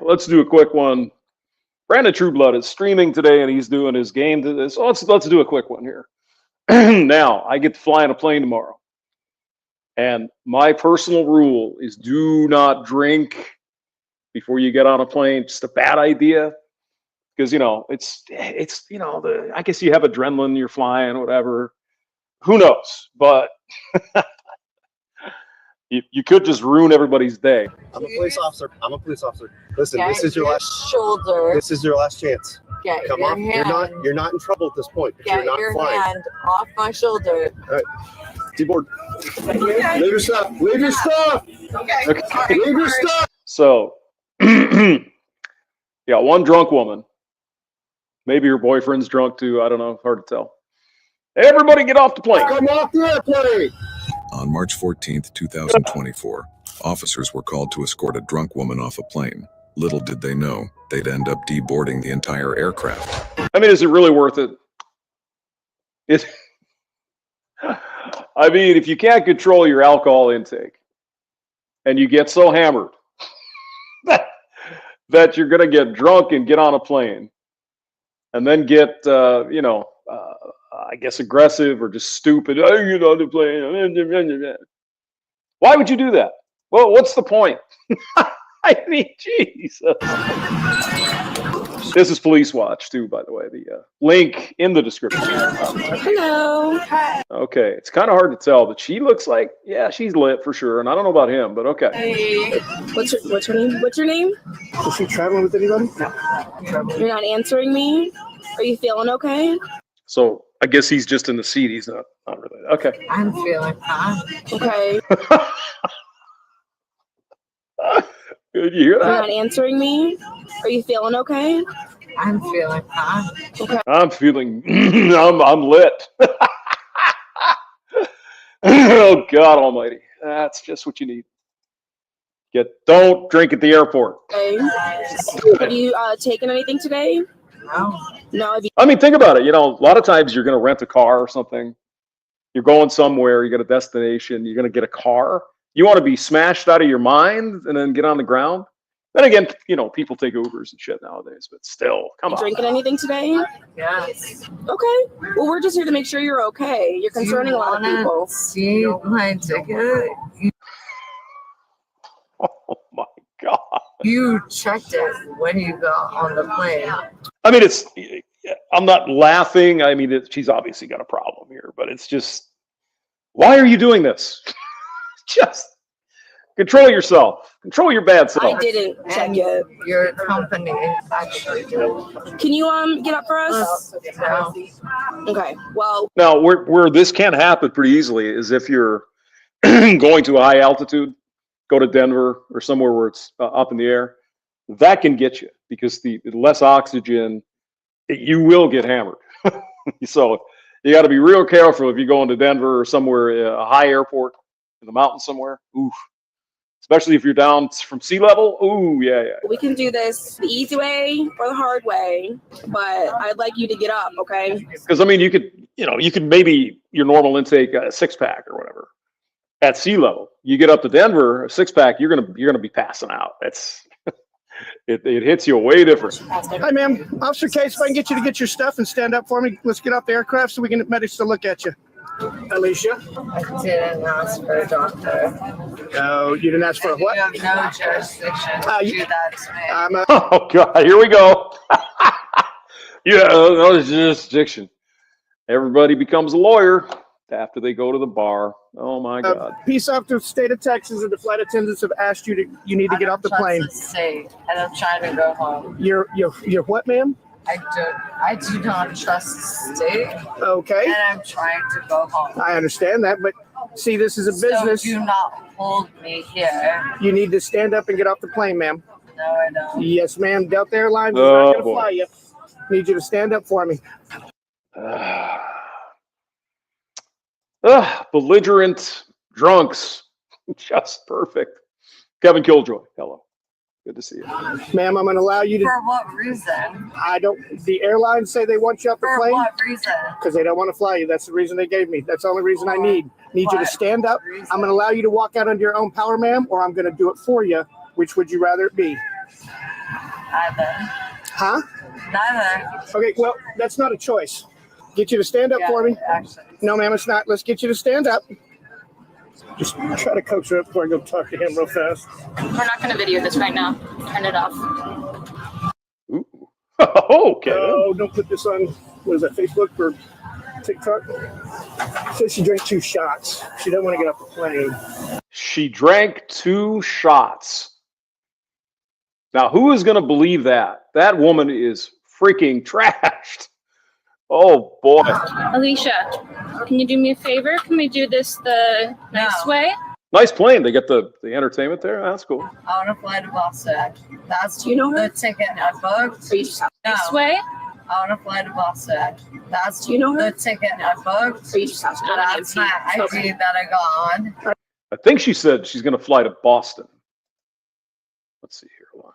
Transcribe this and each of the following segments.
let's do a quick one. Brandon Trueblood is streaming today, and he's doing his game to this. So let's do a quick one here. Now, I get to fly on a plane tomorrow. And my personal rule is do not drink before you get on a plane. Just a bad idea. Because, it's I guess you have adrenaline, you're flying, whatever. Who knows? But you could just ruin everybody's day. I'm a police officer. Listen, Get this is your last shoulder. This is your last chance. Get Come your on. hand. You're not in trouble at this point. If Get you're not your flying. hand off my shoulder. All right. D-board. Leave your stuff. Leave your stuff. Okay. Leave your stuff. So, one drunk woman. Maybe her boyfriend's drunk too. I don't know. Hard to tell. Everybody get off the plane. Come off the airplane. On March 14th, 2024, officers were called to escort a drunk woman off a plane. Little did they know, they'd end up deboarding the entire aircraft. I mean, is it really worth it? I mean, if you can't control your alcohol intake and you get so hammered that you're going to get drunk and get on a plane and then get, I guess aggressive or just stupid. Oh, you know, the plane. Why would you do that? Well, what's the point? I mean, Jesus. This is Police Watch, too, by the way. The link in the description. Hello. Hi. Okay, it's kind of hard to tell, but she looks like, she's lit for sure. And I don't know about him, but okay. Hey. What's her name? What's your name? Is she traveling with anybody? No. You're not answering me? Are you feeling okay? So I guess he's just in the seat. He's not really. Okay. I'm feeling fine. Okay. Did you hear that? You're not answering me? Are you feeling okay? I'm feeling fine. Okay. I'm feeling, I'm lit. Oh, God almighty. That's just what you need. Don't drink at the airport. Okay. Have you taken anything today? No. I mean, think about it. A lot of times you're going to rent a car or something. You're going somewhere. You got a destination. You're going to get a car. You want to be smashed out of your mind and then get on the ground. Then again, people take Ubers and shit nowadays, but still, come on. Drinking anything today? Yes. Okay. Well, we're just here to make sure you're okay. You're concerning a lot of people. See my ticket? Oh my God. You checked it when you got on the plane. I mean, I'm not laughing. I mean, she's obviously got a problem here, but it's just, why are you doing this? Just control yourself. Control your bad self. I didn't check it. Your company actually did. Can you get up for us? No. Okay. Well. Now, where this can happen pretty easily is if you're going to a high altitude, go to Denver or somewhere where it's up in the air. That can get you because the less oxygen, you will get hammered. So you got to be real careful if you go into Denver or somewhere, a high airport in the mountains somewhere. Oof. Especially if you're down from sea level. Ooh, yeah. We can do this the easy way or the hard way, but I'd like you to get up, okay? Because I mean, you could maybe your normal intake a 6-pack or whatever at sea level. You get up to Denver, a 6-pack, you're gonna be passing out. That's it hits you way different. Hi, ma'am. Officer Case, if I can get you to get your stuff and stand up for me, let's get off the aircraft so we can get medics to look at you. Alicia? I didn't ask for a doctor. No, you didn't ask for a what? You have no jurisdiction to do that to me. Oh God, here we go. Yeah, no jurisdiction. Everybody becomes a lawyer after they go to the bar. Oh my God. Peace off to the state of Texas, and the flight attendants have asked you need to get off the plane. State, and I'm trying to go home. You're what, ma'am? I do not trust the state. Okay. And I'm trying to go home. I understand that, but see, this is a business. So do not hold me here. You need to stand up and get off the plane, ma'am. No, I don't. Yes, ma'am. Delta Airlines is not going to fly you. Need you to stand up for me. Belligerent drunks. Just perfect. Kevin Killjoy, hello. Good to see you. Ma'am, I'm going to allow you to... For what reason? The airlines say they want you off the plane. For what reason? Because they don't want to fly you. That's the reason they gave me. That's the only reason I need you to stand up. I'm going to allow you to walk out under your own power, ma'am, or I'm going to do it for you. Which would you rather it be? Neither. Huh? Neither. Okay, well, that's not a choice. Get you to stand up for me. Actually. No, ma'am, it's not. Let's get you to stand up. Just try to coax her up before I go talk to him real fast. We're not going to video this right now. Turn it off. Ooh. Okay. Oh, don't put this on, what is that, Facebook or TikTok? Says she drank 2 shots. She doesn't want to get off the plane. She drank 2 shots. Now, who is going to believe that? That woman is freaking trashed. Oh, boy. Alicia, can you do me a favor? Can we do this the nice No. way? Nice plane. They get the entertainment there. That's cool. I want to fly to Boston. That's Do you know her? the ticket I booked. Or you just have No. this way? I want to fly to Boston. That's Do you know her? the ticket I booked. Or you just have to That's my ID that I got on. I think she said she's going to fly to Boston. Let's see here. Hold on.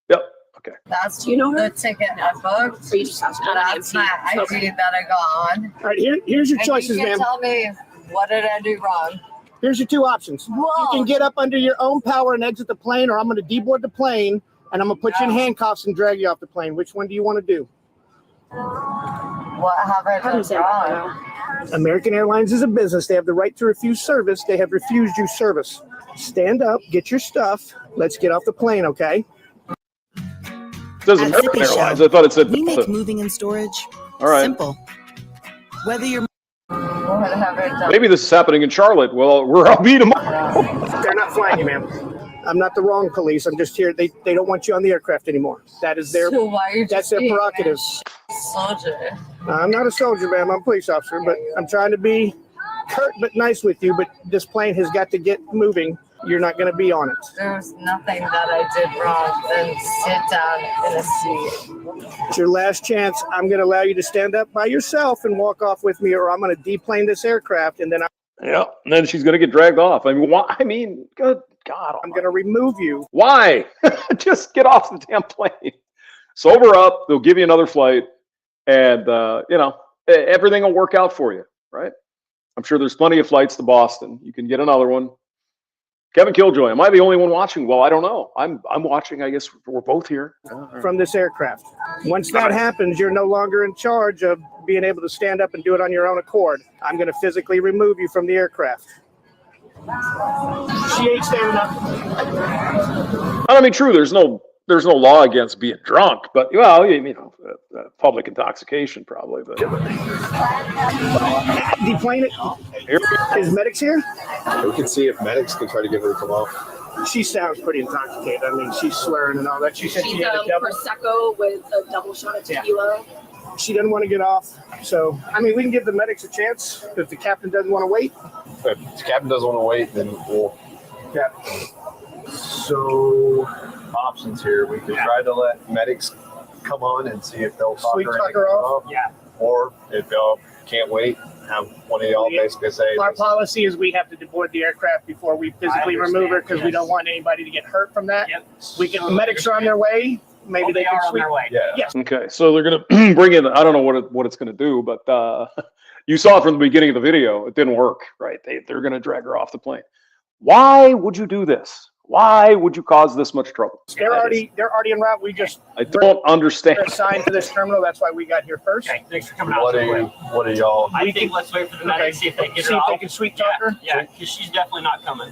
Yep. Okay. That's Do you know her? the ticket I booked. Or you just have to That's my ID that I got on. All right, here's your And choices, you can ma'am. tell me what did I do wrong. Here's your 2 options. You Whoa. can get up under your own power and exit the plane, or I'm going to deboard the plane, and I'm going to put you in No. handcuffs and drag you off the plane. Which one do you want to do? What have I done wrong? American Airlines is a business. They have the right to refuse service. They have refused you service. Stand up, get your stuff. Let's get off the plane, okay? It says At American Zippy Show, Airlines. I thought it said We make Delta. moving and storage All right. simple. Whether you're What have I done? Maybe this is happening in Charlotte. Well, I'll be tomorrow. They're not flying you, ma'am. I'm not the wrong police. I'm just here. They don't want you on the aircraft anymore. That is their So why are you that's just their being prerogative. a soldier? I'm not a soldier, ma'am. I'm a police officer, but I'm trying to be curt but nice with you. But this plane has got to get moving. You're not going to be on it. There's nothing that I did wrong. Then sit down in a seat. It's your last chance. I'm going to allow you to stand up by yourself and walk off with me, or I'm going to deplane this aircraft, and then Yeah. And then she's going to get dragged off. I mean, why? I mean, good God. I'm going to remove you. Why? Just get off the damn plane. Sober up. They'll give you another flight, and everything will work out for you, right? I'm sure there's plenty of flights to Boston. You can get another one. Kevin Killjoy, am I the only one watching? Well, I don't know. I'm watching. I guess we're both here. From this aircraft. Once that happens, you're no longer in charge of being able to stand up and do it on your own accord. I'm going to physically remove you from the aircraft. She ain't standing up. I mean, true. There's no law against being drunk, but well, public intoxication probably. But Deplane it. here, Is medics here? We can see if medics can try to get her to come off. She sounds pretty intoxicated. I mean, she's swearing and all that. She said she She's had a double. Prosecco with a double shot of tequila. She doesn't want to get off. So, I mean, we can give the medics a chance if the captain doesn't want to wait. If the captain doesn't want to wait, then we'll. Yeah. So, Options here. We can try to let medics come on and see if they'll talk Sweet her talk into her coming off? off. Yeah. Or if y'all can't wait, have one of y'all Yeah. basically say, Our policy is we have to deboard the aircraft before we physically remove her because we don't want anybody to get hurt from that. Yep. We can. The medics are on their way. Maybe they they can are on sweep. their way. yeah. Yes. okay, so they're gonna bring in. I don't know what it's gonna do, but you saw from the beginning of the video, it didn't work. Right? They're gonna drag her off the plane. Why would you do this? Why would you cause this much trouble? They're already en route. We just I don't understand. they're assigned to this terminal. That's why we got here first. Okay, thanks for coming out. What so are quick. what are y'all? I think let's wait for the medics, see if they get See her if they out. can sweet talk her. Yeah, because she's definitely not coming.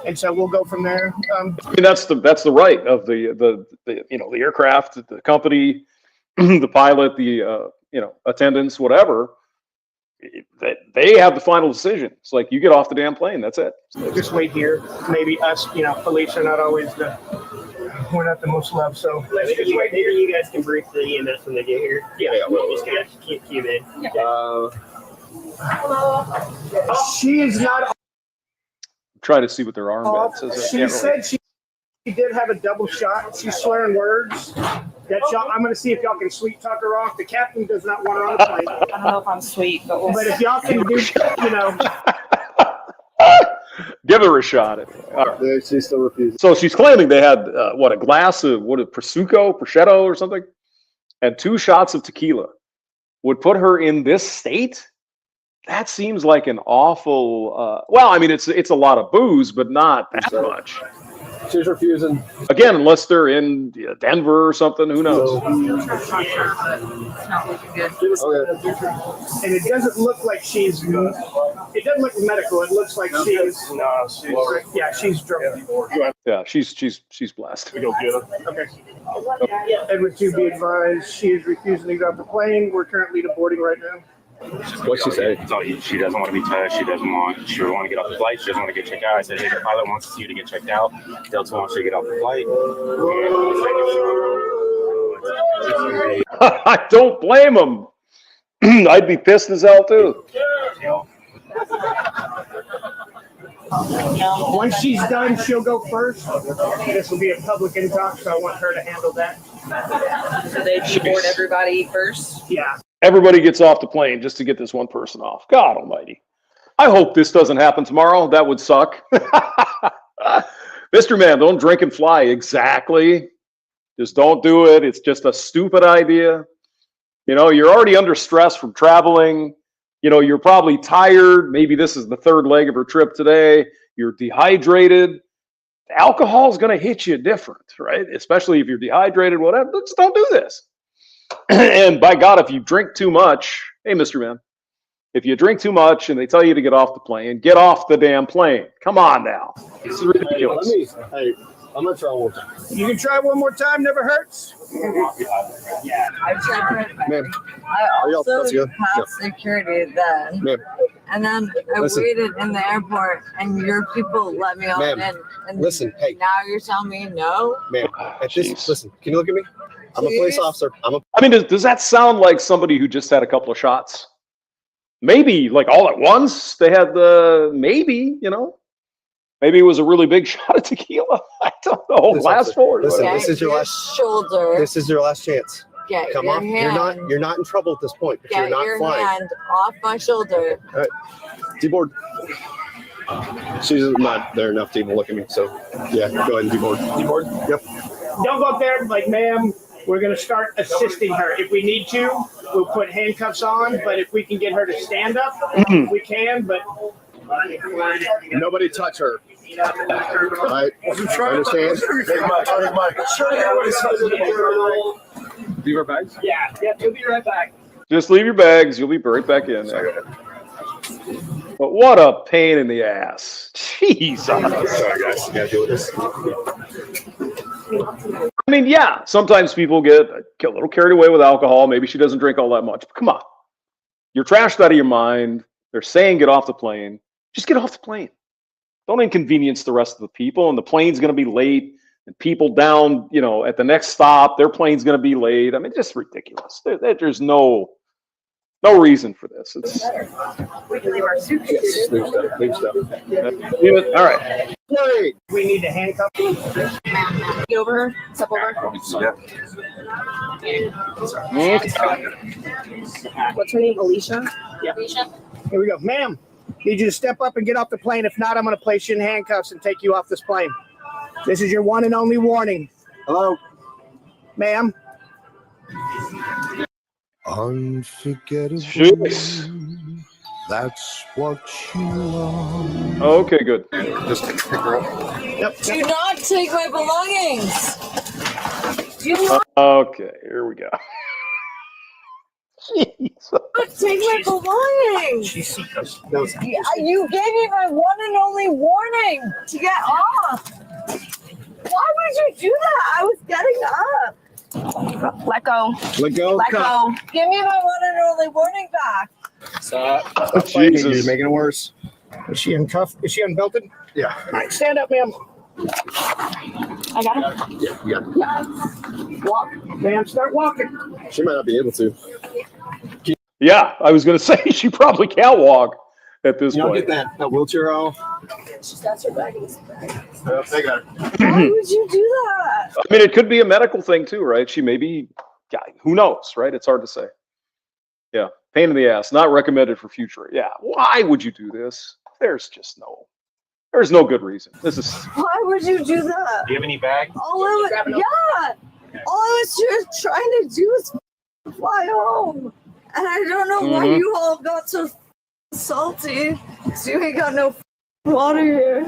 And so we'll go from there. I mean, that's the right of the aircraft, the company, the pilot, the attendants, whatever. They have the final decision. It's like you get off the damn plane. That's it. Just wait here. Maybe us, police are not always we're not the most loved. So let's just wait here. You guys can brief the EMS when they get here. Yeah, well, Just kind of keep you in. She is not. Try to see what their armband says. She said she did have a double shot. She's swearing words. That y'all, I'm going to see if y'all can sweet talk her off. The captain does not want her on the plane. I don't know if I'm sweet, but we'll But if y'all can do, Give her a shot. Anyway. All right. Yeah, she still refuses. So she's claiming they had a glass of prosciutto or something, and 2 shots of tequila would put her in this state. That seems like an awful. Well, I mean, it's a lot of booze, but not that much. She's refusing. Again, unless they're in Denver or something, who knows? It's not looking good. Okay. And it doesn't look like she's. It doesn't look medical. It looks like she's. No, she's. Yeah, she's drunk. Yeah, she's blessed. We don't get her. Okay. Edward, to be advised, she is refusing to get off the plane. We're currently boarding right now. What'd she say? So she doesn't want to be touched. She doesn't want to get off the flight. She doesn't want to get checked out. I said, hey, the pilot wants you to get checked out. Delta wants you to get off the flight. I don't blame him. I'd be pissed as hell too. Once she's done, she'll go first. This will be a public in-talk, so I want her to handle that. So they deboard everybody first? Yeah. Everybody gets off the plane just to get this one person off. God almighty. I hope this doesn't happen tomorrow. That would suck. Mr. Man, don't drink and fly. Exactly. Just don't do it. It's just a stupid idea. You know, you're already under stress from traveling. You know, you're probably tired. Maybe this is the third leg of her trip today. You're dehydrated. Alcohol is going to hit you different, right? Especially if you're dehydrated, whatever. Just don't do this. And by God, if you drink too much, hey, Mr. Man, if you drink too much and they tell you to get off the plane, get off the damn plane. Come on now. This is ridiculous. Hey, I'm going to try one more time. You can try one more time, never hurts. Yeah, I've tried it. Ma'am, I also let's go. passed security then. Ma'am. And then I Listen. waited in the airport and your people let me off Ma'am, in. And listen, hey. now you're telling me no? Ma'am, listen, can you look at me? I'm a police officer. I mean, does that sound like somebody who just had a couple of shots? Maybe, like all at once, they had maybe, you know, maybe it was a really big shot of tequila. I don't know. Glass forward. Listen, Get this is your your last shoulder. This is your last chance. Get Come your on. hand. You're not in trouble at this point. Get You're not your flying. hand off my shoulder. All right. Deboard. She's not there enough to even look at me. So yeah, go ahead and deboard. Deboard? Yep. Don't go up there like, ma'am, we're going to start assisting her. If we need to, we'll put handcuffs on, but if we can get her to stand up, we can, but nobody touch her. All right. Understand? Leave our bags? yeah, we'll be right back. Just leave your bags. You'll be right back in. But what a pain in the ass. Jeez. Sorry, guys. You gotta deal with this. I mean, yeah, sometimes people get a little carried away with alcohol. Maybe she doesn't drink all that much. But come on. You're trashed out of your mind. They're saying get off the plane. Just get off the plane. Don't inconvenience the rest of the people. And the plane's going to be late. And people down, you know, at the next stop, their plane's going to be late. I mean, just ridiculous. There's no reason for this. It's We can leave our suitcases. Leave stuff. all right. Hey. We need to handcuff her. Get over her. Step over her. What's her name? Alicia? Yeah. Here we go. Ma'am, need you to step up and get off the plane. If not, I'm going to place you in handcuffs and take you off this plane. This is your one and only warning. Hello. Ma'am. Unforgettable. Jeez. That's what you are. Okay, good. Just pick her up. Yep. Do not take my belongings. Okay, here we go. Jeez. Don't take my belongings. You gave me my one and only warning to get off. Why would you do that? I was getting up. Let go. Let go. Let go. Give me my one and only warning back. Stop. Jesus. You're making it worse. Is she uncuffed? Is she unbelted? Yeah. All right, stand up, ma'am. I got him. Yeah. Walk. Ma'am, start walking. She might not be able to. Yeah, I was going to say she probably can't walk at this You don't point. get that wheelchair off. She's got her bag. They got her. Why would you do that? I mean, it could be a medical thing too, right? She may be, yeah, who knows, right? It's hard to say. Yeah, pain in the ass, not recommended for future. Yeah, why would you do this? There's no good reason. This is, Why would you do that? Do you have any bags? All I was just trying to do was fly home. And I don't know why you all got so salty. 'Cause you ain't got no Water here.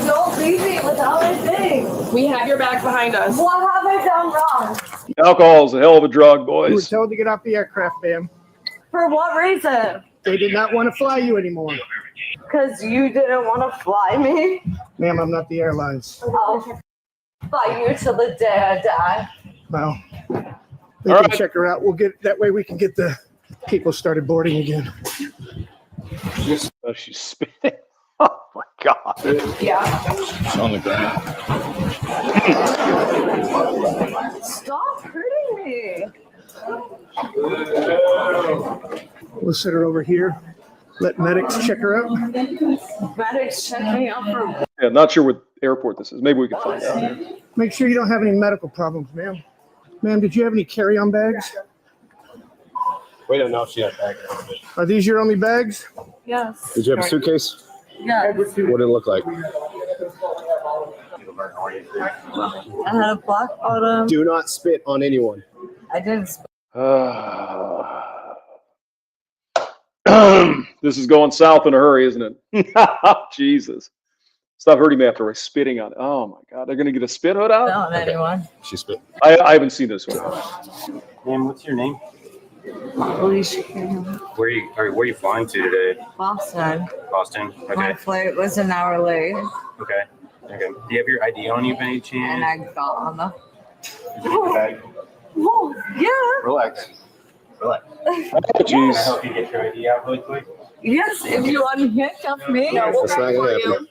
Don't leave me without a thing. We have your back behind us. What have I done wrong? Alcohol is a hell of a drug, You were boys. told to get off the aircraft, ma'am. For what reason? They did not want to fly you anymore. Because you didn't want to fly me? Ma'am, I'm not the airlines. I'll fly you till the day I die. Well, we All can right. check her out. We'll get that way we can get the people started boarding again. Oh, she's spitting. Oh my God. Yeah. It's on the ground. Stop hurting me. We'll sit her over here. Let medics check her out. Medics check me out for. Yeah, not sure what airport this is. Maybe we can find out. Make sure you don't have any medical problems, ma'am. Ma'am, did you have any carry-on bags? We don't know if she had bags. Are these your only bags? Yes. Did you have a suitcase? Yes. What did it look like? I had a black bottom. Do not spit on anyone. I didn't. This is going south in a hurry, isn't it? Jesus. Stop hurting me after spitting on it. Oh my God. They're going to get a spit hood out? On anyone. She spit. I haven't seen this one. Ma'am, what's your name? Alicia. Where are you flying to today? Boston. Boston. My Okay. flight was an hour late, Okay. Okay. Do you have your ID on you by any and chance? I got on the. Okay. Oh, yeah. Relax. Relax. Oh, Can I jeez. help you get your ID out really quick? Yes, if you unhandcuff me. No, That's not gonna happen.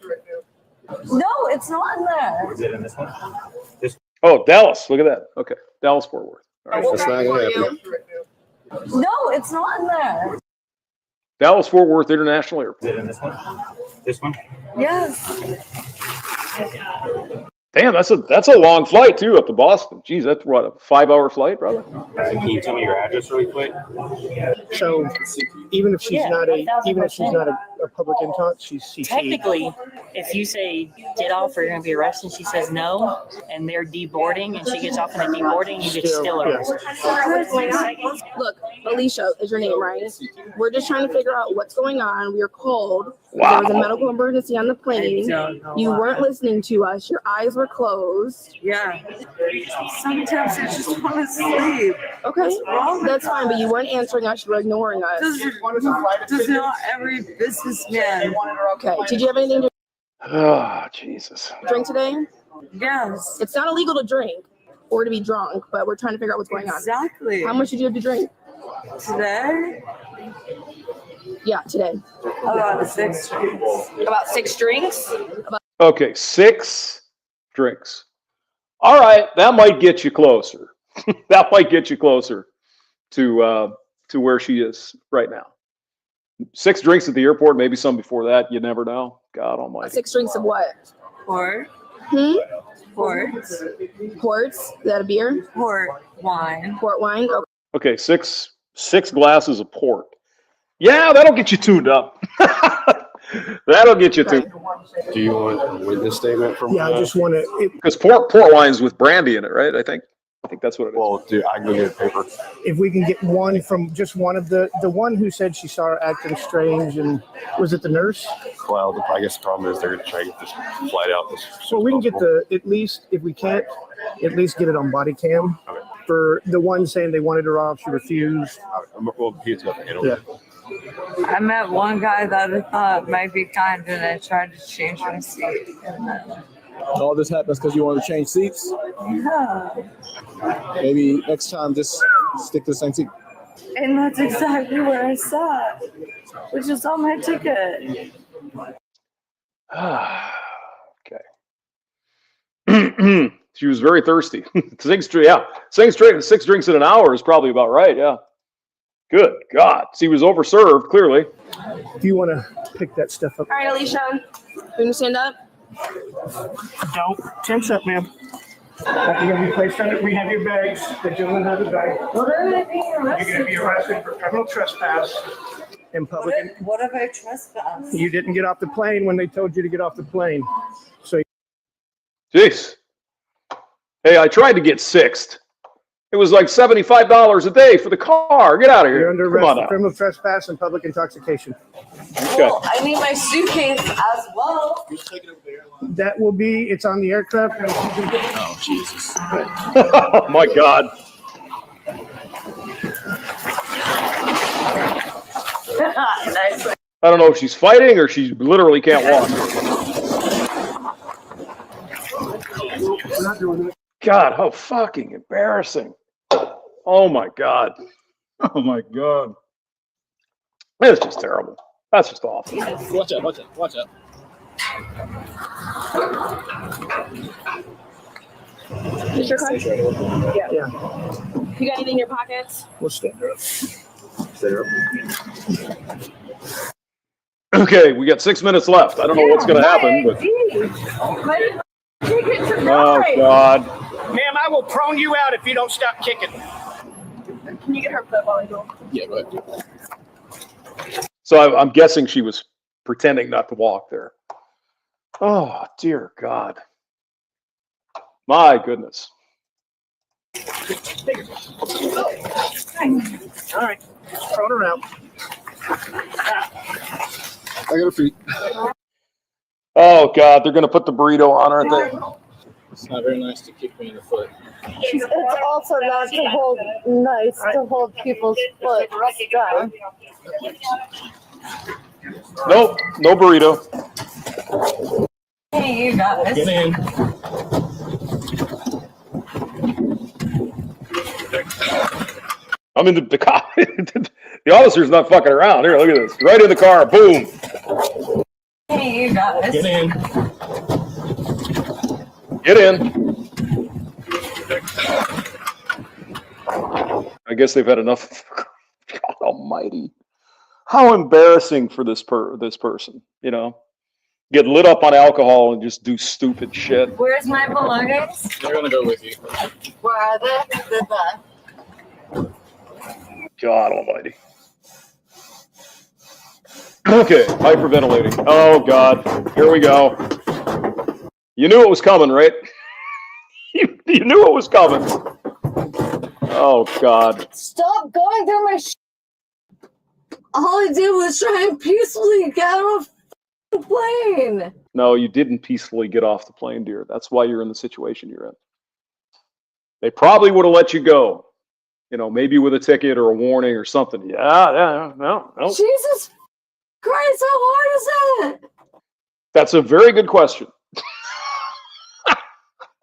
No, it's not in there. Is it in this one? Oh, Dallas. Look at that. Okay. Dallas Fort Worth. All right. That's not gonna happen. No, it's not in there. Dallas Fort Worth International Airport. Is it in this one? This one? Yes. Damn, that's a long flight too up to Boston. Jeez, that's what, a 5-hour flight, brother? Can you tell me your address really quick? So even if she's not a public intox, she's CT. Technically, if you say get off or you're going to be arrested, and she says no, and they're deboarding, and she gets off in the deboarding, you get still arrested. Look, Alicia is your name, right? We're just trying to figure out what's going on. We were called. Wow. There was a medical emergency on the plane. You weren't listening to us. Your eyes were closed. Yeah. Sometimes I just want to sleep. Okay, that's fine, but you weren't answering us. You were ignoring us. Does not every businessman. Okay, did you have anything to Oh, Jesus. drink today? Yes. It's not illegal to drink or to be drunk, but we're trying to figure out what's going on. Exactly. How much did you have to drink? Today? Yeah, today. About 6 drinks. About 6 drinks? Okay, 6 drinks. All right, that might get you closer. That might get you closer to where she is right now. 6 drinks at the airport, maybe some before that. You never know. God Almighty. 6 drinks of what? Port. Ports? Is that a beer? Port wine. Port wine? Okay. Okay, six glasses of port. Yeah, that'll get you tuned up. That'll get you tuned. Do you want a witness statement from? Yeah, I just want to. Because port wine's with brandy in it, right? I think that's what it is. Well, dude, I can go get a paper. If we can get one from just one of the one who said she saw her acting strange, and was it the nurse? Well, I guess the problem is they're going to try to get this flight out. So we can get at least, if we can't, at least get it on body cam. Okay. For the one saying they wanted her off, she refused. Well, he's got the handle. Yeah. I met one guy that I thought might be kind, and I tried to change my seat. And then, All this happens because you want to change seats. yeah. Maybe next time just stick to the same seat. And that's exactly where I sat, which is on my ticket. Okay. She was very thirsty. 6 drinks in an hour is probably about right. Yeah. Good God. She was overserved, clearly. If you want to pick that stuff up. All right, Alicia. Can you stand up? Don't tense up, ma'am. You're going to be placed on it. We have your bags. The gentleman has a bag. What are they being You're going to arrested be for? arrested for criminal trespass in public. What have I trespassed? You didn't get off the plane when they told you to get off the plane. So Jeez. Hey, I tried to get 6th. It was like $75 a day for the car. Get out of here. You're under Come arrest on for now. criminal trespass and public intoxication. Okay. Well, I need my suitcase as well. That will be, it's on the aircraft. Oh, Jesus. Oh, my God. Nice. I don't know if she's fighting or she literally can't walk. God, how fucking embarrassing. Oh, my God. Oh, my God. That's just terrible. That's just awful. Watch out, watch out, watch out. Is your card? Yeah. You got anything in your pockets? We'll stand her up. Stand her up. Okay, we got 6 minutes left. I don't know what's going to happen, but. Oh, God. Ma'am, I will prone you out if you don't stop kicking. Can you get her foot while I go? Yeah, go ahead. So I'm guessing she was pretending not to walk there. Oh, dear God. My goodness. All right. Prone her out. I got her feet. Oh, God, they're going to put the burrito on, aren't they? It's not very nice to kick me in the foot. It's also not to hold nice to hold people's foot down. Nope, no burrito. Hey, you guys. Get in. I mean, the cop, the officer's not fucking around. Here, look at this. Right in the car, boom. Hey, you guys. Get in. Get in. I guess they've had enough. God almighty. How embarrassing for this person, you know? Get lit up on alcohol and just do stupid shit. Where's my belongings? They're gonna go with you. Where are they? God almighty. Okay, hyperventilating. Oh, God. Here we go. You knew it was coming, right? You knew it was coming. Oh, God. Stop going through my all I did was try and peacefully get off the plane. No, you didn't peacefully get off the plane, dear. That's why you're in the situation you're in. They probably would have let you go. You know, maybe with a ticket or a warning or something. Yeah, no. Jesus Christ, how hard is that? That's a very good question.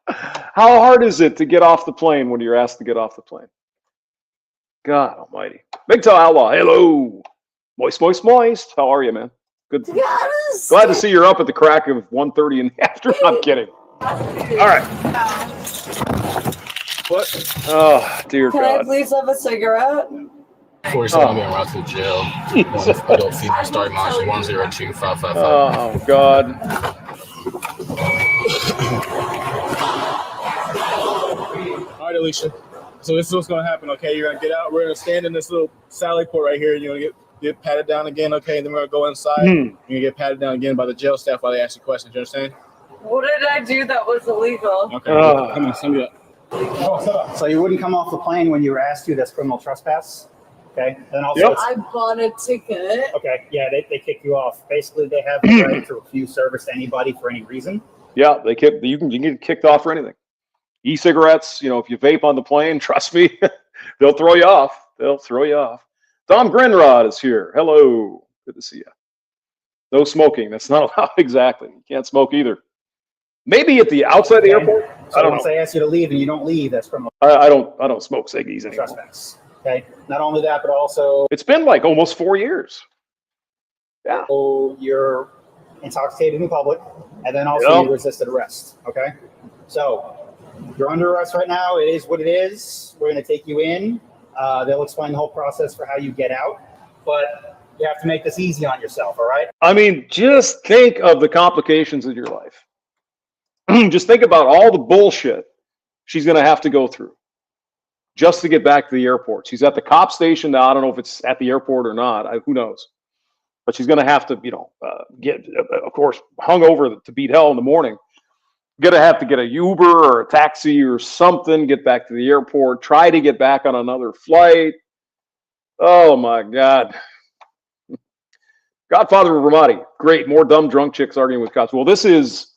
How hard is it to get off the plane when you're asked to get off the plane? God almighty. Big Toe Outlaw, hello. Moist. How are you, man? Good. Yes. Glad to see you're up at the crack of 1:30 in the afternoon. I'm kidding. All right. What? Oh, dear Can I God. please have a cigarette? 47 on route to jail. Adult female start marching 102555. Oh, God. All right, Alicia. So this is what's gonna happen, okay? You're gonna get out. We're gonna stand in this little sally port right here, and you're gonna get patted down again, okay? And then we're gonna go inside. You're gonna get patted down again by the jail staff while they ask you questions. You understand? What did I do that was illegal? Okay. Come on, send me up. So you wouldn't come off the plane when you were asked to. That's criminal trespass. Okay. And also, I bought a ticket. okay, yeah, they kick you off. Basically, they have the right to refuse service to anybody for any reason. Yeah, you can get kicked off for anything. E-cigarettes, you know, if you vape on the plane, trust me, they'll throw you off. They'll throw you off. Dom Grinrod is here. Hello. Good to see you. No smoking. That's not allowed exactly. You can't smoke either. Maybe at the outside the airport. So I don't once know. they ask you to leave and you don't leave, that's criminal I don't smoke ciggies anymore. trespass. Okay. Not only that, but also It's been like almost 4 years. Yeah. you're intoxicated in public, and then also Yeah. you resisted arrest. Okay. So you're under arrest right now. It is what it is. We're going to take you in. They'll explain the whole process for how you get out, but you have to make this easy on yourself. All right. I mean, just think of the complications of your life. Just think about all the bullshit she's going to have to go through just to get back to the airport. She's at the cop station now. I don't know if it's at the airport or not. Who knows? But she's going to have to, get, of course, hung over to beat hell in the morning. Gonna have to get a Uber or a taxi or something, get back to the airport, try to get back on another flight. Oh my God. Godfather of Ramadi, great. More dumb drunk chicks arguing with cops. Well, this is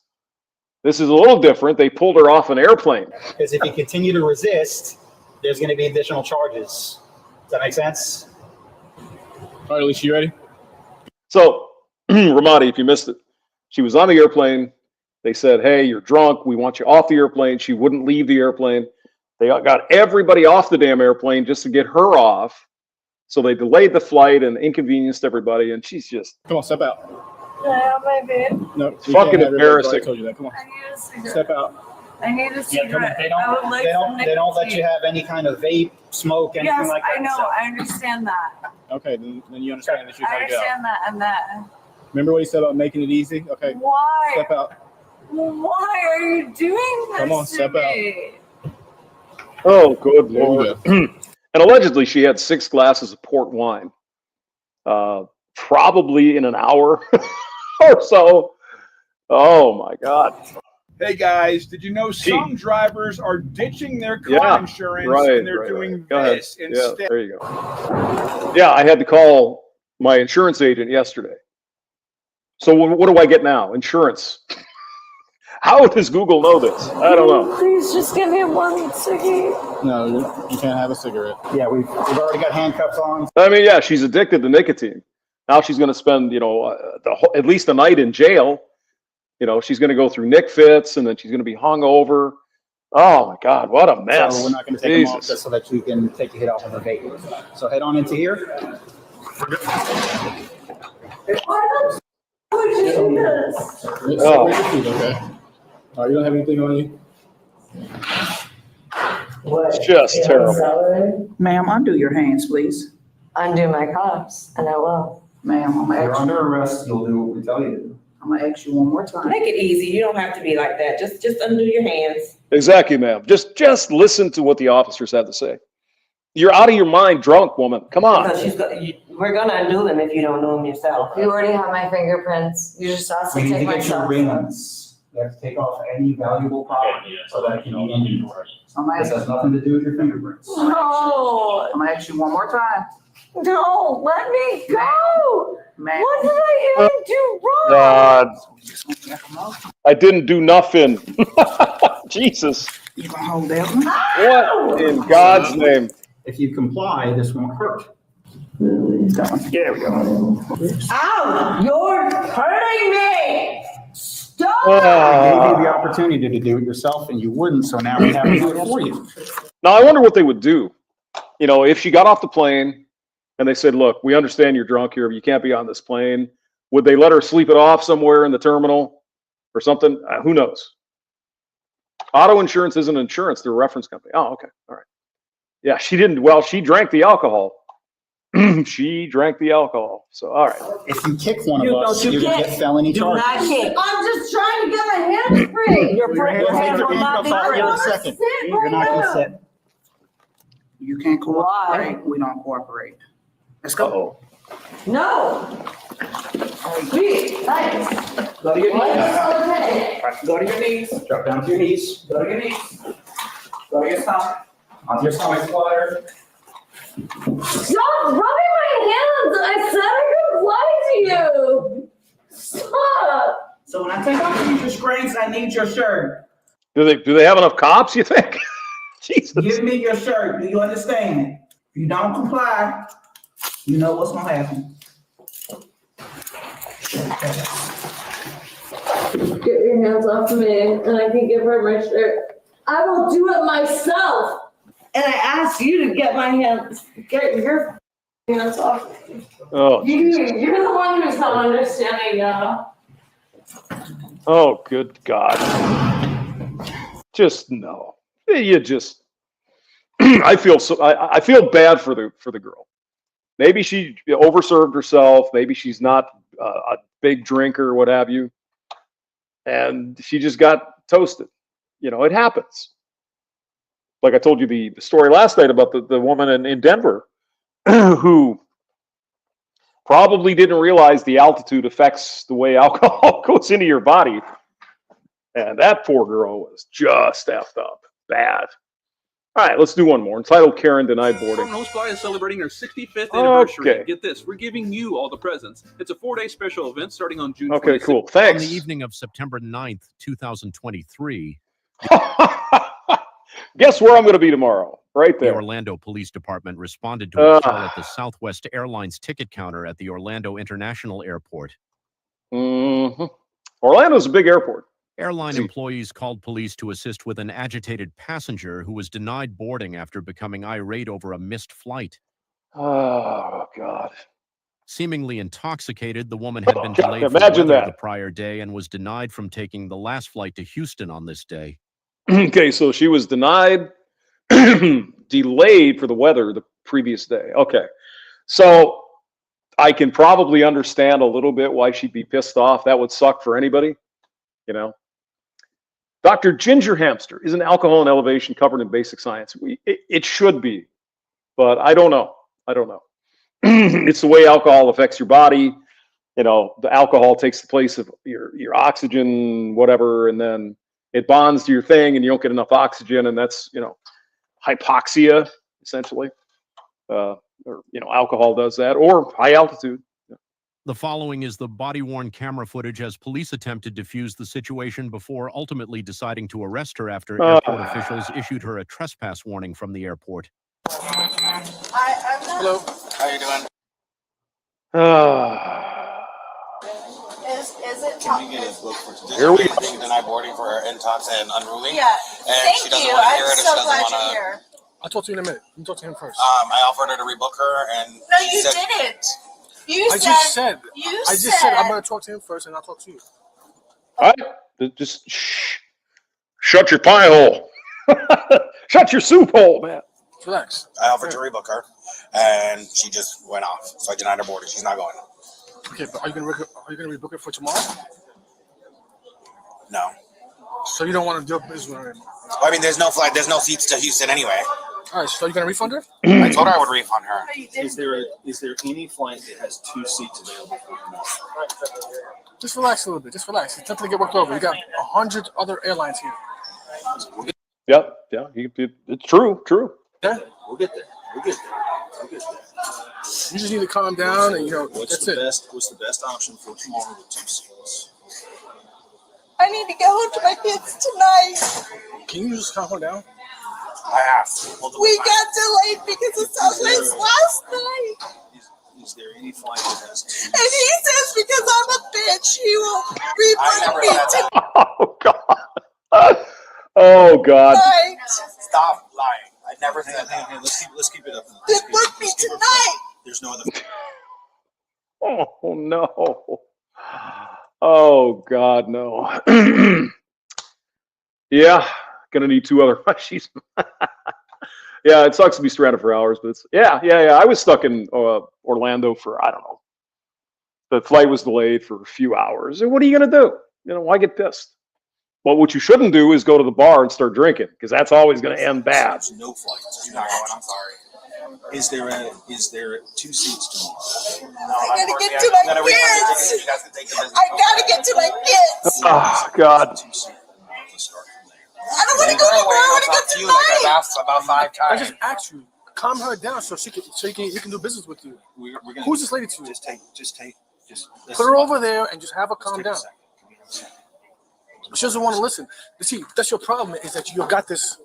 a little different. They pulled her off an airplane. Because if you continue to resist, there's going to be additional charges. Does that make sense? All right, Alicia, you ready? So, Ramadi, if you missed it, she was on the airplane. They said, hey, you're drunk. We want you off the airplane. She wouldn't leave the airplane. They got everybody off the damn airplane just to get her off. So they delayed the flight and inconvenienced everybody. And she's just... Come on, step out. Yeah, my babe. No, fucking embarrassing. I told you that. Come on. I need a cigarette. Step out. I need a cigarette. They I would like some they don't let you nicotine. have any kind of vape, smoke, anything Yes, like that. I know. So- I understand that. Okay, then you understand that you I gotta get out. understand that and that. Remember what you said about making it easy? Okay. Why? Step out. Why are you doing this Come on, to step out. me? Oh, good Lord. And allegedly, she had 6 glasses of port wine, probably in an hour or so. Oh, my God. Hey guys, did you know some drivers are ditching their car insurance and they're doing this instead? Yeah, there you go. Yeah, I had to call my insurance agent yesterday. So what do I get now? Insurance. How does Google know this? I don't know. Please just give me one cigarette. No, you can't have a cigarette. Yeah, we've already got handcuffs on. I mean, yeah, she's addicted to nicotine. Now she's going to spend, at least a night in jail. She's going to go through Nick Fits, and then she's going to be hung over. Oh my God, what a mess! So we're not going to take them off just so that you can take a hit off of the vape. So head on into here. Why would you do this? Oh. Okay. All right, you don't have anything on you? It's just terrible. Ma'am, undo your hands, please. Undo my cuffs, and I will. Ma'am, I'm gonna You're ask you, under arrest. You'll do what we tell you to do. I'm gonna ask you one more time. Make it easy. You don't have to be like that. Just undo your hands. Exactly, ma'am. Just listen to what the officers have to say. You're out of your mind, drunk woman. Come on. Because we're gonna undo them if you don't do them yourself. You already have my fingerprints. You just asked We to need to take my get your stuff. rings. You have to take off any valuable property so that it can be inventory. I'm gonna This ask has nothing to do with your fingerprints. No. I'm gonna ask you one more time. No, let me go. Ma'am. What did I even do wrong? God, I didn't do nothing. Jesus. You gonna hold that one? What in God's name? If you comply, this won't hurt. There we go. Ow! You're hurting me. Stop! I gave you the opportunity to do it yourself, and you wouldn't. So now we have to do it for you. Now I wonder what they would do. If she got off the plane and they said, "Look, we understand you're drunk here, but you can't be on this plane." Would they let her sleep it off somewhere in the terminal or something? Who knows? Auto insurance isn't insurance; they're a reference company. Oh, okay, all right. Yeah, she didn't. Well, she drank the alcohol. She drank the alcohol. So, all right. If you kick one of us, you're going to get felony charges. I'm just trying to get my hands free. Your hands will not be free in a second. You're not going to sit. You can't cooperate. We don't cooperate. Let's go. No. Please, thanks. Go to your knees. Okay. Go to your knees. Drop down to your knees. Go to your knees. Go to your stomach. On your stomach, squatter. Stop rubbing my hands. I said I could lie to you. Stop. So when I take off these restraints, I need your shirt. Do they have enough cops? You think? Jesus. Give me your shirt. Do you understand? If you don't comply, you know what's gonna happen. Get your hands off me, and I can give her my shirt. I will do it myself. And I asked you to get your hands off me. Oh. You're the one who's not understanding now. Oh, good God. Just no. You just. I feel bad for the girl. Maybe she overserved herself. Maybe she's not a big drinker or what have you. And she just got toasted. It happens. Like I told you the story last night about the woman in Denver who probably didn't realize the altitude affects the way alcohol goes into your body. And that poor girl was just effed up. Bad. All right, let's do one more. Entitled Karen Denied Boarding. Nose Fly is celebrating their 65th anniversary. Okay. Get this, we're giving you all the presents. It's a 4-day special event starting on June 26th. Okay, cool. Thanks. On the evening of September 9th, 2023, guess where I'm going to be tomorrow? Right there. The Orlando Police Department responded to a call at the Southwest Airlines ticket counter at the Orlando International Airport. Orlando's a big airport. Airline employees called police to assist with an agitated passenger who was denied boarding after becoming irate over a missed flight. Oh, God. Seemingly intoxicated, the woman had been delayed for Imagine weather that. the prior day and was denied from taking the last flight to Houston on this day. Okay, so she was denied, delayed for the weather the previous day. Okay. So I can probably understand a little bit why she'd be pissed off. That would suck for anybody, you know. Dr. Ginger Hamster, isn't alcohol and elevation covered in basic science? It should be, but I don't know. I don't know. It's the way alcohol affects your body. You know, the alcohol takes the place of your oxygen, whatever, and then it bonds to your thing and you don't get enough oxygen, and that's, you know, hypoxia, essentially. Or, you know, alcohol does that, or high altitude. The following is the body-worn camera footage as police attempt to defuse the situation before ultimately deciding to arrest her after airport officials issued her a trespass warning from the airport. Hello. How you doing? Is it? Can we get his book for today? Here we go. Denied boarding for her intox and unruly. Yeah. And Thank she doesn't you. want to I'm hear it. so She doesn't glad want you're to. here. I'll talk to you in a minute. You talk to him first. I offered her to rebook her, and No, she you said, didn't. I just said I'm going to talk to him first, and I'll talk to you. All right, just shut your pie hole. Shut your soup hole, man. Relax. I offered to rebook her, and she just went off. So I denied her boarding. She's not going. Okay, but are you going to rebook it for tomorrow? No. So you don't want to do business with her anymore? I mean, there's no flight. There's no seats to Houston anyway. All right, so you're going to refund her? I told her I would refund her. Is there any flight that has 2 seats available for tomorrow? Just relax a little bit. Just relax. It's nothing to get worked over. You got 100 other airlines here. Yeah, it's true. Yeah, we'll get there. We'll get there. You just need to calm down, and What's the best option for tomorrow with 2 seats? I need to get home to my kids tonight. Can you just calm her down? I asked. We got delayed because of Southwest last night. Is there any flight that has 2 And he says because I'm a bitch, he will refund me tonight. Oh God. Stop lying. I never said that. Hey, let's keep it up. Then book me tonight. There's no other. Oh no. Oh God, no. Yeah, gonna need 2 other she's yeah, it sucks to be stranded for hours, but it's yeah. I was stuck in Orlando for, I don't know. The flight was delayed for a few hours. And what are you gonna do? You know, why get pissed? Well, what you shouldn't do is go to the bar and start drinking, because that's always gonna end bad. There's no flights. You're not going. I'm sorry. Is there 2 seats tomorrow? I gotta get to my kids. I gotta get to my kids. Oh God. I don't want to go to work. I want to go tonight. I've asked about 5 times. I just asked you, calm her down so you can do business with you. Who's this lady to you? Just put her over there and just have her calm down. She doesn't want to listen. You see, that's your problem, is that you got this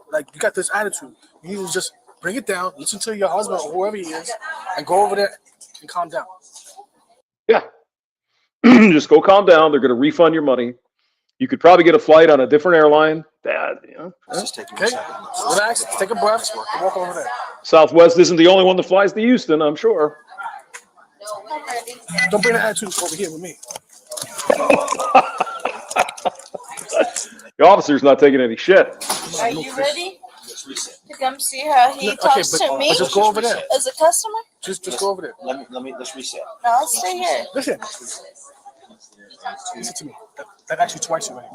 attitude. You need to just bring it down, listen to your husband or whoever he is, and go over there and calm down. Yeah. Just go calm down. They're gonna refund your money. You could probably get a flight on a different airline. Okay, relax, take a breath, and walk over there. Southwest isn't the only one that flies to Houston, I'm sure. Don't bring that attitude over here with me. The officer's not taking any shit. Are you ready to come see how he talks to me? But just go over there. As a customer? Just go over there. Let's reset. No, I'll stay here. Listen to me. That actually twice already.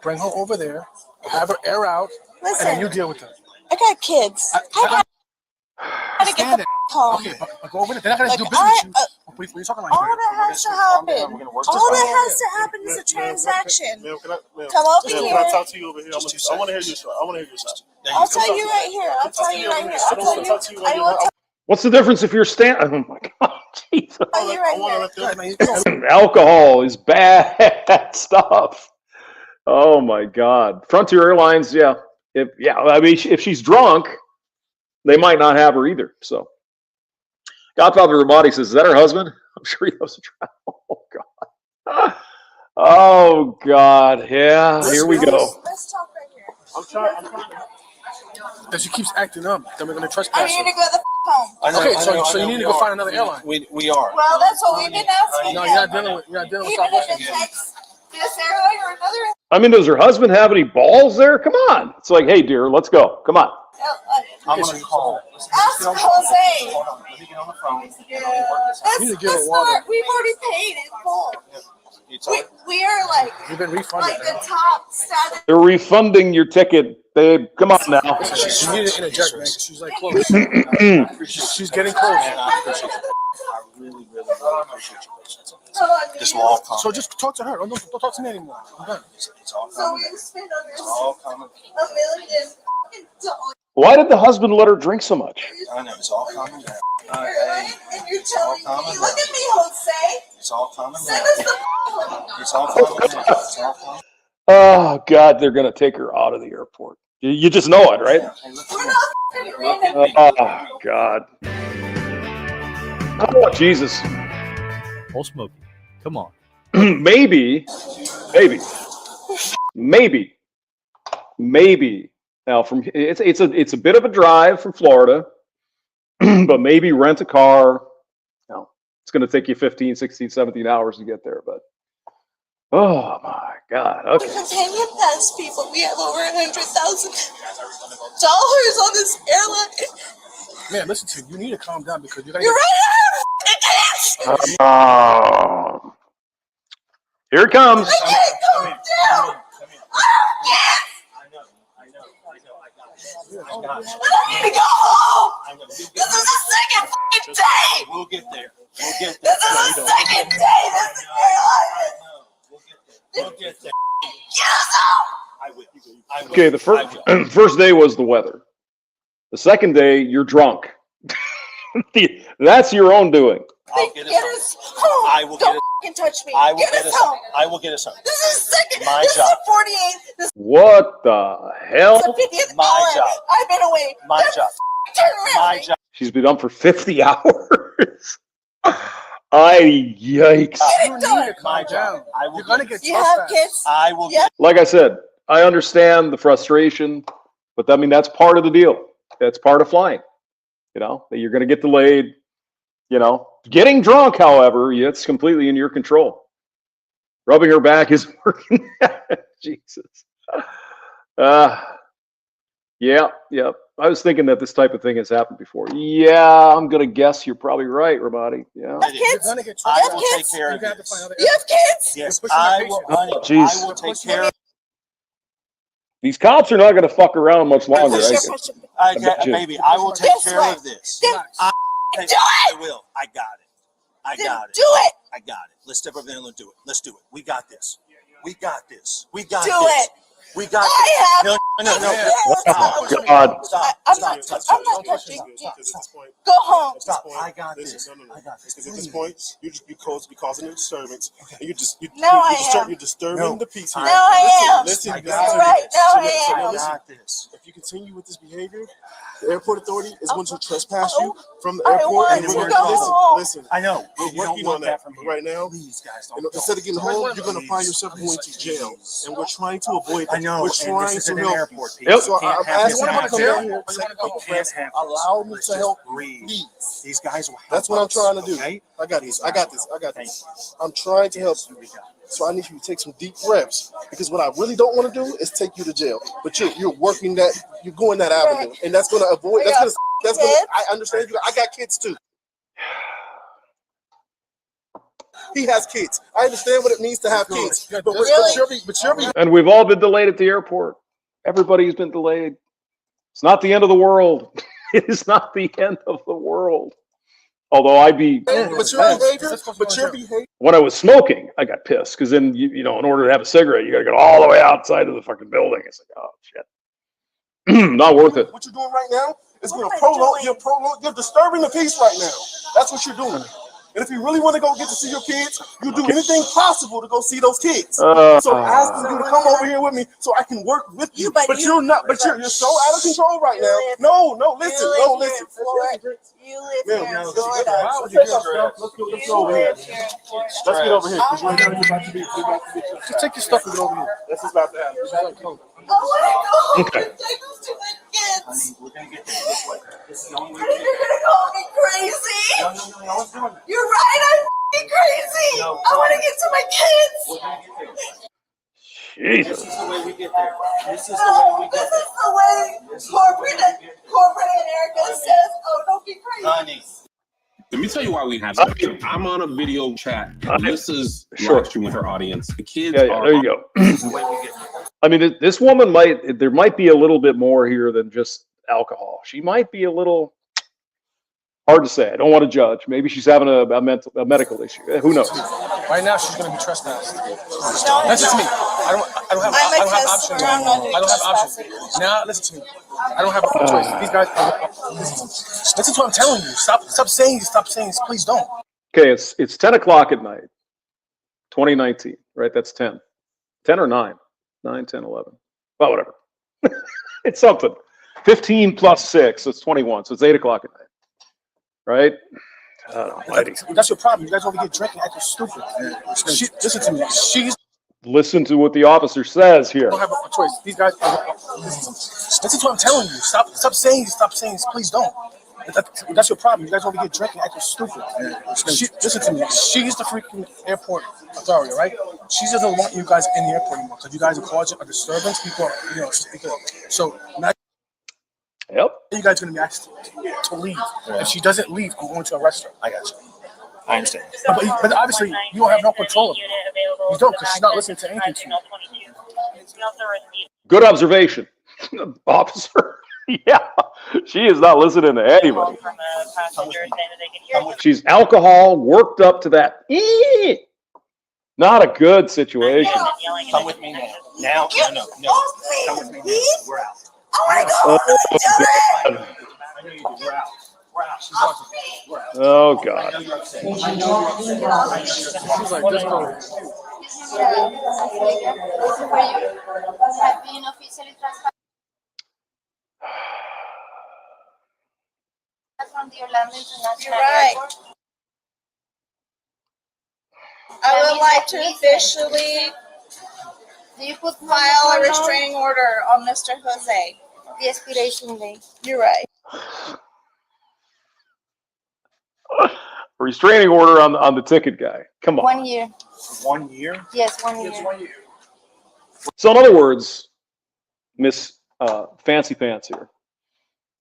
Bring her over there, have her air out, and then you deal with her. I got kids. I got to get the home. Okay, but go over there. They're not gonna Like, do business with you. What are you talking like? all that has to happen. All that has to happen is a transaction. Come over here. Can I talk to you over here? I want to hear your side. I want to hear your side. I'll tell you right here. I'll tell you right here. I'll tell you. I will tell What's the difference if you're oh my God, Jesus. you right here. Alcohol is bad stuff. Oh my God. Frontier Airlines, yeah. I mean, if she's drunk, they might not have her either. So, Godfather Ramadi says, "Is that her husband?" I'm sure he loves to travel. Oh God. Oh God. Yeah. Here we go. Let's talk right here. I'm trying. Because she keeps acting up. Then we're gonna trespass. I need to go the home. Okay, so you need to go find another airline. We are. Well, that's what we've been asking. No, you're not dealing with Even if it takes this airline or another. I mean, does her husband have any balls there? Come on. It's like, hey, dear, let's go. Come on. I'm gonna call. Ask Jose. Hold on. Let me get on the phone. Let's not. We've already paid in full. We are like the top status. They're refunding your ticket, babe. Come on now. She needed to interject, man. She's like close. She's getting close. I really appreciate your patience on this. This will all come. So just talk to her. Don't talk to me anymore. I'm done. It's all So coming. we spent It's all coming. $1 million dollars. Why did the husband let her drink so much? I know. It's all coming down. And you're telling me, look at me, Jose. It's all coming Send down. us the It's all coming down. It's all coming. Oh God, they're gonna take her out of the airport. You just know it, right? Oh God. Oh Jesus. Old Smokey, come on. maybe. Now from it's a bit of a drive from Florida, but maybe rent a car. No, it's going to take you 15, 16, 17 hours to get there, but oh my God. Okay. Because hanging past people, we have over $100,000 on this airline. Man, listen to you. You need to calm down because you're You're right. Oh. Here it comes. I can't calm down. I need to go home. This is the second fucking day. We'll get there. This is the second day. This is We'll get there. Get us home. I will. Okay, the first day was the weather. The second day, you're drunk. That's your own doing. I'll get us home. I will Don't fucking touch me. I will get us home. I will get us home. This is the second. My this job. is the 48th. This What the hell? is the 50th My hour. job. I've been away. My Just job. Turn around. My job. She's been up for 50 hours. Yikes. Get it done. My job. I will. You're gonna get You have kids? I will. Yeah. Like I said, I understand the frustration, but I mean, that's part of the deal. That's part of flying. You know, that you're going to get delayed. You know, getting drunk, however, it's completely in your control. Rubbing her back isn't working. Jesus. Yeah. I was thinking that this type of thing has happened before. Yeah, I'm going to guess you're probably right, Ramadi. Yeah. Kids? You're gonna get I have will kids? take care of You have to this. find other You have kids? Yes, You're pushing I the will. patient. Honey, Jeez. I will take care of. These cops are not going to fuck around much longer. Push I it, guess. push it. Baby, I will take Guess care what? of this. Then I do it. will. I got it. I Then got it. do it. I got it. Let's step over there and let's do it. Let's do it. We got this. We got this. We got Do this. it. We got I have. this. No. Oh, God. I'm not touching you. Go home. Stop. I got this. I got this. Because at this point, you're causing a disturbance, and Now I am. you're disturbing the peace here. Now I am. Listen, I you got You're right. Now I I am. got this. If you continue with this behavior, the airport authority is going to trespass you from the I airport. want And to we're going go home. listen. I know. We're You don't working want on that from but here. right now. Please, guys, You don't. know, instead of getting home, you're going to find yourself going to jail, and we're trying to avoid that. I know. We're and trying this is to an help. airport. you. Yep. So I'm asking you to come down here. Can't have Allow me to help, breathe. please. These guys will help That's what I'm us, trying to do. okay? I got this. I got this. I'm trying to help you. So I need you to take some deep breaths, because what I really don't want to do is take you to jail. But you're working that, you're going that avenue, and that's going to avoid. That's going. I understand you. I got kids too. He has kids. I understand what it means to have kids. But you're And we've all been delayed at the airport. Everybody's been delayed. It's not the end of the world. It is not the end of the world. Although I'd be, But your behavior, when I was smoking, I got pissed because then you know, in order to have a cigarette, you got to go all the way outside of the fucking building. It's like, oh shit, not worth it. what you're doing right now is going to prolong. You're disturbing the peace right now. That's what you're doing. And if you really want to go get to see your kids, you do anything possible to go see those kids. So I'm asking you to come over here with me so I can work with you. But you're not. But you're so out of control right now. No, listen. You live here in Florida. Let's go over here. Let's get over here. Just take your stuff and get over here. This is about to happen. Okay. We're gonna get there this way. This is the only way. You're gonna call me crazy. No. You're right. I'm crazy. No. I want to get to my kids. Jesus. This is the way we get there. This is the way we get there. This is the way corporate America says, "Oh, don't be crazy." Honey. Let me tell you why we have spectrum. I'm on a video chat. Melissa's live stream with her audience. The kids are. There you go. I mean, this woman there might be a little bit more here than just alcohol. She might be a little, hard to say. I don't want to judge. Maybe she's having a medical issue. Who knows? Right now, she's going to be trespassed. That's just me. I don't have options. I don't have options. Now, listen to me. I don't have a choice. These guys. Listen to what I'm telling you. Stop saying. Please don't. Okay, it's 10 o'clock at night, 2019. Right? That's 10. 10 or 9. 9, 10, 11. Well, whatever. It's something. 15 plus 6, so it's 21. So it's 8 o'clock at night. Right? That's your problem. You guys want to get drinking, acting stupid. Listen to me. Listen to what the officer says here. I don't have a choice. These guys. Listen to what I'm telling you. Stop saying. Please don't. That's your problem. You guys want to get drinking, acting stupid. Listen to me. She's the freaking airport authority, right? She doesn't want you guys in the airport anymore because you guys are causing a disturbance. People, so now. Yep. You guys are going to be asked to leave. If she doesn't leave, I'm going to arrest her. I got you. I understand. But obviously, you don't have no control of her. You don't, because she's not listening to anything to you. Good observation, officer. Yeah, she is not listening to anybody. She's alcohol worked up to that. Not a good situation. Come with me now. No. Come with me now. We're out. Oh God. You're right. I would like to officially file a restraining order on Mr. Jose. The expiration date. You're right. Restraining order on the ticket guy. Come on. 1 year. 1 year? Yes, 1 year. So in other words, Miss Fancy Pants here,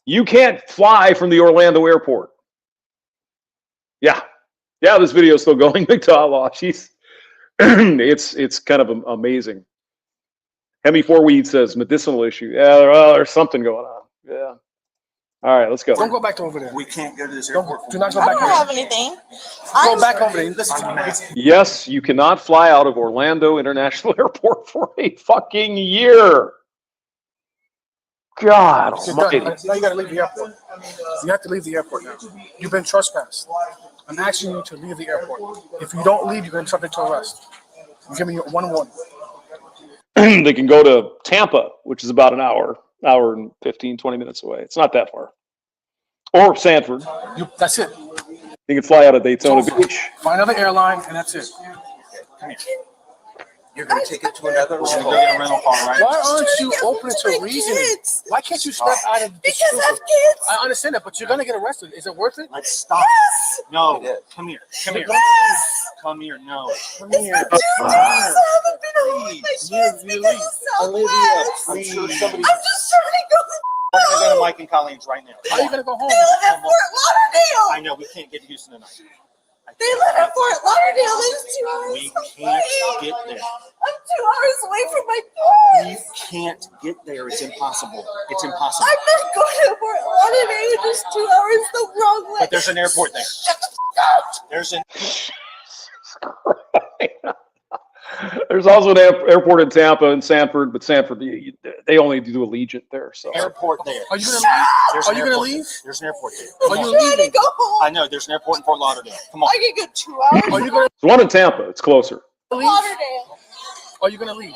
you can't fly from the Orlando airport. Yeah, this video is still going. McDowell, she's it's kind of amazing. Hemi Fourweed says medicinal issue. Yeah, there's something going on. Yeah. All right, let's go. Don't go back over there. We can't go to this airport. Do not go I back don't over have there. anything. Go back over there. Listen to me. Yes, you cannot fly out of Orlando International Airport for a fucking year. God almighty. Now you got to leave the airport. You have to leave the airport now. You've been trespassed. I'm asking you to leave the airport. If you don't leave, you're going to be subject to arrest. I'm giving you one warning. They can go to Tampa, which is about an hour and 15, 20 minutes away. It's not that far. Or Sanford. That's it. You can fly out of Daytona Beach. Find another airline, and that's it. Come here. You're going to take it to another rental car, right? Why aren't you open to reasoning? Why can't you step out of the Because I have kids. I understand that, but you're going to get arrested. Is it worth it? Let's stop. Yes. No. Come here. Come here. Yes. Come here. No. Come It's here. been 2 months. I haven't been home with my kids because of Southwest. I'm sure somebody. I'm just trying to go to We're going to go to Mike and Colleen's right now. How are you going to go home? They live in Fort Lauderdale. I know. We can't get to Houston tonight. They live in Fort Lauderdale. It's 2 hours We away. can't get there. I'm 2 hours away from my You kids. can't get there. It's impossible. It's impossible. I'm not going to Fort Lauderdale. was 2 hours the wrong way. But there's an airport there. There's an. There's also an airport in Tampa and Sanford, but Sanford, they only do Allegiant there. So airport there. Are you gonna leave? Are you gonna leave? There's an airport there. Are you trying to leaving? go home. I know. There's an airport in Fort Lauderdale. Come on. I can go 2 hours. Are you gonna there's one in Tampa. It's closer. Lauderdale. Are you gonna leave?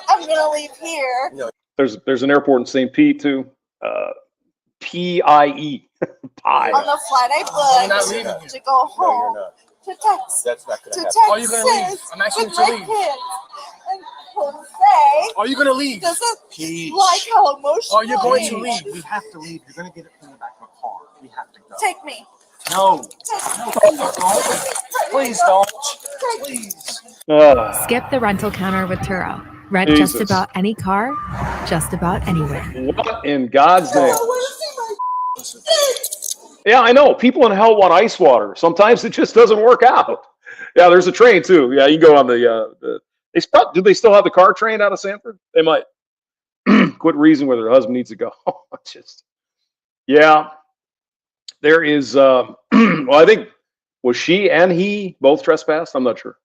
I'm gonna leave here. There's an airport in St. Pete too. P-I-E. Pie. On the flight I not booked leaving. to go home to Texas. That's not gonna To happen. Are you gonna leave? Texas I'm asking with you to my leave. kids. And Jose Are you gonna leave? doesn't Peace. like how emotional Are you going to he leave? is. We have to leave. You're gonna get it from the back of a car. We have to go. Take me. No. Take me. Please don't. Please. Skip the rental counter with Turo. Rent Jesus. just about any car, just about anywhere. What in God's name? I want to see my Yeah, I know. People in hell want ice water. Sometimes it just doesn't work out. Yeah, there's a train too. Yeah, you can go on the do they still have the car train out of Sanford? They might. Quit reason where their husband needs to go. Just yeah. There is well, I think was she and he both trespassed? I'm not sure.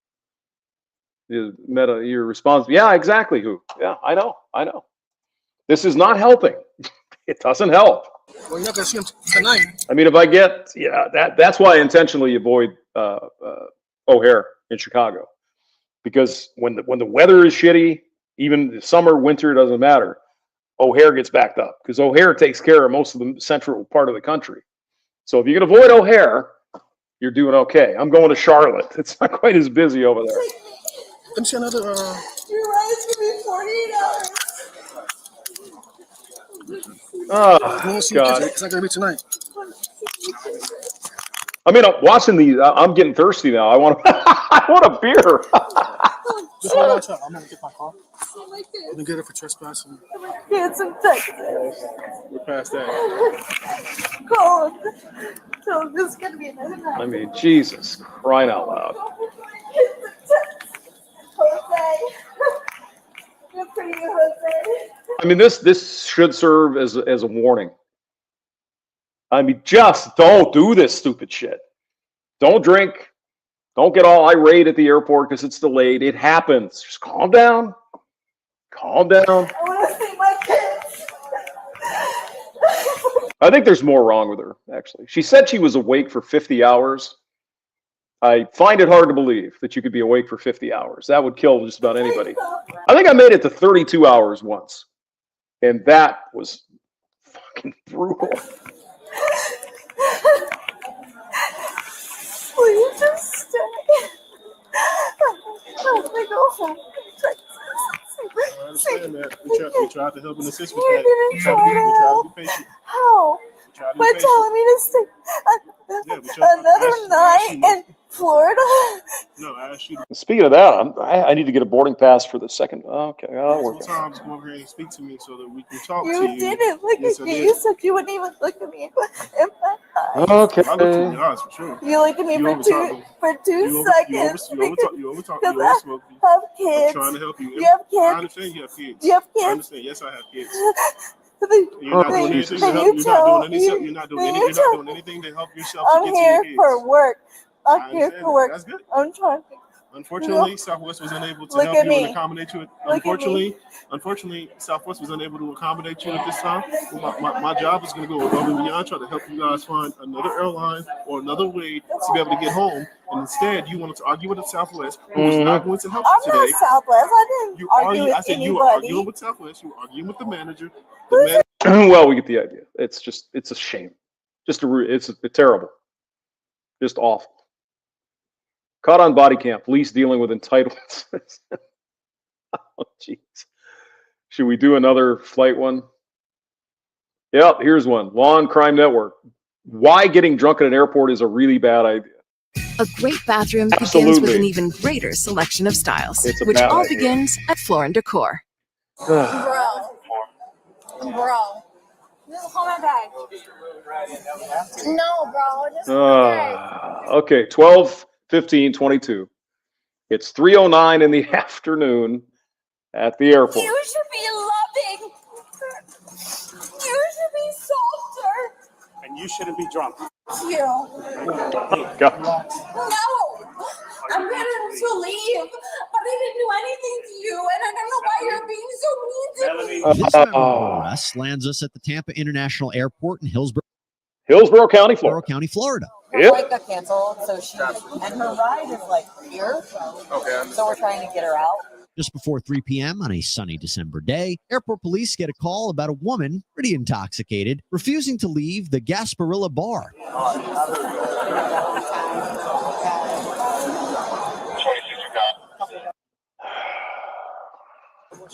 Your response, yeah, exactly. Who? Yeah, I know. This is not helping. It doesn't help. Well, you're not gonna see him tonight. I mean, if I get that's why I intentionally avoid O'Hare in Chicago, because when the weather is shitty, even summer, winter, doesn't matter. O'Hare gets backed up because O'Hare takes care of most of the central part of the country. So if you can avoid O'Hare, you're doing okay. I'm going to Charlotte. It's not quite as busy over there. Let me see another. You're right. It's gonna be 48 hours. Oh, It's God. not gonna be tonight. I mean, I'm watching these. I'm getting thirsty now. I want a beer. Just hold on to it. I'm gonna get my car. I'm gonna get it for trespassing. Kids in Texas. We're past that. Cold. So this is gonna be another night. I mean, Jesus, crying out loud. Jose. Good for you, Jose. I mean, this should serve as a warning. I mean, just don't do this stupid shit. Don't drink. Don't get all irate at the airport because it's delayed. It happens. Just calm down. Calm down. I want to see my kids. I think there's more wrong with her, actually. She said she was awake for 50 hours. I find it hard to believe that you could be awake for 50 hours. That would kill just about anybody. I think I made it to 32 hours once. And that was fucking brutal. Will you just stay? I'm gonna go home. I understand that. We tried to help and assist with You that. didn't We try tried to to be patient. How? Try to be By patient. telling me to stay another night in Florida? No, I asked you to. Speaking of that, I need to get a boarding pass for the second. Okay, I'll work. Sometimes come over here and speak to me so that we can talk to You you. didn't look Yes, at I me. did. You said you wouldn't even look at me in my eyes. Okay. I looked in your eyes for sure. You looked at me You for overtalked two me. for 2 You seconds overtalked. You because oversmoked me. I have I'm kids. trying to help you. You have I kids. understand you have kids. You have I kids. understand. Yes, I have kids. You're Oh, not doing anything Jesus. to help. Then You're you not tell- doing anything. you- You're not then doing you anything. You're tell- not doing anything to help yourself I'm to get to here your kids. for work. I'm I here understand for that. work. That's good. I'm trying to. Unfortunately, Southwest was unable to Look help at you me. and accommodate you. Look at me. Unfortunately, Southwest was unable to accommodate you at this time. My job is going to go above and beyond, try to help you guys find another airline or another way to be able to get home. And instead, you wanted to argue with the Southwest, who was not going to help I'm you not today. Southwest. I didn't You argue argue. with I said you were arguing anybody. with Southwest. You were arguing with the manager. The Well, we get the idea. It's a shame. It's terrible. Just awful. Caught on body cam. Police dealing with entitlements. Oh, jeez. Should we do another flight one? Yep, here's one. Law and Crime Network. Why getting drunk at an airport is a really bad idea. A great bathroom begins with Absolutely. an even greater selection of styles, It's a which bad all idea. begins at Floor & Decor. Bro. Just hold my bag. No, bro. Just hold my bag. Okay, 12:15:22. It's 3:09 in the afternoon at the airport. You should be loving. You should be softer. And you shouldn't be drunk. You. God. No, I'm ready to leave, but I didn't do anything to you, and I don't know why you're being so mean to me. This memorable arrest lands us at the Tampa International Airport in Hillsborough County, Florida. Her flight got canceled, so and her ride is like here. Okay. So we're trying to get her out. Just before 3 p.m. on a sunny December day, airport police get a call about a woman, pretty intoxicated, refusing to leave the Gasparilla bar.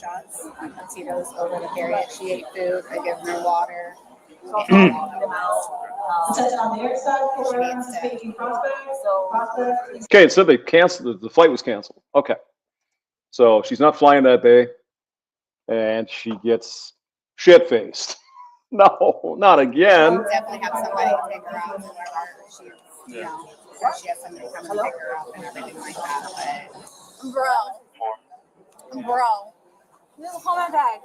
Shots on Tito's over the period. She ate food. I give her water. Okay, it said they canceled. The flight was canceled. Okay. So she's not flying that day, and she gets shit-faced. No, not again. We'll definitely have somebody take her out whenever she, you know, or she has somebody come and pick her up and everything like that. But Bro. Just hold my bag.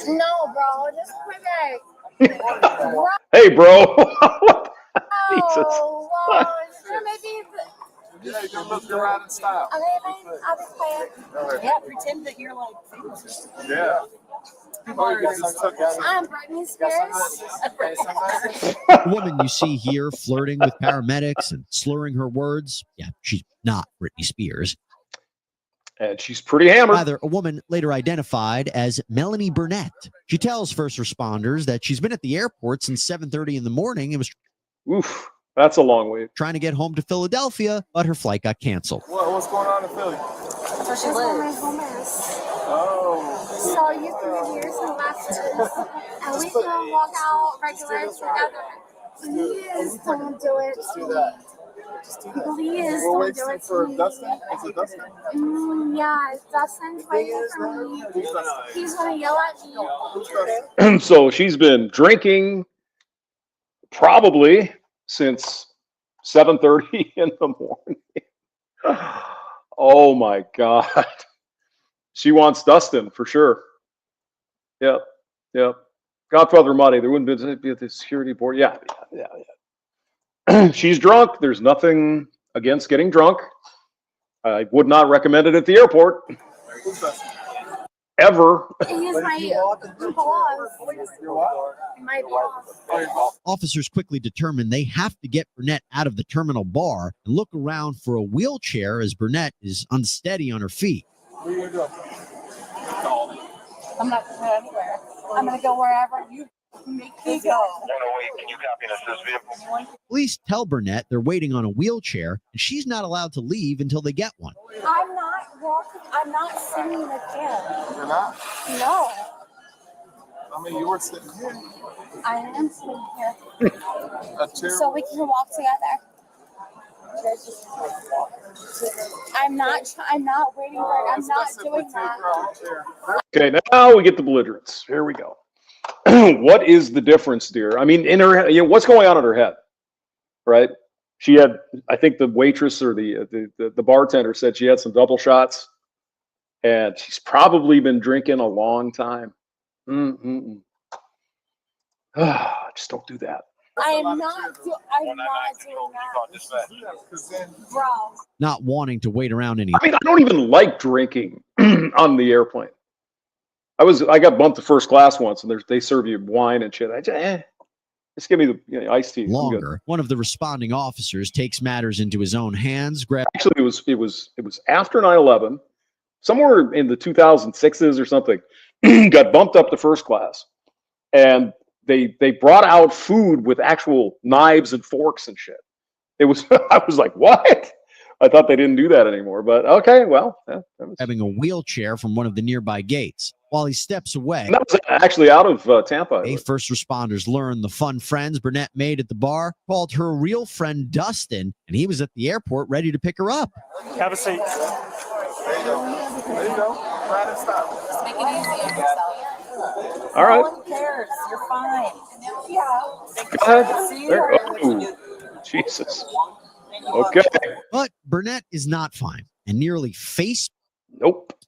No, bro. Just hold my bag. Bro. Hey, bro. Oh, well, maybe. Yeah, you can look around in style. I'll be quiet. Yeah, pretend that you're like famous. Yeah. I'm Britney Spears. The woman you see here flirting with paramedics and slurring her words, yeah, she's not Britney Spears. And she's pretty hammered. Rather, a woman later identified as Melanie Burnett. She tells first responders that she's been at the airport since 7:30 in the morning and was that's a long way. Trying to get home to Philadelphia, but her flight got canceled. What's going on in Philly? That's where she lives. Oh. So you 3 years and left, and we can walk out regular together. Please don't do it. Just do that. Please We're don't do waiting it for to me. Dustin. Is it Dustin? Yeah, Dustin's waiting for me. He's gonna yell at me. So she's been drinking probably since 7:30 in the morning. Oh my God. She wants Dustin for sure. Yep. Godfather money. There wouldn't be the security board. Yeah. She's drunk. There's nothing against getting drunk. I would not recommend it at the airport. Ever. He's my boss. My boss. Officers quickly determine they have to get Burnett out of the terminal bar and look around for a wheelchair as Burnett is unsteady on her feet. Where are you going? I'm not going anywhere. I'm going to go wherever you make me go. Can you copy us this vehicle? Police tell Burnett they're waiting on a wheelchair and she's not allowed to leave until they get one. I'm not walking. I'm not sitting again. You're not? No. I mean, you were sitting here. I am sitting here. A chair. So we can walk together. I'm not waiting for it. I'm not doing that. Okay, now we get the belligerents. Here we go. What is the difference, dear? I mean, in her, what's going on in her head, right? She had, I think the waitress or the bartender said she had some double shots, and she's probably been drinking a long time. Just don't do that. I'm not doing that. Bro. Not wanting to wait around any. I mean, I don't even like drinking on the airplane. I got bumped to first class once, and they serve you wine and shit. Just give me the iced tea. Longer. One of the responding officers takes matters into his own hands. Actually, it was after 9/11, somewhere in the 2006s or something. Got bumped up to first class, and they brought out food with actual knives and forks and shit. It was I was like, what? I thought they didn't do that anymore, but okay, well. Having a wheelchair from one of the nearby gates. While he steps away. And that was actually out of Tampa. First responders learned the fun friends Burnett made at the bar called her real friend Dustin, and he was at the airport ready to pick her up. Have a seat. There you go. There you go. Try to stop. Just make it easy on yourself. All right. No one cares. You're fine. Yeah. Go ahead. There. Oh, Jesus. Okay. But Burnett is not fine and nearly face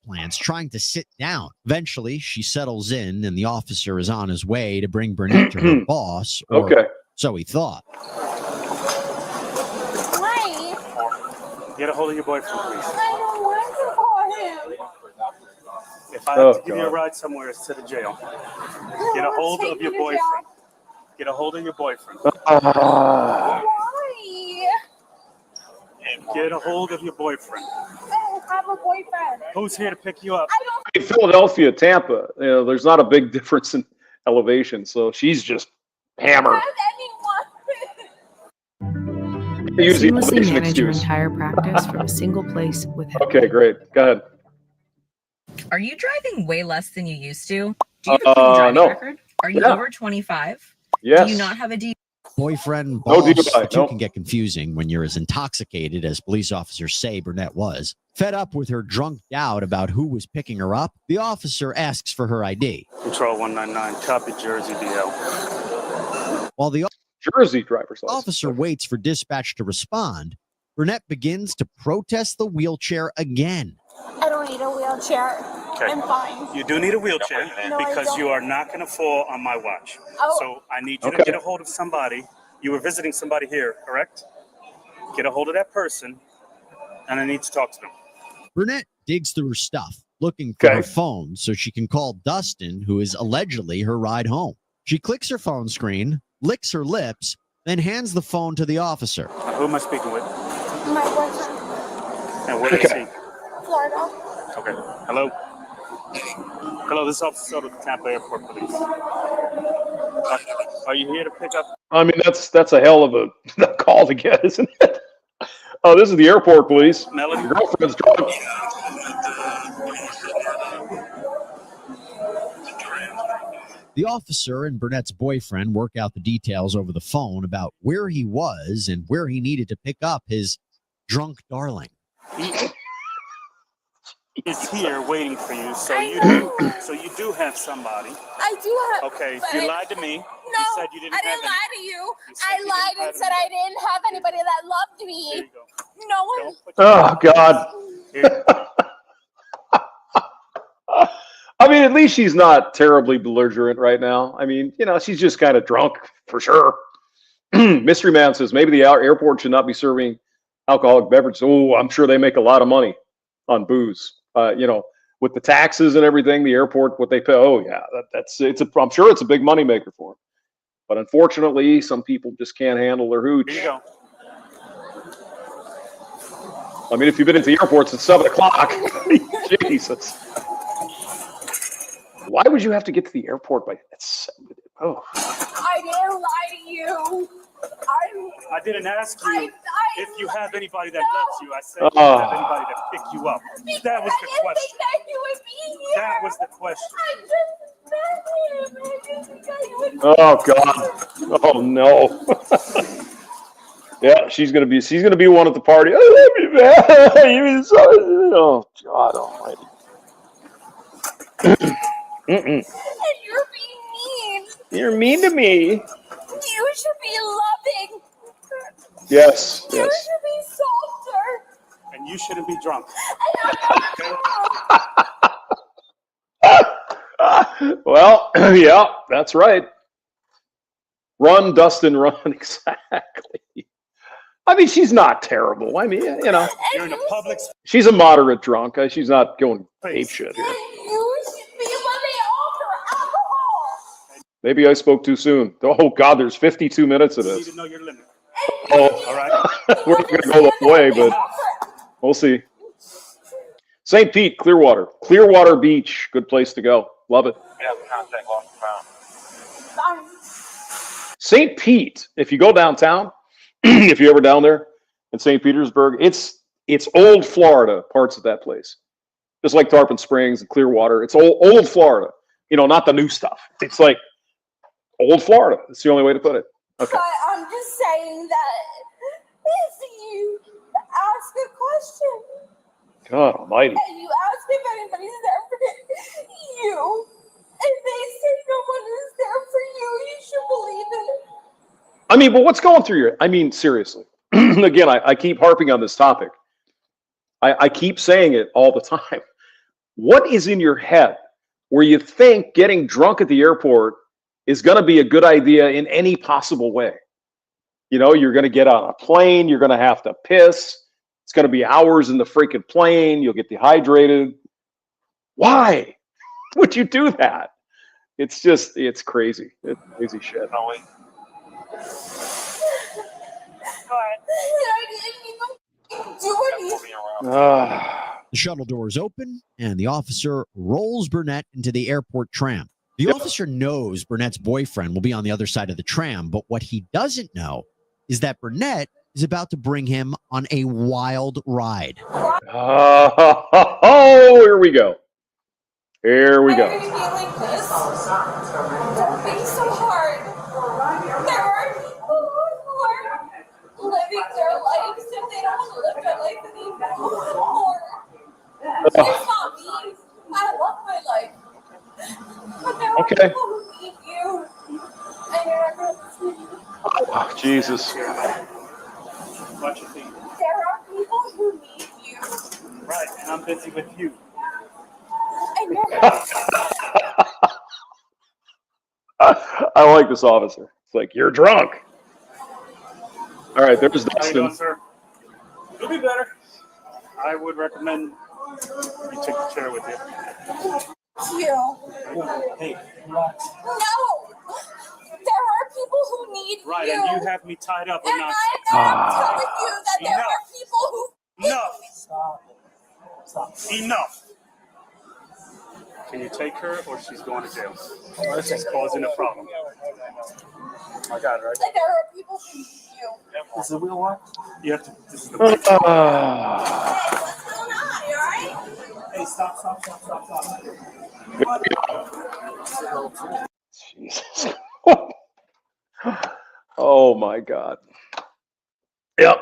plants, trying to sit down. Eventually, she settles in, and the officer is on his way to bring Burnett to her boss. Or Okay. so he thought. Hi. Get a hold of your boyfriend, please. I don't want to call him. If I have to give you a ride somewhere, it's to the jail. Get a hold of your boyfriend. Get a hold of your boyfriend. Why? Get a hold of your boyfriend. I don't have a boyfriend. Who's here to pick you up? In Philadelphia, Tampa, there's not a big difference in elevation, so she's just hammered. Use the Seamlessly elevation manage your excuse. entire practice from a single place with him. Okay, great. Go ahead. Are you driving way less than you used to? Do you have a clean driving no. record? Are you Yeah. over 25? Yes. Do you not have a D? Boyfriend, No boss, DUI, the two no. can get confusing when you're as intoxicated as police officers say Burnett was. Fed up with her drunk doubt about who was picking her up, the officer asks for her ID. Control 199, copy Jersey DL. While the Jersey driver's license. officer waits for dispatch to respond, Burnett begins to protest the wheelchair again. I don't need a wheelchair. Okay. I'm fine. You do need a wheelchair No, I because don't. you are not going to fall on my watch. Oh. So I need you Okay. to get a hold of somebody. You were visiting somebody here, correct? Get a hold of that person, and I need to talk to them. Burnett digs through her stuff, looking for her phone so she can call Dustin, who is allegedly her ride home. She clicks her phone screen, licks her lips, then hands the phone to the officer. Who am I speaking with? My boyfriend. And where is he? Florida. Okay. Hello? Hello, this is Officer Soto with the Tampa Airport Police. Are you here to pick up? I mean, that's a hell of a call to get, isn't it? Oh, this is the airport police. Melody? Your girlfriend's drunk. The officer and Burnett's boyfriend work out the details over the phone about where he was and where he needed to pick up his drunk darling. He's here waiting for you, so you do have somebody. I do have. Okay, but you lied to me. No, You said you didn't I have didn't any. lie to you. said I you lied didn't and have said I didn't have anybody that loved me. No one. Oh, God. I mean, at least she's not terribly belligerent right now. I mean, she's just kind of drunk for sure. Mystery Man says maybe the airport should not be serving alcoholic beverages. Oh, I'm sure they make a lot of money on booze. With the taxes and everything, the airport, what they pay. Oh, yeah, I'm sure it's a big moneymaker for them. But unfortunately, some people just can't handle their hooch. Here you go. I mean, if you've been at the airport since 7 o'clock, Jesus. Why would you have to get to the airport by 7? Oh. I didn't lie to you. I didn't ask you if you have anybody that loves you. I said you have anybody to pick you up. That was the question. That you would be here. That was the question. I just met him. I didn't think that you would be Oh God! Oh no! Yeah, she's gonna be one at the party. I love you, man. Oh God Almighty! And you're being mean. You're mean to me. You should be loving. Yes. You Yes. should be softer. And you shouldn't be drunk. Well, yeah, that's right. Run, Dustin, run. Exactly. I mean, she's not terrible. I mean, You're in a public. she's a moderate drunk. She's not going ape shit here. You should be loving over alcohol. Maybe I spoke too soon. Oh God, there's 52 minutes of You need this. to know your limit. Oh, All right. we're not going to go the whole way, but we'll see. St. Pete, Clearwater Beach, good place to go. Love it. Contact lost and found. St. Pete, if you go downtown, if you're ever down there in St. Petersburg, it's old Florida, parts of that place. Just like Tarpon Springs and Clearwater. It's old Florida. Not the new stuff. It's like old Florida. That's the only way to put it. Okay. But I'm just saying that if you ask a question God almighty. and you ask if anybody's there for you, and they say no one is there for you, you should believe it. I mean, but what's going through your... I mean, seriously. Again, I keep harping on this topic. I keep saying it all the time. What is in your head where you think getting drunk at the airport is going to be a good idea in any possible way? You know, you're going to get on a plane, you're going to have to piss. It's going to be hours in the freaking plane. You'll get dehydrated. Why would you do that? It's crazy. It's crazy shit. The shuttle doors open, and the officer rolls Burnett into the airport tram. The officer knows Burnett's boyfriend will be on the other side of the tram, but what he doesn't know is that Burnett is about to bring him on a wild ride. Oh, here we go. Here we go. Don't be so hard. There are people who are living their lives and they don't want to live their life anymore. It's not me. I love my life. But there are people who need you. And you're not going to listen. Oh, Jesus. There are people who need you. Right, and I'm busy with you. And you're I like this officer. It's like, you're drunk. All right, there's How you Dustin. doing, sir? You'll be better. I would recommend you take the chair with you. Hey, relax. No! There are people who need Right, you. and you have me tied up and not. I'm telling you that there are people who Enough. Stop. Enough. Can you take her or she's going to jail? She's causing a problem. I got it, right? there are people who need you. This is the wheel lock? You have to. This is the Hey, what's going on? You alright? Hey, stop. Jesus. Oh my God. Yeah.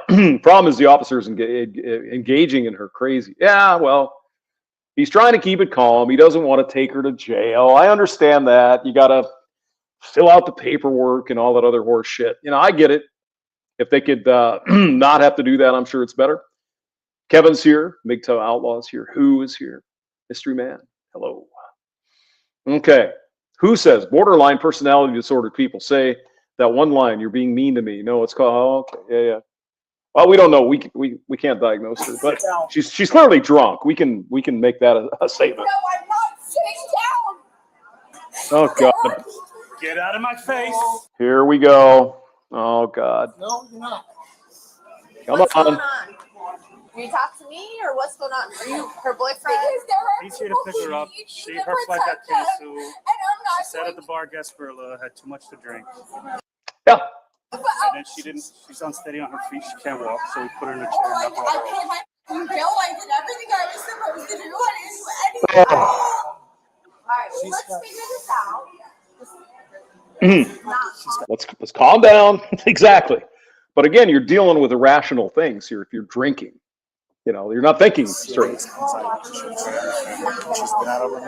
Problem is the officer's engaging in her crazy. Yeah, well, he's trying to keep it calm. He doesn't want to take her to jail. I understand that. You got to fill out the paperwork and all that other horse shit. You know, I get it. If they could not have to do that, I'm sure it's better. Kevin's here. MGTOW Outlaw's here. Who is here? Mystery Man. Hello. Okay. Who says borderline personality disordered people say that one line, you're being mean to me. No, it's called, oh, okay. Yeah. Well, we don't know. We can't diagnose her, but she's clearly drunk. We can make that a statement. No, I'm not sitting down. Oh God. Get out of my face. Here we go. Oh God. No, you're not. Come What's on. going on? Can you talk to me, or what's going on? Are you her boyfriend? He's here to pick her up. Her flight got canceled. She sat at the bar, Gasparilla, had too much to drink. Yeah. And then she's unsteady on her feet. She can't walk, so we put her in a chair and brought her over. You know I did everything I was supposed to do. I didn't do anything. All right, well, let's figure this out. Let's calm down. Exactly. But again, you're dealing with irrational things here. If you're drinking, you know, you're not thinking straight.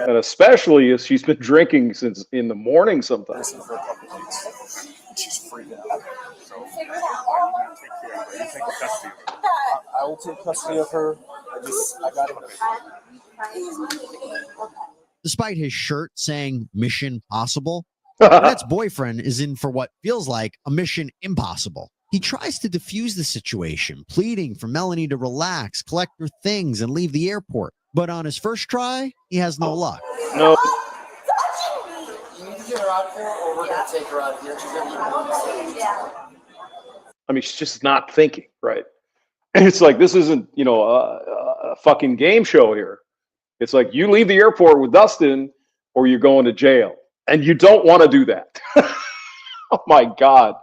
And especially if she's been drinking since in the morning sometimes. She's freaking out. So I will take custody of her. I got it. Despite his shirt saying Mission Possible, Burnett's boyfriend is in for what feels like a mission impossible. He tries to defuse the situation, pleading for Melanie to relax, collect her things, and leave the airport. But on his first try, he has no luck. No. You need to get her out of here, or we're going to take her out of here. She's going to I mean, she's just not thinking, right? And it's like, this isn't, you know, a fucking game show here. It's like, you leave the airport with Dustin or you're going to jail. And you don't want to do that. Oh my God.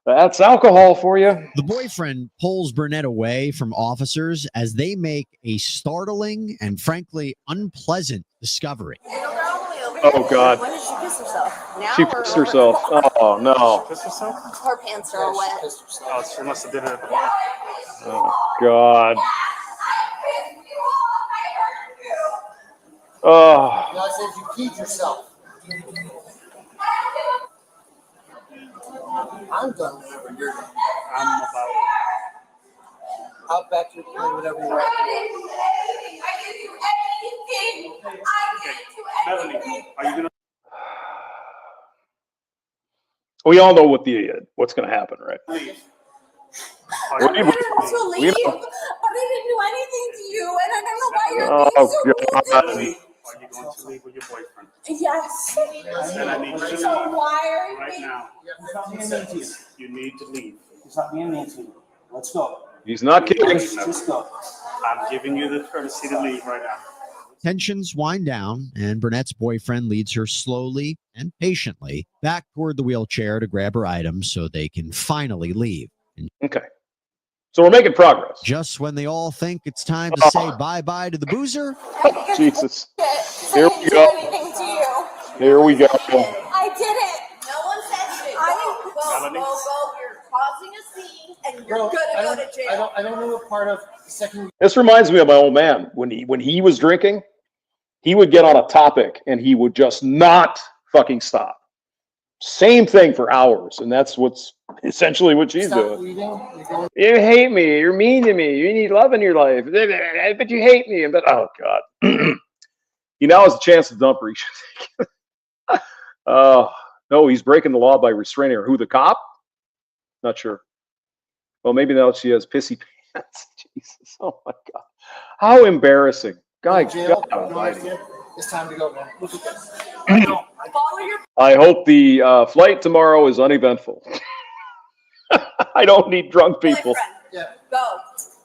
That's alcohol for you. The boyfriend pulls Burnett away from officers as they make a startling and frankly unpleasant discovery. Oh God. When did she piss herself? Now She pissed herself. Oh no. Piss herself? Her pants are all wet. Oh, she must have did it at the bar. Oh God. Oh. You know, I said you peed yourself. I'm done whatever you're doing. I'm about out back to your plane, whatever you want. anything. I didn't do anything. Melanie, are you gonna? We all know what's going to happen, right? Leave. I'm going to leave, but I didn't do anything to you, and I don't know why you're being so mean to Melanie, me. are you going to leave with your boyfriend? Yes. Then I need you to So leave why are you right being... now. He's not being mean to you. You need to leave. He's not being mean to you. Let's go. He's not kidding. Just go. I'm giving you the courtesy to leave right now. Tensions wind down, and Burnett's boyfriend leads her slowly and patiently back toward the wheelchair to grab her items so they can finally leave. Okay. So we're making progress. Just when they all think it's time to say bye-bye to the boozer, Jesus. I Here didn't we do go. anything to you. Here we go. I didn't. No one said shit. Melanie. You're causing a scene, and you're Bro, gonna go to jail. I don't know what part of the second. This reminds me of my old man. When he was drinking, he would get on a topic and he would just not fucking stop. Same thing for hours, and that's what's essentially what she's doing. You hate me. You're mean to me. You need love in your life, but you hate me. But oh god, he now has a chance to dump her. No, he's breaking the law by restraining her. Who, the cop? Not sure. Well, maybe now she has pissy pants. Jesus, oh my god, how embarrassing, guy. It's time to go, man. Look at this. I hope the flight tomorrow is uneventful. I don't need drunk people. Yeah. Go.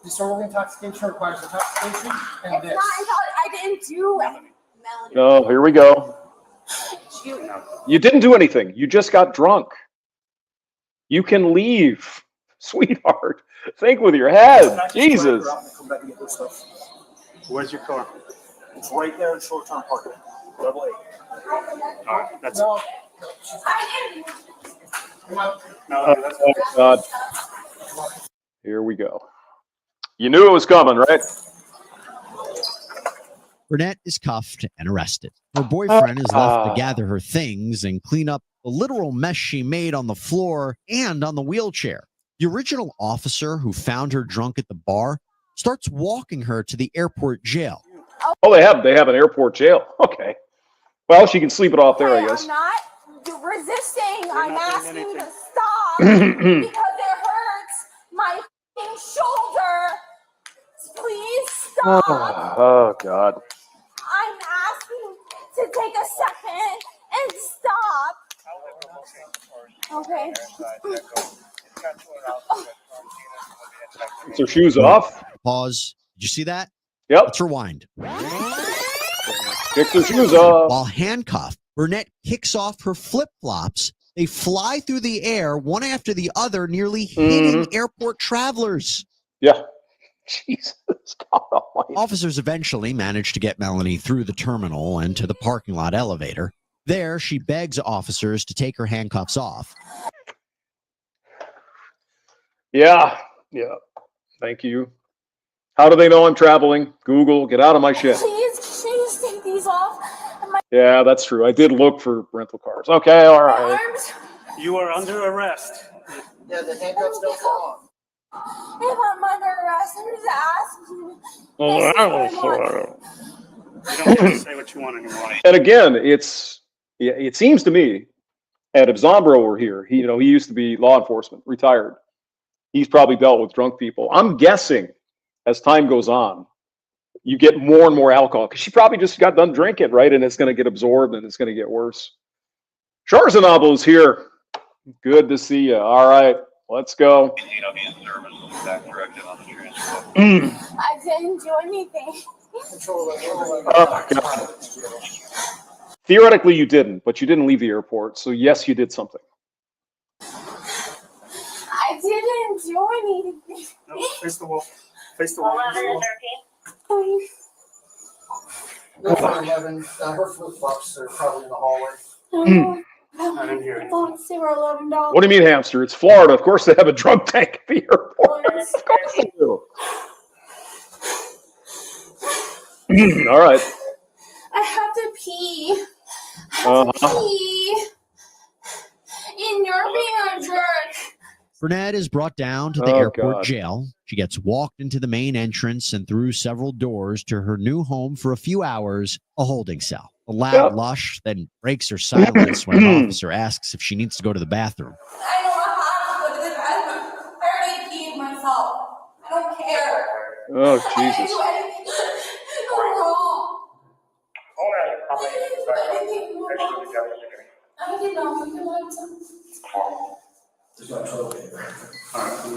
Disorderly intoxication requires intoxication and It's this. not. I didn't do it. Melanie. Oh, here we go. You didn't do anything. You just got drunk. You can leave, sweetheart. Think with your head. Jesus. Where's your car? It's right there in short-term parking. Level 8. All right, that's I didn't. no, that's Oh, God. Here we go. You knew it was coming, right? Burnett is cuffed and arrested. Her boyfriend is left to gather her things and clean up the literal mess she made on the floor and on the wheelchair. The original officer who found her drunk at the bar starts walking her to the airport jail. Oh, they have an airport jail. Okay. Well, she can sleep it off there, I guess. I'm not resisting. I'm asking you to stop because it hurts my f***ing shoulder. Please stop. Oh, God. I'm asking to take a second and stop. Okay. Takes her shoes off. Pause. Did you see that? Yep. Let's rewind. Takes her shoes off. While handcuffed, Burnett kicks off her flip-flops. They fly through the air, one after the other, nearly hitting airport travelers. Yeah. Jesus. God almighty. Officers eventually manage to get Melanie through the terminal and to the parking lot elevator. There, she begs officers to take her handcuffs off. Yeah. Yeah. Thank you. How do they know I'm traveling? Google, get out of my shit. Please take these off. Yeah, that's true. I did look for rental cars. Okay, all right. Arms. You are under arrest. Yeah, the handcuffs don't fall off. If I'm under arrest, I'm just asking you. Oh, You don't have to say what you want anymore. And again, it seems to me, and if Zombro were here, he used to be law enforcement, retired. He's probably dealt with drunk people. I'm guessing as time goes on, you get more and more alcohol because she probably just got done drinking, right? And it's going to get absorbed and it's going to get worse. Schwarzenabel's here. Good to see you. All right, let's go. I didn't do anything. Oh, God. Theoretically, you didn't, but you didn't leave the airport. So yes, you did something. I didn't do anything. No, face the wall. Face the wall. Her flip-flops are probably in the hallway. I didn't hear it. They were $11. What do you mean, hamster? It's Florida. Of course they have a drunk tank at the airport. Of course they do. All right. I have to pee. I have to pee. And you're being a jerk. Burnett is brought down to the Oh, airport God. jail. She gets walked into the main entrance and through several doors to her new home for a few hours, a holding cell. A loud lush then breaks her silence when an officer asks if she needs to go to the bathroom. I don't have to go to the bathroom. I already peed myself. I don't care. Oh, I didn't Jesus. do anything wrong. I didn't do anything wrong. I did not do anything.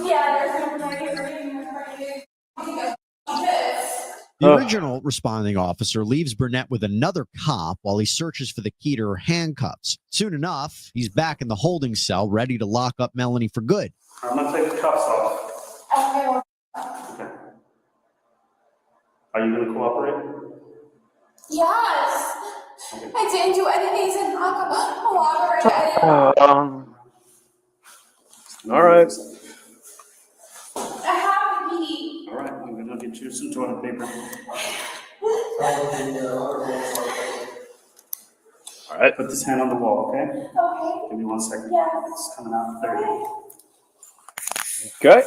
Yeah, there's no The original responding officer leaves Burnett with another cop while he searches for the key to her handcuffs. Soon enough, he's back in the holding cell, ready to lock up Melanie for good. I'm gonna take the cuffs off. Okay. Are you gonna cooperate? Yes. I didn't do anything to not cooperate. All right. I have to pee. All right, I'm gonna get you some toilet paper. All right. Put this hand on the wall, okay? Okay. Give me 1 second. Yes. It's coming out. There you Okay. go.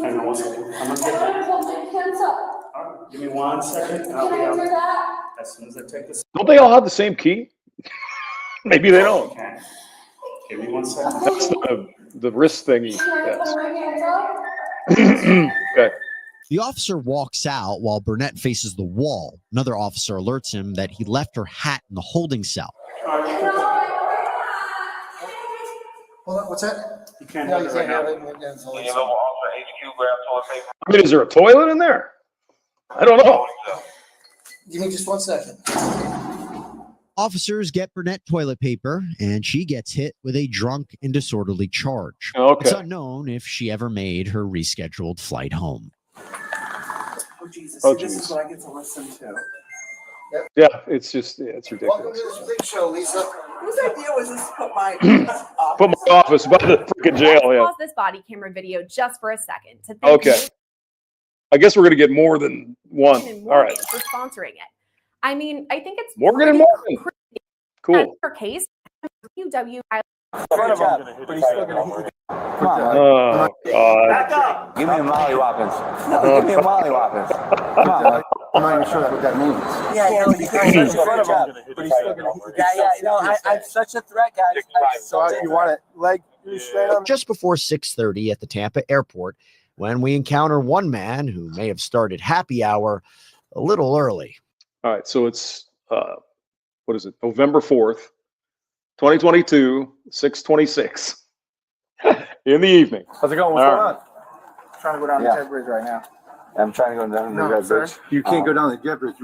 Hang on 1 second. I'm gonna I get want that. to hold my hands up. All right, give me 1 second. And I'll Can be I do out. that? As soon as I take this. Don't they all have the same key? Maybe they don't. Okay. Give me 1 second. That's the wrist thingy. Can I Yes. hold my hands up? Okay. The officer walks out while Burnett faces the wall. Another officer alerts him that he left her hat in the holding cell. Hold on, what's that? You can't No, have you it can't right have now. it. It's only- I mean, is there a toilet in there? I don't know. Give me just 1 second. Officers get Burnett toilet paper, and she gets hit with a drunk and disorderly charge. Okay. It's unknown if she ever made her rescheduled flight home. Oh, Jesus. Oh, This is geez. what I get to listen to. Yeah, it's just, it's Welcome ridiculous. to this big show, Lisa. Whose idea was this to put my Put my office by the freaking jail, yeah. Pause this body camera video just for a second to thank Okay. I guess we're going to get more than one. Morgan and All right. Morgan for sponsoring it. I mean, I think it's Morgan and pretty Morgan. crazy Cool. that her case. UW. Oh, God. Back up. Give me a Molly Whoppins. No, give me a Molly Whoppins. Come on. I'm not even sure what that means. Yeah, no, you can't such a great job. But he's still gonna hit you. Yeah, you know, I'm such a threat, guys. So you want it leg straight on? Just before 6:30 at the Tampa airport, when we encounter one man who may have started happy hour a little early. All right. So it's, what is it? November 4th, 2022, 6:26 in the evening. How's it going? What's All going right. on? Trying to go down the jet bridge right now. I'm trying to go down the red bridge. You can't go down the jet bridge.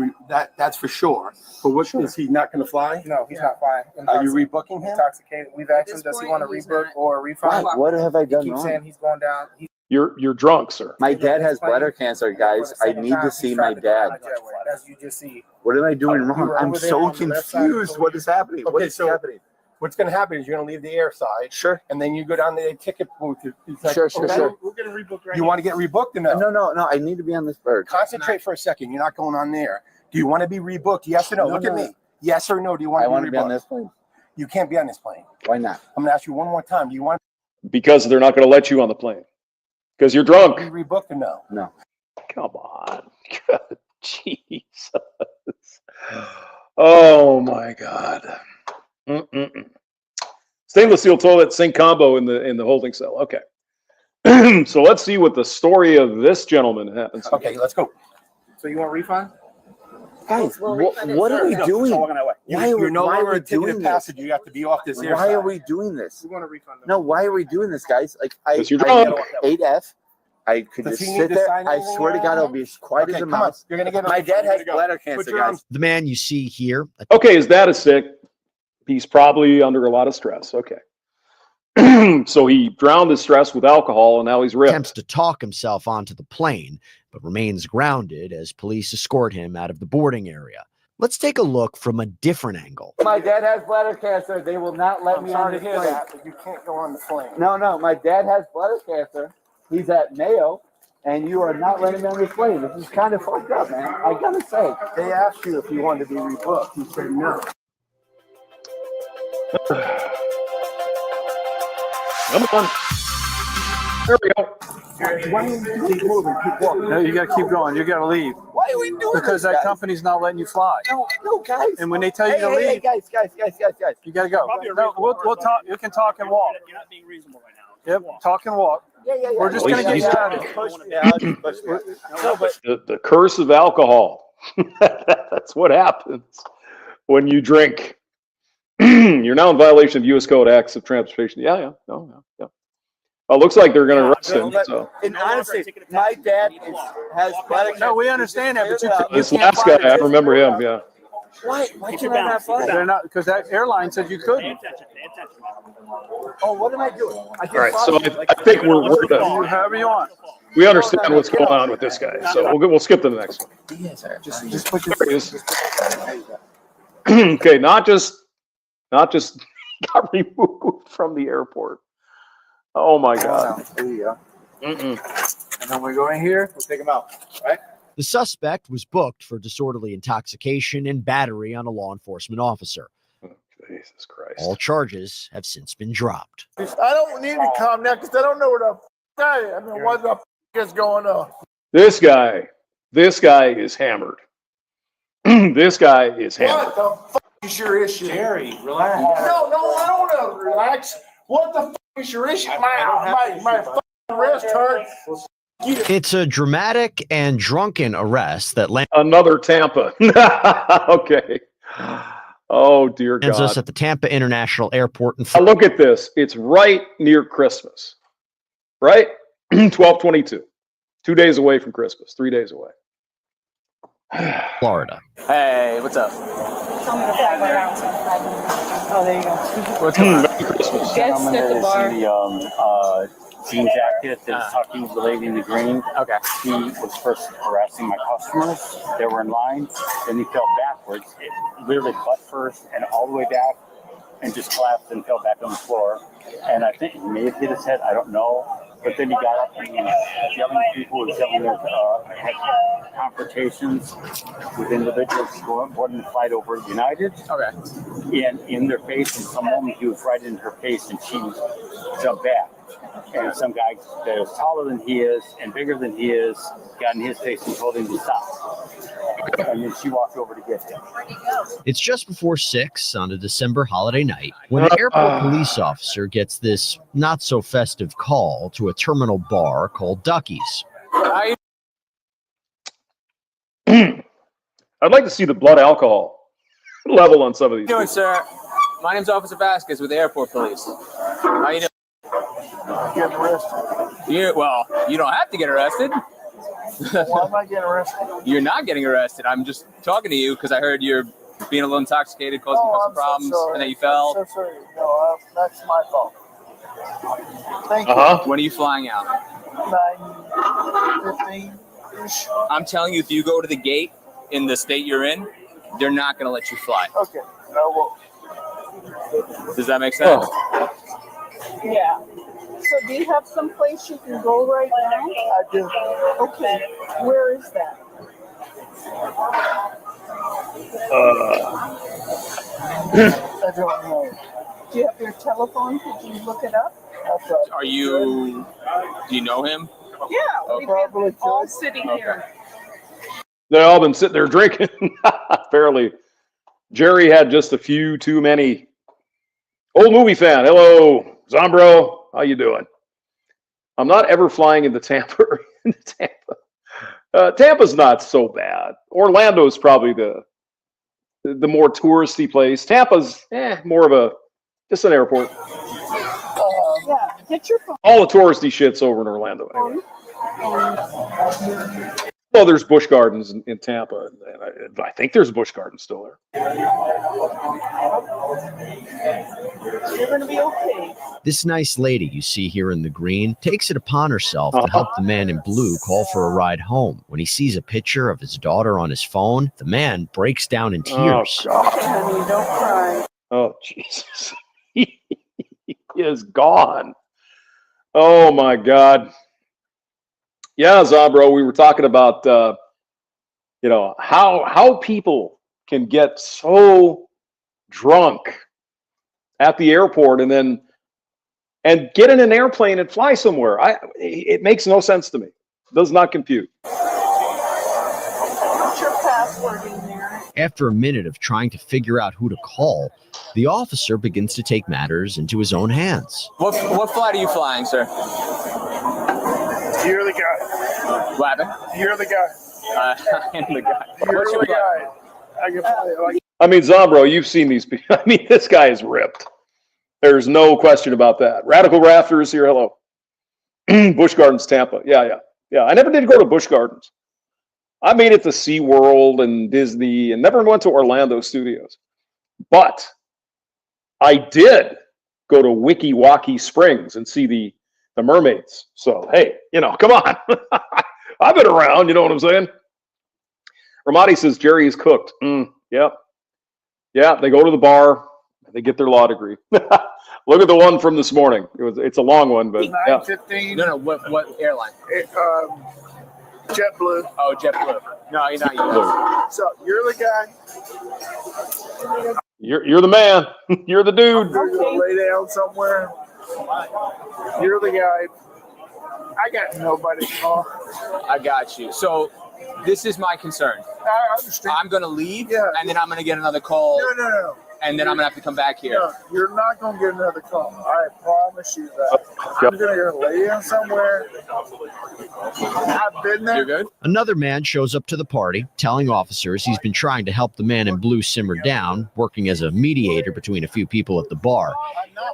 That's for sure. But what is he not going to fly? No, he's not flying. Are you rebooking him? Intoxicated. We've asked him, does he want to rebook or a refund? What have I done He keeps wrong? saying he's going down. You're drunk, sir. My dad has bladder cancer, guys. I need to see my dad. As you just see. What am I doing You wrong? were I'm over there so on the left side of the confused. What is happening? What Okay, is so happening? what's going to happen is you're going to leave the air side. Sure. And then you go down to the ticket booth. It's like, Sure. We're going to rebook right You want to get rebooked or no? No. I need to be on this bird. Concentrate for a second. You're not going on there. Do you want to be rebooked? Yes or no? No, Look at no. me. Yes or no? Do you want I to want be to be on rebooked? this plane. You can't be on this plane. Why not? I'm going to ask you one more time. Do you want Because they're not going to let you on the plane. Because you're drunk. to be rebooked or no? No. Come on. Jesus. Oh, my God. Mm-mm-mm. Stainless steel toilet sink combo in the holding cell. Okay. So let's see what the story of this gentleman happens. Okay, let's go. So you want a refund? Guys, what are we doing? You're no why are longer we a ticketed doing this? passenger. You have to be off this air Why side. are we doing this? We want a refund. No, why are we doing this, guys? Like I 'Cause you're drunk. 8F. I could Does just he need sit to there. sign I anything swear to right God, now? I'll be as quiet Okay, as a come on. mouse. You're gonna get My dad has Ready to go. bladder Put cancer, your guys. arms- The man you see here, Okay, his dad is sick. He's probably under a lot of stress. Okay. So he drowned his stress with alcohol, and now he's ripped. attempts to talk himself onto the plane, but remains grounded as police escort him out of the boarding area. Let's take a look from a different angle. My dad has bladder cancer. They will not let I'm me on sorry this to hear plane. that, but you can't go on the plane. No. My dad has bladder cancer. He's at Mayo, and you are not letting me on this plane. This is kind of fucked up, man. I gotta say. They asked you if you wanted to be rebooked. You said no. Come on. There we go. Keep moving. Keep walking. No, you got to keep going. You got to leave. Why are we doing Because this, that guys? company's not letting you fly. No, guys. And when they tell you Hey, to hey, leave, guys. you got to go. No, we'll talk. You can talk and walk. You're not being reasonable right now. Yep, talk and walk. Yeah. We're just going to get started. No, but The curse of alcohol. That's what happens when you drink. You're now in violation of U.S. Code Acts of Transportation. Yeah. Well, it looks like they're going to arrest him. So and honestly, my dad has bladder. No, we understand that, but you this can't last fly. guy, I remember him. Yeah. Why can I not fly? They're not, because that airline said you couldn't. Oh, what am I doing? All right. So I think we're done. However you want. We understand what's going on with this guy. So we'll skip to the next one. Yes, sir. Just put your. There he is. Okay, not just got removed from the airport. Oh my God. There you go. Mm-mm. And then we go in here. We'll take him out. Right. The suspect was booked for disorderly intoxication and battery on a law enforcement officer. Jesus Christ. All charges have since been dropped. I don't need to calm down because I don't know where the I mean, what the is going on? This guy is hammered. This guy is hammered. What the is your issue? Jerry, relax. No, I don't want to relax. What the is your issue? My wrist hurts. It's a dramatic and drunken arrest that lands Another Tampa. Okay. Oh dear God. us at the Tampa International Airport in Now look at this. It's right near Christmas. Right? 12/22. 2 days away from Christmas. 3 days away. Florida. Hey, what's up? Oh, there you go. What's Merry up? Christmas. Guest at the bar. Jean jacket that's tucking the lady in the green. Okay. He was first harassing my customers. They were in line. Then he fell backwards. It literally butt first and all the way back and just collapsed and fell back on the floor. And I think he may have hit his head. I don't know. But then he got up and he was yelling at people, was yelling at, had confrontations with individuals boarding the flight over United. Okay. And in their face, and some woman, he was right in her face and she jumped back. And some guy that is taller than he is and bigger than he is got in his face and told him to stop. And then she walked over to get him. It's just before 6 on a December holiday night when an airport police officer gets this not so festive call to a terminal bar called Ducky's. I'd like to see the blood alcohol level on some of these. How you doing, sir? My name's Officer Vasquez with the airport police. How you doing? Getting arrested. You don't have to get arrested. Why am I getting arrested? You're not getting arrested. I'm just talking to you because I heard you're being a little intoxicated, causing some problems, and then you fell. I'm so sorry. No, that's my fault. Thank you. When are you flying out? 9:15-ish. I'm telling you, if you go to the gate in the state you're in, they're not going to let you fly. Okay. Well, Does that make sense? Yeah. So do you have some place you can go right now? I do. Okay. Where is that? I don't know. Do you have your telephone? Could you look it up? Do you know him? Yeah, we've been all sitting here. They've all been sitting there drinking. Apparently, Jerry had just a few too many. Old movie fan. Hello, Zombro. How you doing? I'm not ever flying into Tampa. Tampa's not so bad. Orlando's probably the more touristy place. Tampa's more of just an airport. Yeah, get your phone. All the touristy shit's over in Orlando. Anyway. Well, there's Busch Gardens in Tampa, and I think there's Busch Gardens still there. You're going to be okay. This nice lady you see here in the green takes it upon herself to help the man in blue call for a ride home. When he sees a picture of his daughter on his phone, the man breaks down in tears. Okay, honey, don't cry. Oh, Jesus. He is gone. Oh, my God. Yeah, Zabro, we were talking about, how people can get so drunk at the airport and and get in an airplane and fly somewhere. It makes no sense to me. Does not compute. What's your password in there? After a minute of trying to figure out who to call, the officer begins to take matters into his own hands. What flight are you flying, sir? You're the guy. What happened? You're the guy. I am the guy. You're What's your the flight? guy. I can play like. I mean, Zombro, you've seen these people. I mean, this guy is ripped. There's no question about that. Radical Rafter is here. Hello. Busch Gardens, Tampa. Yeah. I never did go to Busch Gardens. I made it to SeaWorld and Disney and never went to Orlando Studios. But I did go to Wiki Waki Springs and see the mermaids. So, hey, come on. I've been around, you know what I'm saying? Ramadi says Jerry is cooked. Yep. Yeah, they go to the bar. They get their law degree. Look at the one from this morning. It's a long one, but yeah. 9:15. No. What airline? JetBlue. Oh, JetBlue. No, you're not. So you're the guy. You're the man. You're the dude. You're gonna lay down somewhere. You're the guy. I got nobody to call. I got you. So this is my concern. I understand. I'm going to leave, and then I'm going to get another call. No. And then I'm going to have to come back here. No, you're not going to get another call. I promise you that. I'm going to go lay down somewhere. I've been there. You're good? Another man shows up to the party, telling officers he's been trying to help the man in blue simmer down, working as a mediator between a few people at the bar.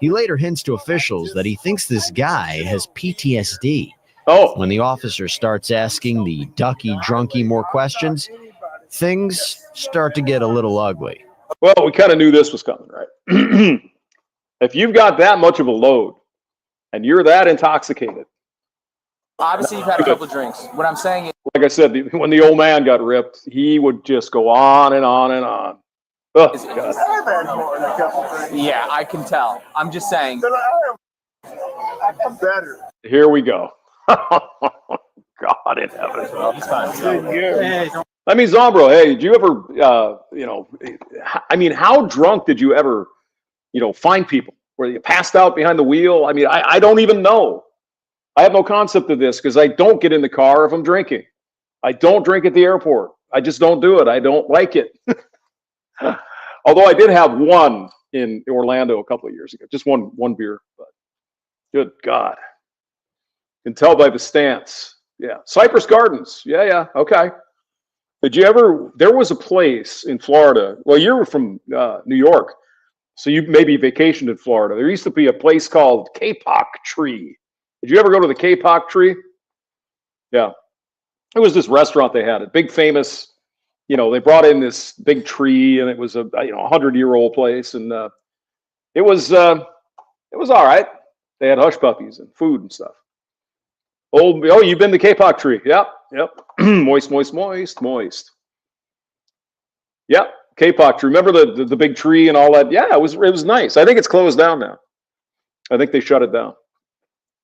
He later hints to officials that he thinks this guy has PTSD. Oh. When the officer starts asking the ducky drunky more questions, things start to get a little ugly. Well, we kind of knew this was coming, right? If you've got that much of a load and you're that intoxicated. Obviously, you've had a couple of drinks. What I'm saying is, like I said, when the old man got ripped, he would just go on and on and on. Oh, God. I've had more than a couple drinks. yeah, I can tell. I'm just saying. But I'm better. Here we go. God in heaven. I mean, Zombro, hey, did you ever, how drunk did you ever, find people? Where you passed out behind the wheel? I mean, I don't even know. I have no concept of this because I don't get in the car if I'm drinking. I don't drink at the airport. I just don't do it. I don't like it. Although I did have one in Orlando a couple of years ago, just one beer. But good God. Can tell by the stance. Yeah. Cypress Gardens. Yeah. Okay. Did you ever, there was a place in Florida. Well, you're from New York, so you maybe vacationed in Florida. There used to be a place called Kapok Tree. Did you ever go to the Kapok Tree? Yeah. It was this restaurant they had, a big famous, they brought in this big tree and it was a 100-year-old place. And it was all right. They had hush puppies and food and stuff. Oh, you've been to Kapok Tree. Yep. Moist. Yep, Kapok Tree. Remember the big tree and all that? Yeah, it was nice. I think it's closed down now. I think they shut it down.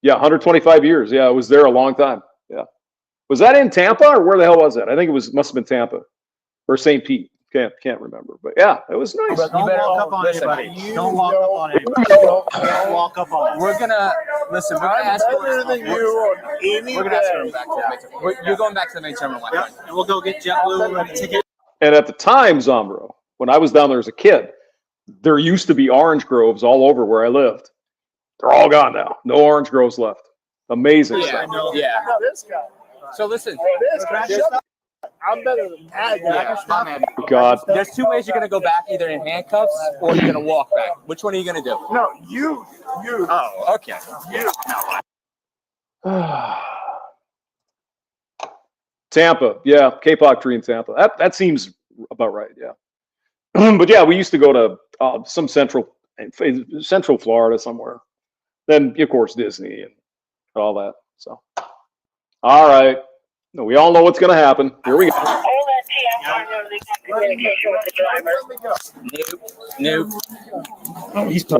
Yeah, 125 years. Yeah, it was there a long time. Yeah. Was that in Tampa or where the hell was that? I think must have been Tampa or St. Pete. Can't remember. But yeah, it was nice. Don't walk up on anybody. Don't walk up on anybody. Don't walk up on. We're gonna listen. We're gonna ask for better than you on any We're gonna ask for him back to the main terminal. You're going back to the main terminal. Yep. And we'll go get JetBlue and a ticket. And at the time, Zombro, when I was down there as a kid, there used to be orange groves all over where I lived. They're all gone now. No orange groves left. Amazing stuff. Yeah. This guy. So listen. This guy. I'm better than that guy. God. There's two ways you're gonna go back, either in handcuffs or you're gonna walk back. Which one are you gonna do? No, you. Oh, okay. You. Tampa, yeah, Kapok Tree in Tampa. That seems about right, yeah. But yeah, we used to go to some central Florida somewhere. Then of course Disney and all that. So, all right, we all know what's going to happen. Here we go. Nope. He's Dude,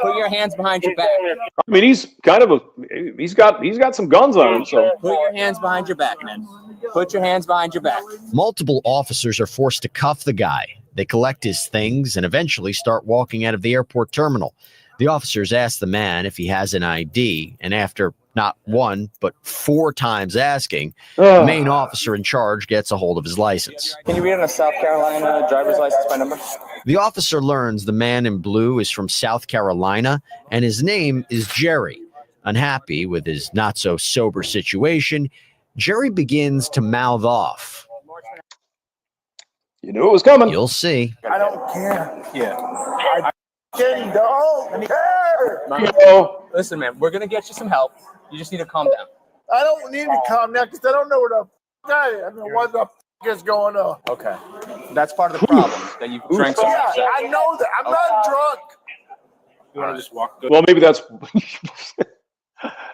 put your hands behind your back. I mean, he's got some guns on him. So put your hands behind your back, man. Put your hands behind your back. Multiple officers are forced to cuff the guy. They collect his things and eventually start walking out of the airport terminal. The officers ask the man if he has an ID, and after not one, but 4 times asking, the main officer in charge gets a hold of his license. Can you read on a South Carolina driver's license by number? The officer learns the man in blue is from South Carolina, and his name is Jerry. Unhappy with his not-so-sober situation, Jerry begins to mouth off. You knew it was coming. You'll see. I don't care. Yeah. I don't care. Listen, man, we're going to get you some help. You just need to calm down. I don't need to calm down because I don't know where the I don't know what the is going on. Okay. That's part of the problem, that you drank so much. Yeah, I know that. I'm not drunk. You want to just walk? Well, maybe that's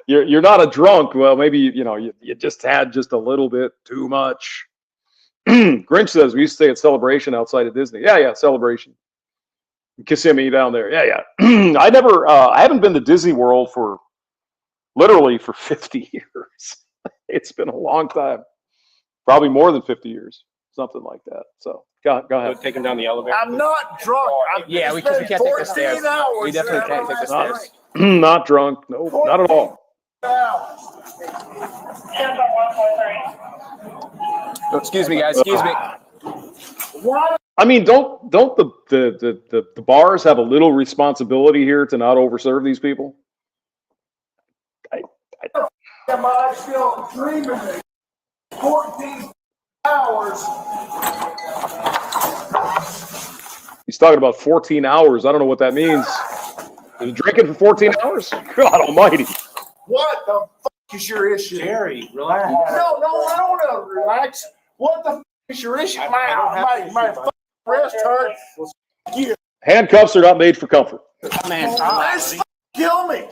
you're not a drunk. Well, maybe you just had just a little bit too much. Grinch says we used to stay at Celebration outside of Disney. Yeah, Celebration. Kissimmee down there. Yeah. I haven't been to Disney World for 50 years. It's been a long time. Probably more than 50 years. Something like that. So go ahead. Taking down the elevator. I'm not drunk. We can't take the stairs. We definitely can't take the stairs. Not drunk. No, not at all. Oh, excuse me, guys. Excuse me. What? I mean, don't the bars have a little responsibility here to not overserve these people? Am I still dreaming? 14 hours. He's talking about 14 hours. I don't know what that means. Is it drinking for 14 hours? God almighty. What the fuck is your issue? Jerry, relax. No, I don't want to relax. What the fuck is your issue? My fucking wrist hurts. You. Handcuffs are not made for comfort. Man, this kill me.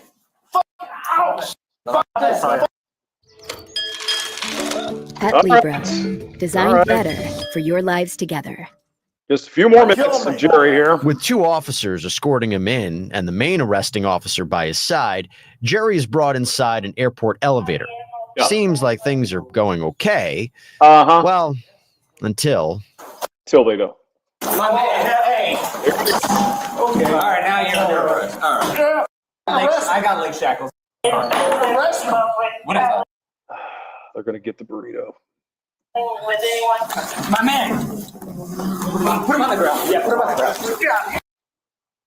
Fuck out. Fuck this. At Libra, designed better for your lives together. Just a few more minutes of Jerry here. With 2 officers escorting him in and the main arresting officer by his side, Jerry is brought inside an airport elevator. Yeah. Seems like things are going okay. Well, until they don't. My man, hey. Okay. All right, now you're under arrest. All right. I got leg shackles. What is that? They're going to get the burrito. My man. Put him on the ground. Yeah, put him on the ground. Yeah.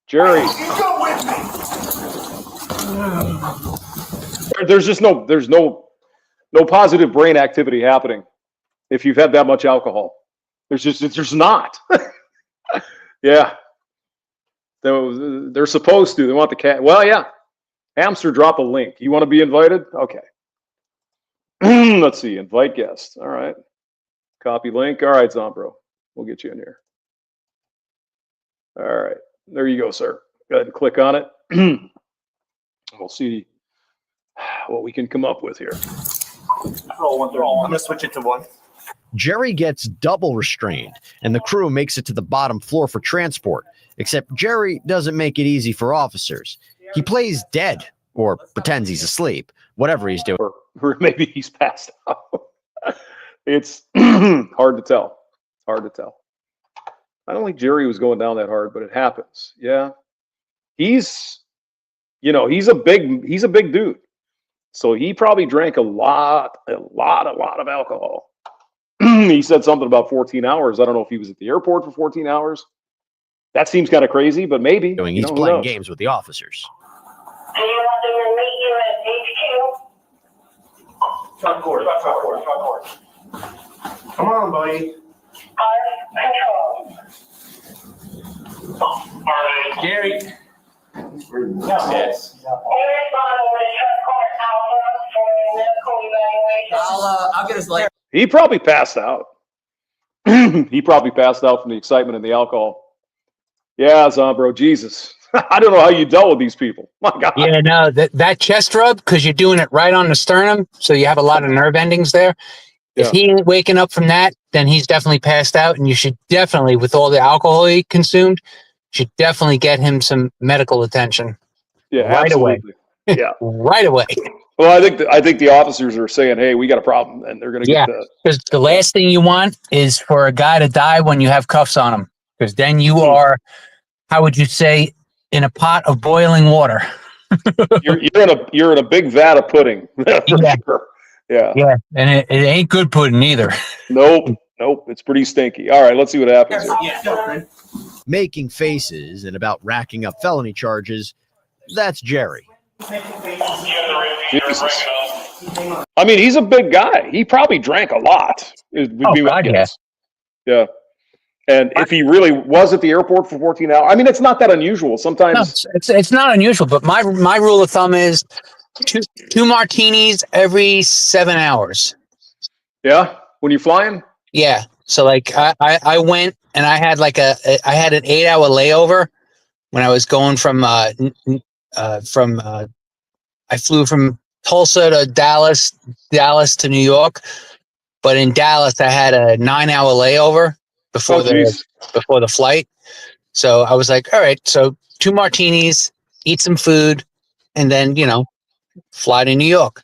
Jerry. Go with me. There's no positive brain activity happening if you've had that much alcohol. There's not. Yeah. They're supposed to. They want the cat. Well, yeah. Hamster, drop a link. You want to be invited? Okay. Let's see. Invite guest. All right. Copy link. All right, Zombro. We'll get you in here. All right. There you go, sir. Go ahead and click on it. We'll see what we can come up with here. I'm going to switch it to 1. Jerry gets double restrained, and the crew makes it to the bottom floor for transport. Except Jerry doesn't make it easy for officers. He plays dead, or pretends he's asleep, whatever he's doing. Or maybe he's passed out. It's hard to tell. It's hard to tell. I don't think Jerry was going down that hard, but it happens. Yeah. He's a big dude. So he probably drank a lot of alcohol. He said something about 14 hours. I don't know if he was at the airport for 14 hours. That seems kind of crazy, but maybe. He's playing games with the officers. Do you want them to meet you at HQ? Front court. Come on, buddy. Jerry. Yes. I'll get his leg. He probably passed out. He probably passed out from the excitement and the alcohol. Yeah, Zombro, Jesus. I don't know how you dealt with these people. My God. Yeah, no, that chest rub, because you're doing it right on the sternum, so you have a lot of nerve endings there. If he ain't waking up from that, then he's definitely passed out, and you should definitely, with all the alcohol he consumed, should definitely get him some medical attention. Yeah, right absolutely. away. Yeah, right away. Well, I think the officers are saying, "Hey, we got a problem," and they're going to get the. Because the last thing you want is for a guy to die when you have cuffs on him, because then you are, how would you say, in a pot of boiling water. You're in a big vat of pudding. For sure. Yeah. Yeah, and it ain't good pudding either. Nope. It's pretty stinky. All right, let's see what happens here. Making faces and about racking up felony charges. That's Jerry. Jesus. I mean, he's a big guy. He probably drank a lot. Would be my guess. Yeah. And if he really was at the airport for 14 hours, I mean, it's not that unusual. Sometimes it's not unusual, but my rule of thumb is two martinis every 7 hours. Yeah, when you're flying. Yeah. So like I went and I had I had an 8-hour layover when I was going I flew from Tulsa to Dallas to New York, but in Dallas I had a 9-hour layover before the flight. So I was like, all right, so 2 martinis, eat some food, and then fly to New York.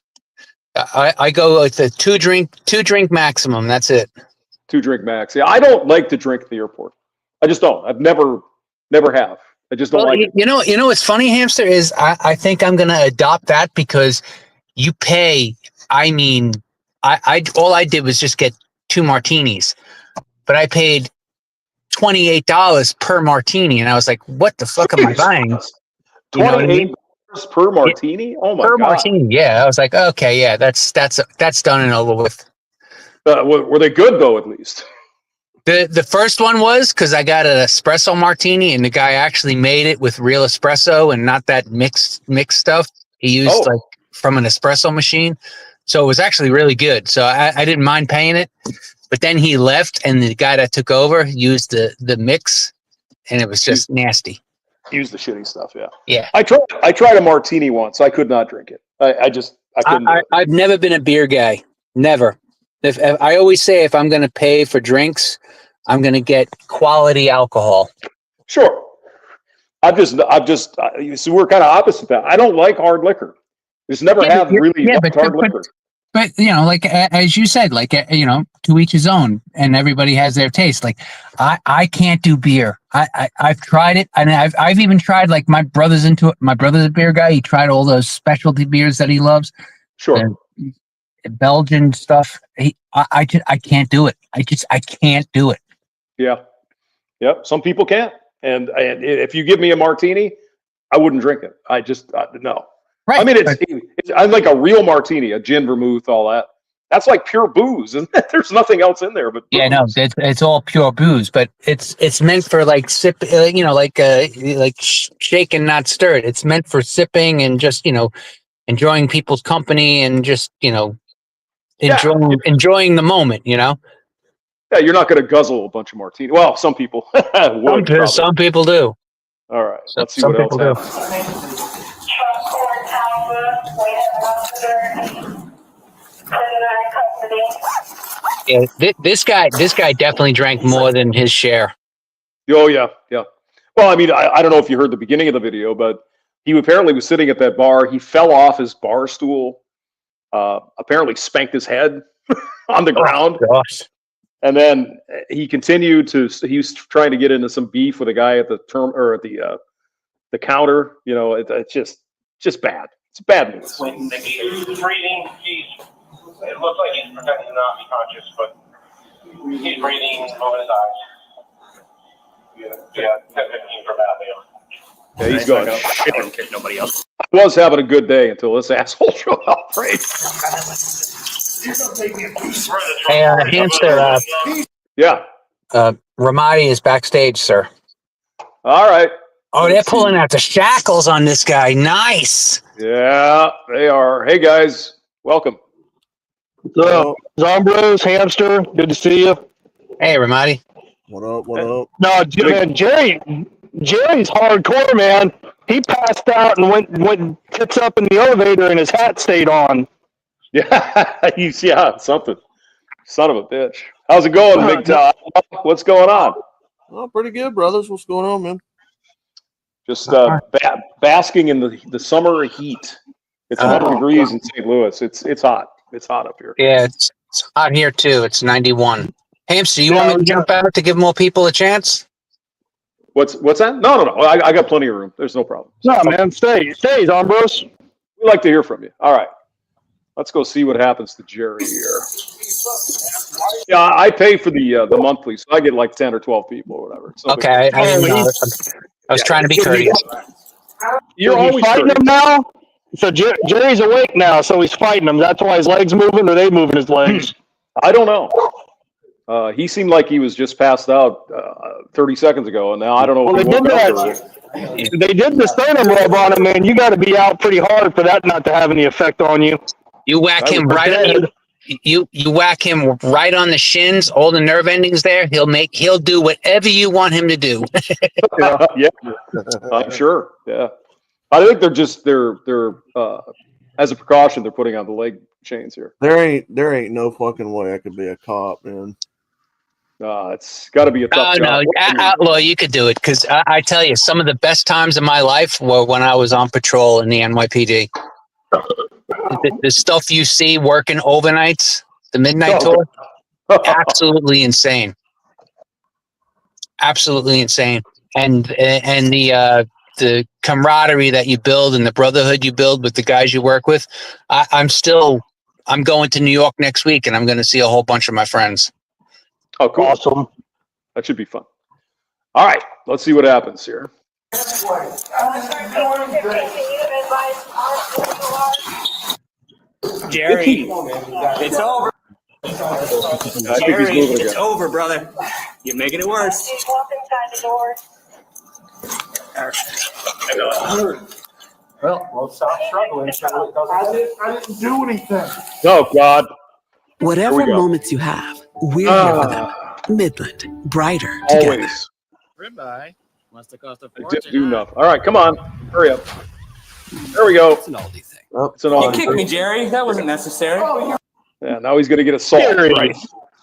I go with the two drink maximum. That's it. 2 drink max. Yeah, I don't like to drink at the airport. I just don't. I've never have. I just don't like it. You know what's funny, Hamster, is I think I'm gonna adopt that because you pay. I mean, all I did was just get 2 martinis, but I paid $28 per martini, and I was like, "What the fuck am I buying?" $28 per martini? Oh my god! Per martini, yeah. I was like, okay, yeah, that's done and over with. Were they good though? At least the first one was because I got an espresso martini, and the guy actually made it with real espresso and not that mixed stuff. He used like from an espresso machine, so it was actually really good. So I didn't mind paying it. But then he left, and the guy that took over used the mix, and it was just nasty. Use the shitty stuff, yeah. Yeah. I tried a martini once. I could not drink it. I couldn't. I've never been a beer guy. Never. If I always say if I'm going to pay for drinks, I'm going to get quality alcohol. Sure. So we're kind of opposite that. I don't like hard liquor. Just never have really hard liquor. But like as you said, like to each his own, and everybody has their taste. Like I can't do beer. I've tried it, and I've even tried. Like my brother's into it. My brother's a beer guy. He tried all those specialty beers that he loves. Sure. Belgian stuff. I can't do it. I can't do it. Yeah. Yep. Some people can't. And if you give me a martini, I wouldn't drink it. I just no. Right. I mean, I'm like a real martini, a gin, vermouth, all that. That's like pure booze, and there's nothing else in there but booze. Yeah, no, it's all pure booze, but it's meant for like sip, like shaken, not stirred. It's meant for sipping and just enjoying people's company and just enjoying the moment. Yeah, you're not going to guzzle a bunch of martini. Well, some people would. Some people do. All right, let's see what else happens. Yeah, this guy definitely drank more than his share. Oh yeah. Well, I mean, I don't know if you heard the beginning of the video, but he apparently was sitting at that bar. He fell off his bar stool. Apparently spanked his head on the ground. Gosh. And then he continued he was trying to get into some beef with a guy at the the counter. It's just bad. It's bad news. He's breathing. It looks like he's pretending to not be conscious, but he's breathing over his eyes. Yeah, 10-15 for bad. Yeah, he's gone. I didn't kick nobody else. I was having a good day until this asshole showed up. Right? Hey, Hamster. Yeah. Ramadi is backstage, sir. All right. Oh, they're pulling out the shackles on this guy. Nice. Yeah, they are. Hey guys, welcome. So, Zombros, Hamster, good to see you. Hey, Ramadi. What up? No, man, Jerry's hardcore, man. He passed out and went tits up in the elevator, and his hat stayed on. Yeah, something. Son of a bitch. How's it going, Big Todd? What's going on? Oh, pretty good, brothers. What's going on, man? Just basking in the summer heat. It's 100 degrees in St. Louis. It's hot. It's hot up here. Yeah, it's hot here too. It's 91. Hamster, you want me to jump out to give more people a chance? What's that? No. I got plenty of room. There's no problem. No, man, stay, Ambrose. We'd like to hear from you. All right. Let's go see what happens to Jerry here. Yeah, I pay for the monthly, so I get like 10 or 12 people or whatever. So Okay, I was trying to be courteous. You're always fighting him now. So Jerry's awake now, so he's fighting him. That's why his legs moving, or they moving his legs? I don't know. He seemed like he was just passed out 30 seconds ago, and now I don't know. Well, they did the sternum rub on him, man. You got to be out pretty hard for that not to have any effect on you. You whack him right. You whack him right on the shins, all the nerve endings there. He'll do whatever you want him to do. Yeah, I'm sure. Yeah, I think they're as a precaution, they're putting on the leg chains here. There ain't no fucking way I could be a cop, man. It's got to be a tough job. No, Outlaw, you could do it, because I tell you, some of the best times of my life were when I was on patrol in the NYPD. The stuff you see working overnights, the midnight tour, absolutely insane. Absolutely insane. And the camaraderie that you build and the brotherhood you build with the guys you work with. I'm going to New York next week, and I'm going to see a whole bunch of my friends. Oh, cool. Awesome. That should be fun. All right, let's see what happens here. Jerry, it's over. Jerry, it's over, brother. You're making it worse. Well, stop struggling. I didn't do anything. Oh, God. Whatever moments you have, we're here for them. Midland, brighter together. Always. Ribeye must have cost a I fortune. didn't do enough. All right, come on. Hurry up. There we go. It's an oldie thing. It's an You oldie kicked thing. me, Jerry. That wasn't necessary. Yeah, now he's going to get assault. Jerry. Right.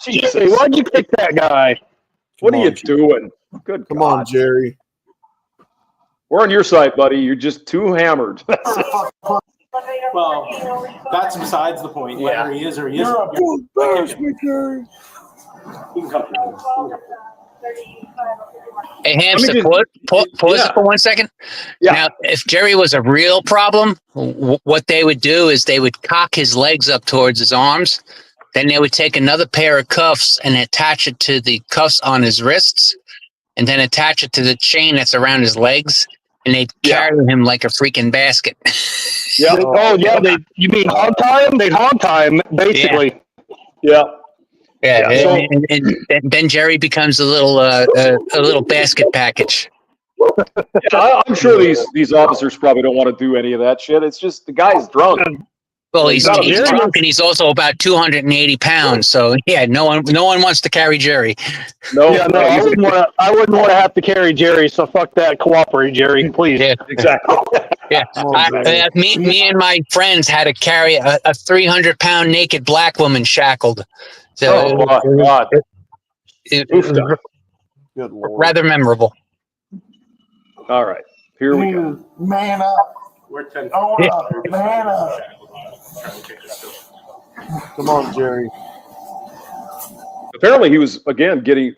Jesus. Jerry, why'd you kick that guy? What are you doing? Good Come God. on, Jerry. We're on your side, buddy. You're just too hammered. Well, that's besides the point. Whether he is or he isn't. Jerry. Hey, Hamster, pause it for 1 second. Yeah. Now, if Jerry was a real problem, what they would do is they would cock his legs up towards his arms. Then they would take another pair of cuffs and attach it to the cuffs on his wrists, and then attach it to the chain that's around his legs, and they'd carry him like a freaking basket. Yeah. Oh, yeah. You mean hog tie him? They'd hog tie him, basically. Yeah. Yeah, Yeah, so- and then Jerry becomes a little basket package. Yeah, I'm sure these officers probably don't want to do any of that shit. It's just the guy's drunk. Well, he's drunk, and he's also about 280 pounds. So yeah, no one wants to carry Jerry. No, Yeah, no, I wouldn't want to have to carry Jerry. So fuck that. Cooperate, Jerry, please. Yeah, exactly. Yeah, me and my friends had to carry a 300-pound naked black woman shackled. So Oh, my God. it was Good Lord. rather memorable. All right, here we go. Man up. Own up. Man up. Come on, Jerry. Apparently, he was again getting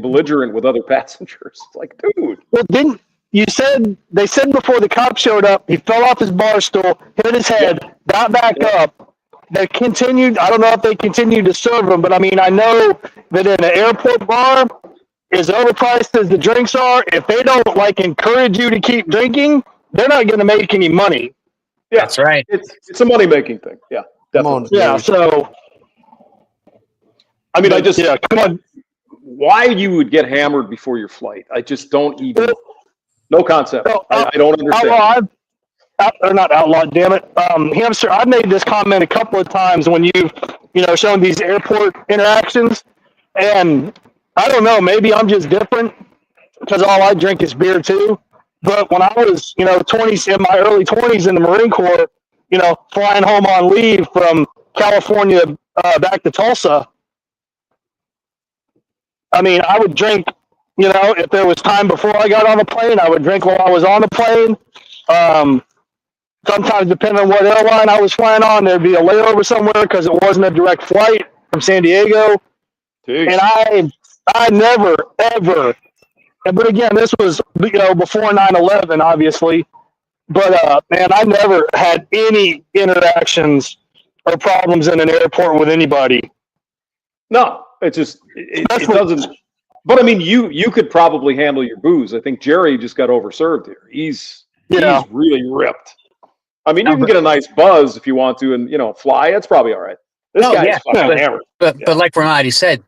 belligerent with other passengers. It's like, dude. Well, they said before the cops showed up, he fell off his bar stool, hit his head, got back up. They continued. I don't know if they continued to serve him, but I mean, I know that in an airport bar, as overpriced as the drinks are, if they don't encourage you to keep drinking, they're not going to make any money. Yeah, that's right. It's a money making thing. Yeah, definitely. Yeah. So, I mean, come on. Why you would get hammered before your flight? I just don't even. No concept. I don't understand. Or not outlaw, damn it. Hamster, I've made this comment a couple of times when you've, shown these airport interactions. And I don't know, maybe I'm just different because all I drink is beer too. But when I was, in my early 20s in the Marine Corps, flying home on leave from California back to Tulsa, I mean, I would drink, if there was time before I got on the plane, I would drink while I was on the plane. Sometimes, depending on what airline I was flying on, there'd be a layover somewhere because it wasn't a direct flight from San Diego. Jeez. And I never, ever But again, this was before 9/11, obviously. But man, I never had any interactions or problems in an airport with anybody. No, it just it doesn't. But I mean, you could probably handle your booze. I think Jerry just got overserved here. He's really ripped. I mean, you can get a nice buzz if you want to, and fly. It's probably all right. This guy's fucking hammered. But like Ramadi said,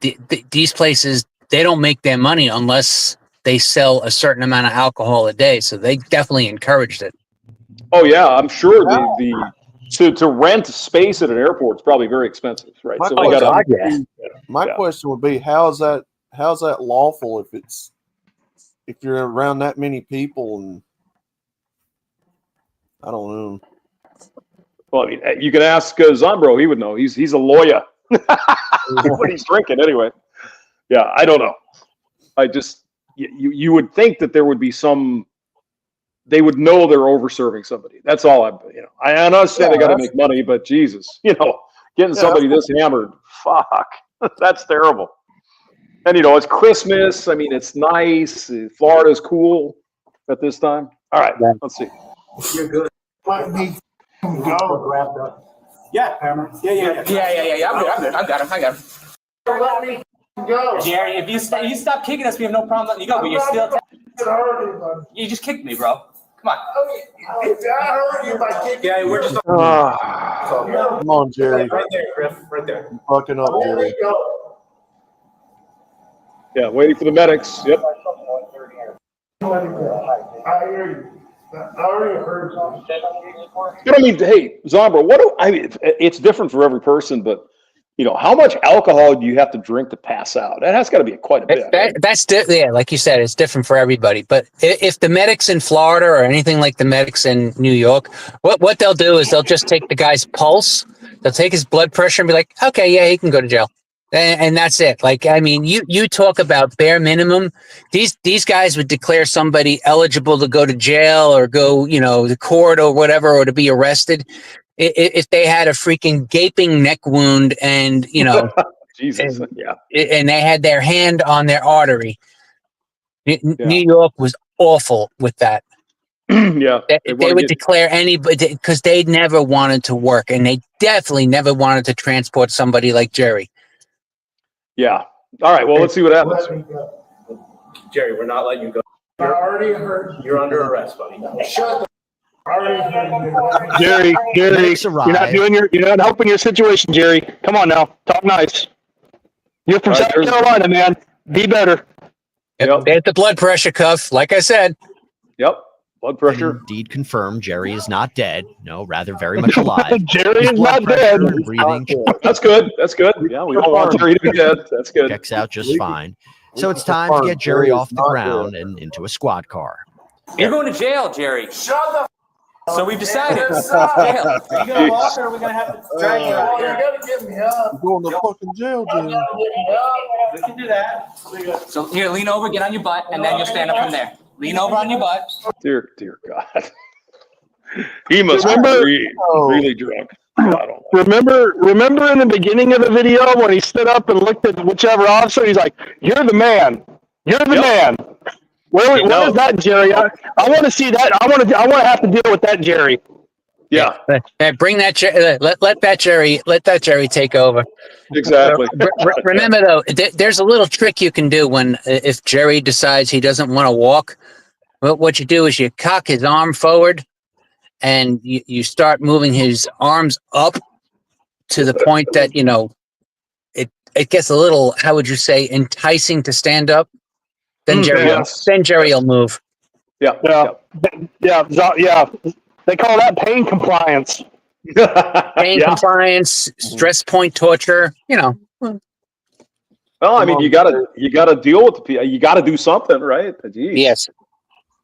these places, they don't make their money unless they sell a certain amount of alcohol a day. So they definitely encouraged it. Oh yeah, I'm sure to rent space at an airport is probably very expensive, right? My question would be, how's that lawful if you're around that many people? And I don't know. Well, I mean, you can ask Zombro; he would know. He's a lawyer. What he's drinking anyway. Yeah, I don't know. I just you would think that there would be some. They would know they're overserving somebody. That's all I understand they got to make money, but Jesus, getting somebody this hammered, fuck, that's terrible. And it's Christmas. I mean, it's nice. Florida's cool at this time. All right, let's see. You're good. Yeah, Hammer. Yeah. I got him. Let me go. Jerry, if you stop kicking us, we have no problem letting you go. But you're still. You just kicked me, bro. Come on. If I hurt you by kicking, Yeah, we're just. Come on, Jerry. Right there, Griff. Right there. You're fucking up, Jerry. Yeah, waiting for the medics. Yep. I hear you. I already heard something. But I mean, hey, Zombro, it's different for every person, but how much alcohol do you have to drink to pass out? That has got to be quite a bit. That's like you said, it's different for everybody. But if the medics in Florida or anything like the medics in New York, what they'll do is they'll just take the guy's pulse, they'll take his blood pressure and be like, okay, yeah, he can go to jail. And that's it. Like, I mean, you talk about bare minimum. These guys would declare somebody eligible to go to jail or go, to court or whatever, or to be arrested if they had a freaking gaping neck wound and, Jesus, and they had their hand on their artery. New York was awful with that. Yeah, they would declare anybody because they never wanted to work, and they definitely never wanted to transport somebody like Jerry. Yeah. All right. Well, let's see what happens. Jerry, we're not letting you go. I already heard. You're under arrest, buddy. Shut the. Jerry, you're not helping your situation, Jerry. Come on now, talk nice. You're from South Carolina, man. Be better. Yep. They hit the blood pressure cuff, like I said. Yep. Blood pressure. Indeed confirmed. Jerry is not dead. No, rather very much alive. Jerry is not dead. Breathing. That's good. That's good. Yeah, we don't want Jerry to be dead. That's good. Checks out just fine. So it's time to get Jerry off the ground and into a squad car. You're going to jail, Jerry. Shut the. So we've decided. Jail. Are you going to walk or are we going to have to drag you out? You're gonna get me up. You're going to fucking jail, Jerry. We can do that. So here, lean over, get on your butt, and then you'll stand up from there. Lean over on your butt. Dear God. He must be really drunk. Remember in the beginning of the video when he stood up and looked at whichever officer, he's like, "You're the man. You're the man." Where is that, Jerry? I want to see that. I want to have to deal with that, Jerry. Yeah. Bring that. Let that Jerry take over. Exactly. Remember though, there's a little trick you can do if Jerry decides he doesn't want to walk. What you do is you cock his arm forward, and you start moving his arms up to the point that it gets a little, how would you say, enticing to stand up. Then Jerry will move. Yeah. They call that pain compliance. Pain compliance, stress point torture. Well, I mean, you gotta deal with you gotta do something, right? Jeez. Yes.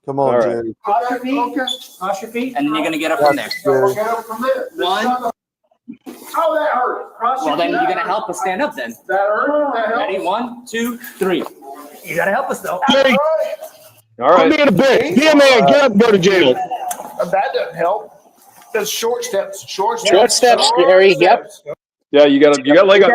Come on, Jerry. Cross your feet, and then you're gonna get up from there. One. Oh, that hurt. Well, then you're gonna help us stand up. Then. That hurt. Ready? 1, 2, 3. You gotta help us though. Jerry. All right. I'm being a bitch. Be a man. Get up and go to jail. That doesn't help. That's short steps. Short steps, Jerry. Yep. Yeah, you got leg up.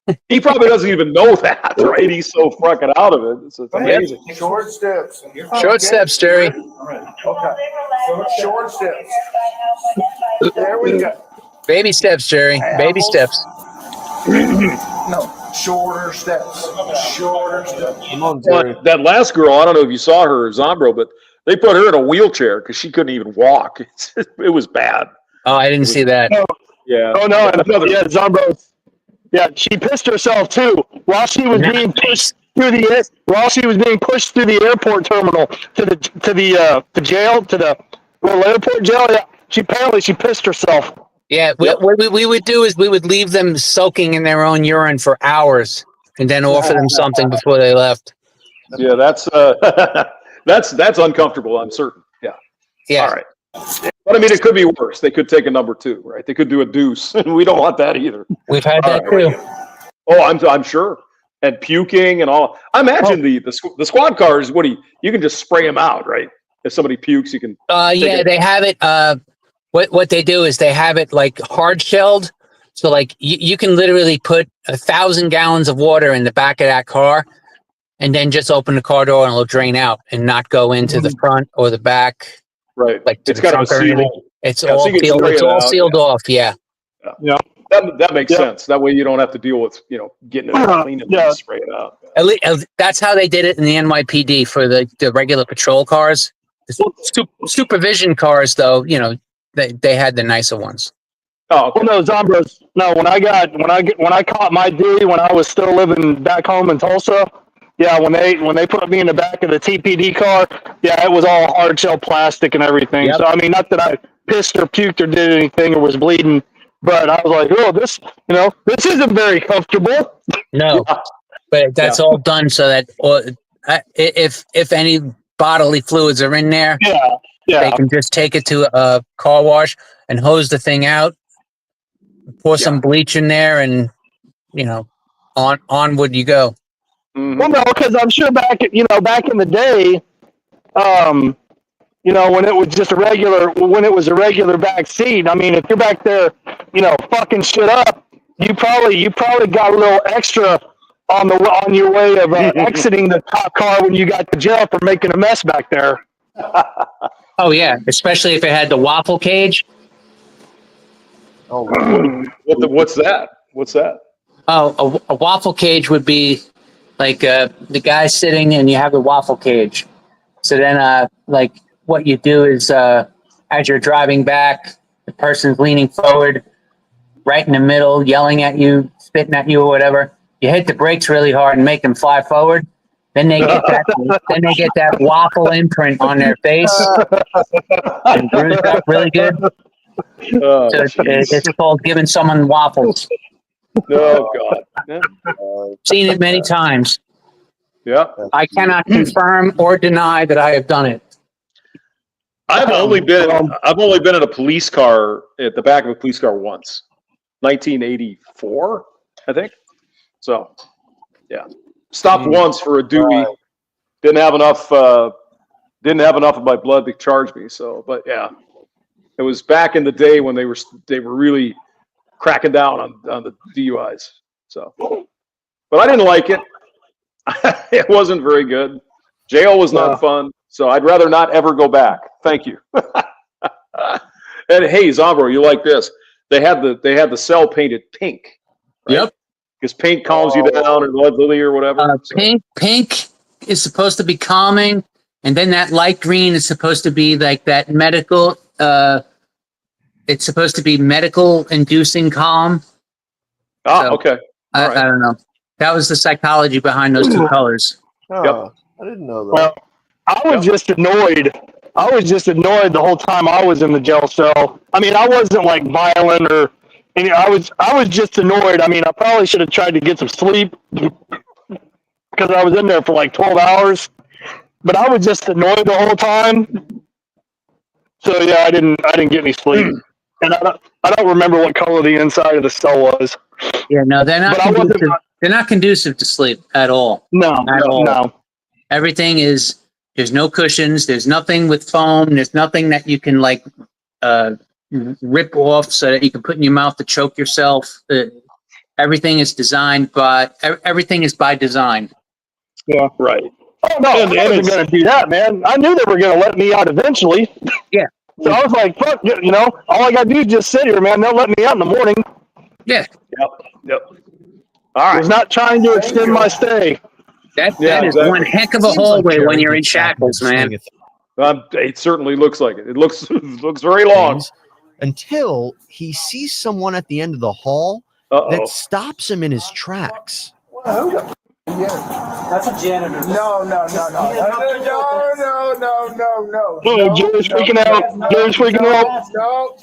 He He probably doesn't even know that, right? He's so fucking out of it. It's amazing. Short steps. Short steps, Jerry. Okay. Short steps. There we go. Baby steps, Jerry. Baby steps. No, shorter steps. Shorter steps. Come on, But that last girl, I don't know if you saw her, Zombro, but they put her in a wheelchair because she couldn't even walk. It was bad. Oh, I didn't see that. Yeah. Oh no, yeah, Zombro. Yeah, she pissed herself too while she was being pushed through the airport terminal to the jail, to the airport jail. Yeah, she pissed herself. Yeah, what we would do is we would leave them soaking in their own urine for hours, and then offer them something before they left. Yeah, that's uncomfortable. I'm certain. Yeah. Yeah. All right. But I mean, it could be worse. They could take a number 2, right? They could do a deuce, and we don't want that either. We've had that too. Oh, I'm sure. And puking and all. I imagine the squad cars. You can just spray them out, right? If somebody pukes, you can. Yeah, they have it. What they do is they have it like hard shelled. So like you can literally put 1,000 gallons of water in the back of that car, and then just open the car door and it'll drain out and not go into the front or the back. Right. Like It's got a seal. It's Yeah, all so you can sealed. spray It's it all out, sealed off. Yeah. Yeah. That makes sense. That way you don't have to deal with getting it out, cleaning it, and spray it out. At least, that's how they did it in the NYPD for the regular patrol cars. The supervision cars, though, they had the nicer ones. Oh, okay. Well, no, Zombros. No, when I caught my D when I was still living back home in Tulsa. Yeah, when they put me in the back of the TPD car, yeah, it was all hard shell plastic and everything. Yep. So I mean, not that I pissed or puked or did anything or was bleeding, but I was like, oh, this isn't very comfortable. No, but that's all done so that if any bodily fluids are in there, they can just take it to a car wash and hose the thing out, pour some bleach in there, and onward you go. Well, no, because I'm sure back in the day, when it was just a regular back seat. I mean, if you're back there, fucking shit up, you probably got a little extra on your way of exiting the top car when you got to jail for making a mess back there. Oh yeah, especially if it had the waffle cage. Oh, what's that? What's that? Oh, a waffle cage would be like the guy sitting and you have the waffle cage. So then, like what you do is as you're driving back, the person's leaning forward, right in the middle, yelling at you, spitting at you or whatever. You hit the brakes really hard and make them fly forward. Then they get that waffle imprint on their face and bruised up really good. Oh, so it's called giving someone waffles. Oh God! Yeah. Seen it many times. Yeah. I cannot confirm or deny that I have done it. I've only been in a police car at the back of a police car once, 1984, I think. So, yeah, stopped once for a duty. Didn't have enough of my blood to charge me. So, but yeah, it was back in the day when they were really cracking down on the DUIs. So, but I didn't like it. It wasn't very good. Jail was not fun. So I'd rather not ever go back. Thank you. And hey, Zombro, you like this? They had the cell painted pink. Right? Yep. Because pink calms you down, or blood lily, or whatever. Pink is supposed to be calming, and then that light green is supposed to be like that medical. It's supposed to be medical inducing calm. Ah, okay. All right. I don't know. That was the psychology behind those two colors. Oh, I didn't know that. Well, I was just annoyed. I was just annoyed the whole time I was in the jail cell. I mean, I wasn't like violent or anything. I was just annoyed. I mean, I probably should have tried to get some sleep because I was in there for like 12 hours. But I was just annoyed the whole time. So yeah, I didn't get any sleep. And I don't remember what color the inside of the cell was. Yeah, no, they're not. They're not conducive to sleep at all. No, no. Everything is. There's no cushions. There's nothing with foam. There's nothing that you can like rip off so that you can put in your mouth to choke yourself. everything is designed, but everything is by design. Yeah. Right. Oh no, I wasn't going to do that, man. I knew they were going to let me out eventually. Yeah. So I was like, fuck, you know, all I got to do is just sit here, man. They'll let me out in the morning. Yeah. Yep. All right. I was not trying to extend my stay. That is one heck of a hallway when you're in shackles, man. It certainly looks like it. It looks very long. Until he sees someone at the end of the hall that stops him in his tracks. That's a janitor. No. Oh, Jerry's freaking out. Jerry's freaking out. No.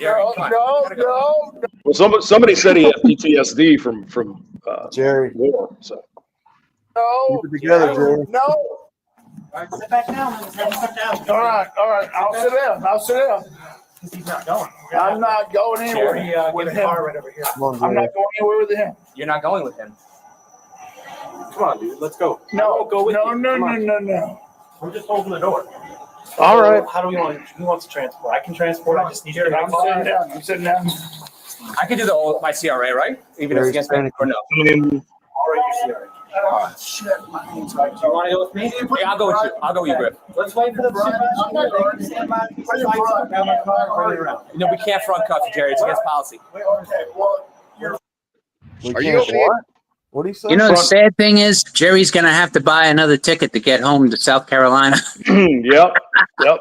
Well, somebody said he had PTSD from Jerry. War, so. No. Keep it together, Jerry. No. All right, sit back down. Sit down. All right. I'll sit down. He's not going. I'm not going anywhere Jerry, with get the him. car right over here. Come on, I'm Jerry. not going anywhere with him. You're not going with him. Come on, dude. Let's go. No. Go with you. No. We're just holding the door. All right. How do we want? Who wants to transport? I can transport. I just need Jerry, to. I'm sitting down. I can do my CRA, right? Even if it's against me or no. Already CRA. Oh, shit. My hand's right. Do you want to go with me? Yeah, I'll go with you. I'll go with you, Griff. Let's wait for the No, we can't front cuff you, Jerry. It's against policy. Okay, well, Are you what? What do you say? You know, the sad thing is, Jerry's going to have to buy another ticket to get home to South Carolina. Yep. Yeah.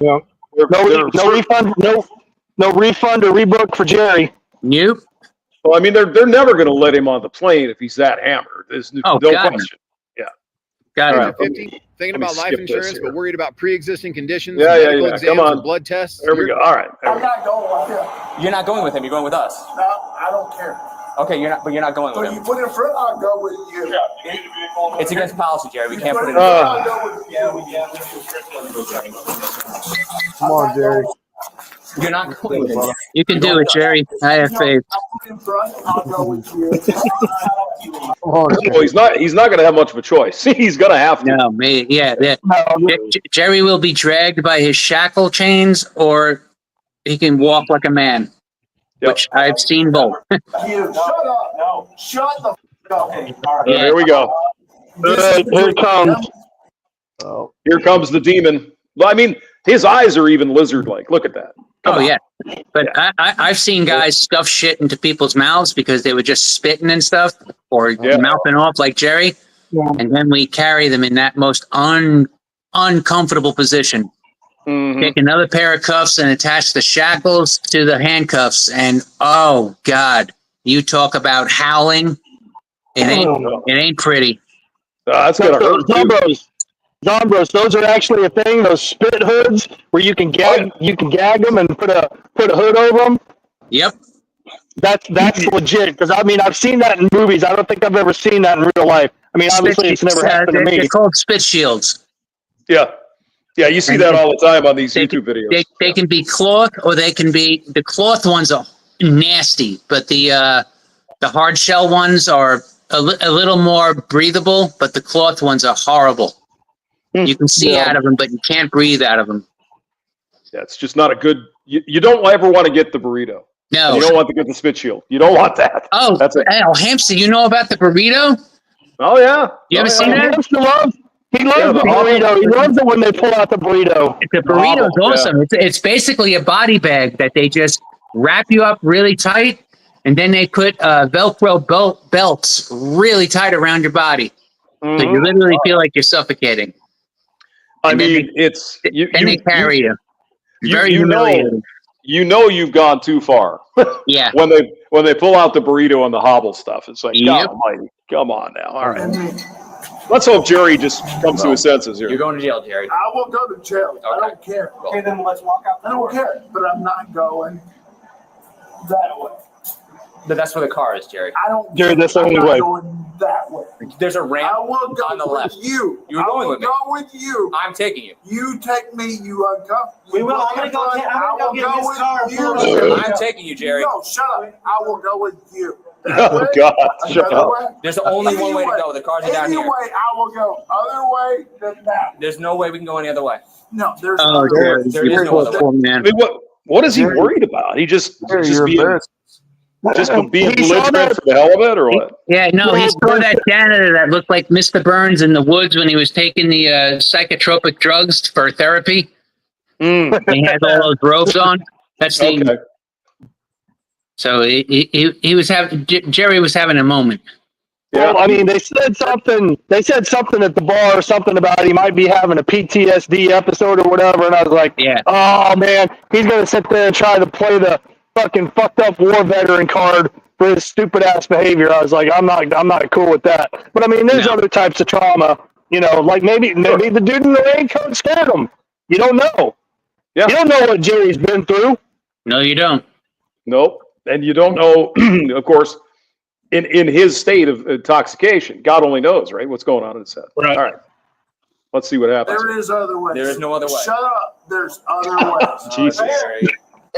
No refund. No refund or rebook for Jerry. Nope. Well, I mean, they're never going to let him on the plane if he's that hammered. There's no question. Yeah. Got it. 50, thinking about life insurance, but worried about pre-existing conditions. Yeah. Medical exams Come on. or blood tests. There we go. All right. I'm not going with him. You're not going with him. You're going with us. No, I don't care. Okay, you're not going with So you him. put it in front, I'll go with you. It's against policy, Jerry. We can't put it in. I'll go with you. Come on, Jerry. You're not going with him. You can do it, Jerry. I have faith. In front, I'll go with you. Well, he's not going to have much of a choice. He's going to have to. No, me. Yeah. Jerry will be dragged by his shackle chains, or he can walk like a man. Which I've seen both. You shut up. No. Shut the f up. Yeah. Here we go. Here it comes. Oh. Here comes the demon. Well, I mean, his eyes are even lizard-like. Look at that. Come on. Yeah. But I've seen guys stuff shit into people's mouths because they were just spitting and stuff or mouthing off like Jerry. Yeah. And then we carry them in that most uncomfortable position. Mm-hmm. Take another pair of cuffs and attach the shackles to the handcuffs. And oh God, you talk about howling. It ain't pretty. That's gonna hurt. Zombros, those are actually a thing. Those spit hoods where you can gag them and put a hood over them. Yep. That's legit because I mean I've seen that in movies. I don't think I've ever seen that in real life. I mean obviously it's never happened to me. They're called spit shields. Yeah. Yeah, you see that all the time on these YouTube videos. They can be cloth or they can be the cloth ones are nasty, but the hard shell ones are a little more breathable, but the cloth ones are horrible. You can see out of them, but you can't breathe out of them. Yeah, it's just not a good. You don't ever want to get the burrito. No, you don't want to get the spit shield. You don't want that. Oh, that's it. Hamster, you know about the burrito? Oh yeah. You ever seen that? He loves the burrito. He loves it when they pull out the burrito. The burrito is awesome. Yeah. It's basically a body bag that they just wrap you up really tight, and then they put Velcro belts really tight around your body, so you literally feel like you're suffocating. I mean, it's they carry you. Very humiliating. You know you've gone too far. Yeah. When they pull out the burrito and the hobble stuff, it's like, God almighty, come on now. All right. Let's hope Jerry just comes to his senses here. You're going to jail, Jerry. I will go to jail. Okay. I don't care. Okay, then let's walk out. I don't care, but I'm not going that way. But that's where the car is, Jerry. I don't. Jerry, that's the I'm only not way. going that way. There's a ramp I will go on the left. with you. You're going with me. I will go with you. I'm taking you. You take me. You uncomfortable. We will. I'm gonna go. I'm gonna go get this car. I'm taking you, Jerry. No, shut up. I will go with you. Oh God! Shut up. There's only one way to go. The cars are down here. Anyway, I will go other way than that. There's no way we can go any other way. No, there's no there is no other way. I mean, what is he worried about? He just You're being. embarrassed. Just being He saw belligerent that- for the hell of it, or what? Yeah, no, he saw that janitor that looked like Mr. Burns in the woods when he was taking the psychotropic drugs for therapy. Mm. He had all those robes on. That's the. Okay. So he was having Jerry was having a moment. Well, I mean, they said something. They said something at the bar, or something about he might be having a PTSD episode or whatever. And I was like, yeah. Oh man, he's gonna sit there and try to play the fucking fucked up war veteran card for his stupid ass behavior. I was like, I'm not cool with that. But I mean, there's other types of trauma. You know, like maybe the dude in the raincoat scared him. You don't know. Yeah. You don't know what Jerry's been through. No, you don't. Nope. And you don't know, of course, in his state of intoxication. God only knows, right? What's going on in his head. Right. All right. Let's see what happens. There is other ways. There is no other way. Shut up. There's other ways. Jesus.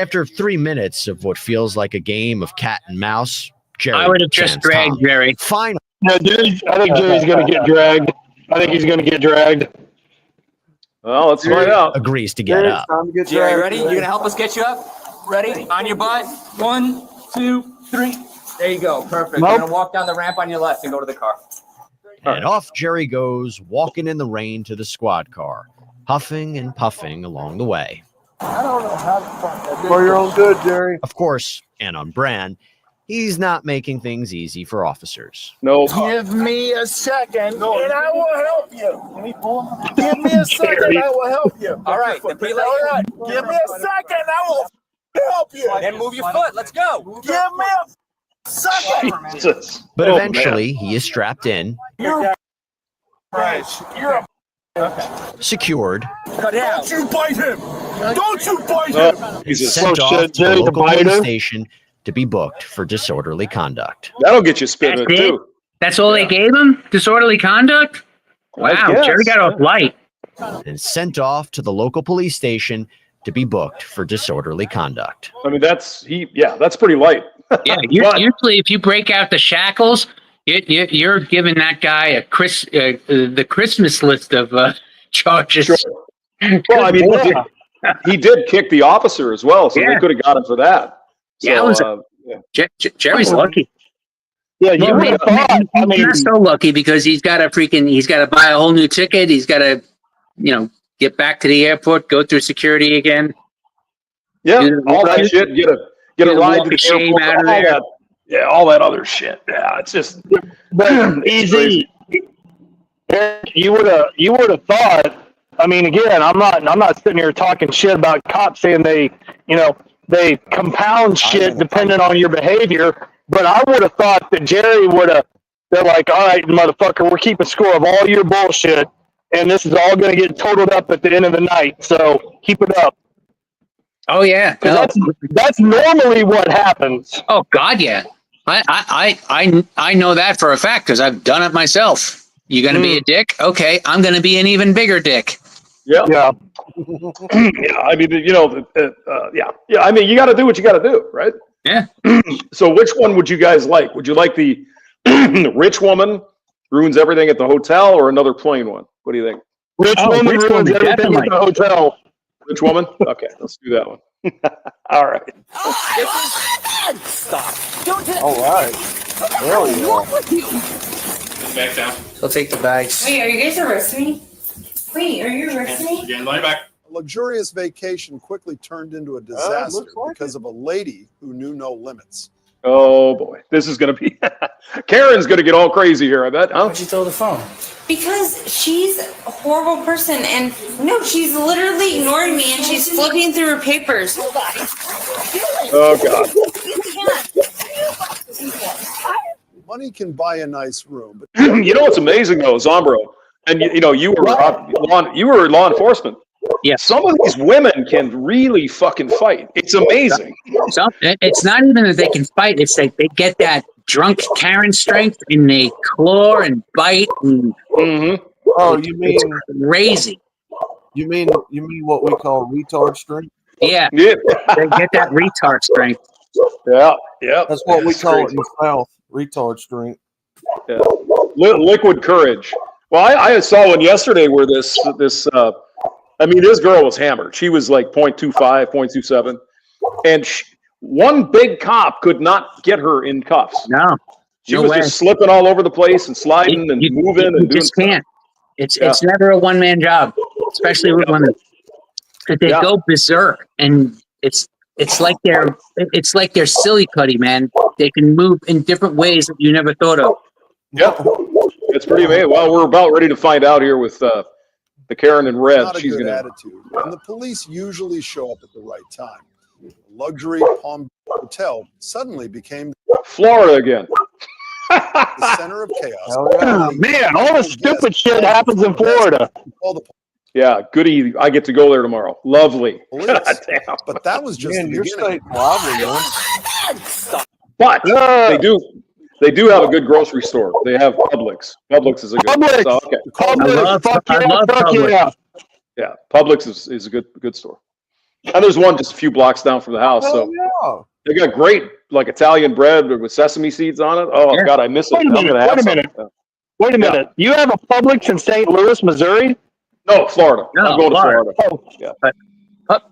After 3 minutes of what feels like a game of cat and mouse, Jerry I would have just chants dragged Tom. Jerry. Fine. No, I think Jerry's gonna get dragged. I think he's gonna get dragged. Well, let's find out. Agrees to get up. Jerry, ready? You're gonna help us get you up? Ready? On your butt. 1, 2, 3. There you go. Perfect. Nope. You're gonna walk down the ramp on your left and go to the car. And off Jerry goes, walking in the rain to the squad car, huffing and puffing along the way. I don't know how to fuck that. For your own good, Jerry. Of course, and on brand, he's not making things easy for officers. No. Give me a second, and I will help you. Give me a second, I will help you. All right. Then put your leg- All right. Give me a second, I will help you. Then move your foot. Let's go. Give me a second. Jesus. But Oh, eventually, he is strapped in, You're right. You're secured, Cut it out. Don't you bite him. Don't you bite Oh, him. Jesus. sent Oh, off shit, to the Jerry's a local police biter? station to be booked for disorderly conduct. That'll get you spitting That's it? too. That's all they gave him? Disorderly conduct? Wow, guess, Jerry got off light. And sent off to the local police station to be booked for disorderly conduct. I mean, that's pretty light. Yeah, But- usually if you break out the shackles, you're giving that guy the Christmas list of charges. Sure. Well, I mean, he did kick the officer as well, so Yeah. they could have got him for that. So, Yeah, it was- yeah. Jerry's lucky. Yeah, you Well, would have thought. I he's mean, not so lucky because he's got to buy a whole new ticket. He's got to, get back to the airport, go through security again. Yeah, Do the- all that shit. Get a ride walk to the of shame airport, out of all there. that. Yeah, all that other shit. Yeah, it's just but it's crazy. easy. Eric, you would have thought. I mean, again, I'm not sitting here talking shit about cops saying they compound shit depending on your behavior. But I would have thought that Jerry would have. They're like, all right, motherfucker, we're keeping score of all your bullshit, and this is all going to get totaled up at the end of the night. So keep it up. Oh yeah, 'Cause that's normally what happens. Oh God, yeah. I know that for a fact because I've done it myself. You gonna be a dick? Okay, I'm gonna be an even bigger dick. Yeah. Yeah. Yeah. I mean, yeah. I mean, you got to do what you got to do, right? Yeah. So, which one would you guys like? Would you like the rich woman ruins everything at the hotel, or another plain one? What do you think? Rich woman ruins everything at the hotel. Rich woman? Okay, let's do that one. All right. Stop. All right. Hell yeah. Back down. So take the bags. Wait, are you guys arresting me? Wait, are you arresting me? Getting money back. A luxurious vacation quickly turned into a disaster because of a lady who knew no limits. Oh boy, this is going to be. Karen's going to get all crazy here, I bet. Huh? Why'd you throw the phone? Because she's a horrible person, and no, she's literally ignoring me, and she's flipping through her papers. Oh God. Money can buy a nice room, but You know what's amazing though, Zombro, and you were law enforcement. Yeah. Some of these women can really fucking fight. It's amazing. So it's not even that they can fight; it's like they get that drunk Karen strength, and they claw and bite. And Oh, you mean it's crazy? You mean what we call retard strength? Yeah. Yeah. They get that retard strength. Yeah. Yeah. That's what we It's call it crazy. in the South. Retard strength. Yeah. Liquid courage. Well, I saw one yesterday where this girl was hammered. She was like 0.25, 0.27. And one big cop could not get her in cuffs. No. She No was way. just slipping all over the place and sliding and moving and You doing just stuff. can't. It's never a one man job, especially with women. They go berserk, and it's like they're silly putty, man. They can move in different ways that you never thought of. Yep, it's pretty amazing. Well, we're about ready to find out here with the Karen in red. Not a She's good gonna. attitude. And the police usually show up at the right time. The luxury Palm Beach Hotel suddenly became Florida again. the center of chaos. Oh, man, all the stupid shit happens in Florida. Yeah, goody. I get to go there tomorrow. Lovely. God damn. But that was just Man, the your beginning. state lively, man. But they do have a good grocery store. They have Publix. Publix is a good. Publix. So, okay. I love Publix. Yeah, Publix is a good store. And there's one just a few blocks down from the house. So they got great like Italian bread with sesame seeds on it. Oh God, I miss it. Wait a minute. You have a Publix in St. Louis, Missouri? No, Florida. No, I'm going to Florida. Oh. Yeah.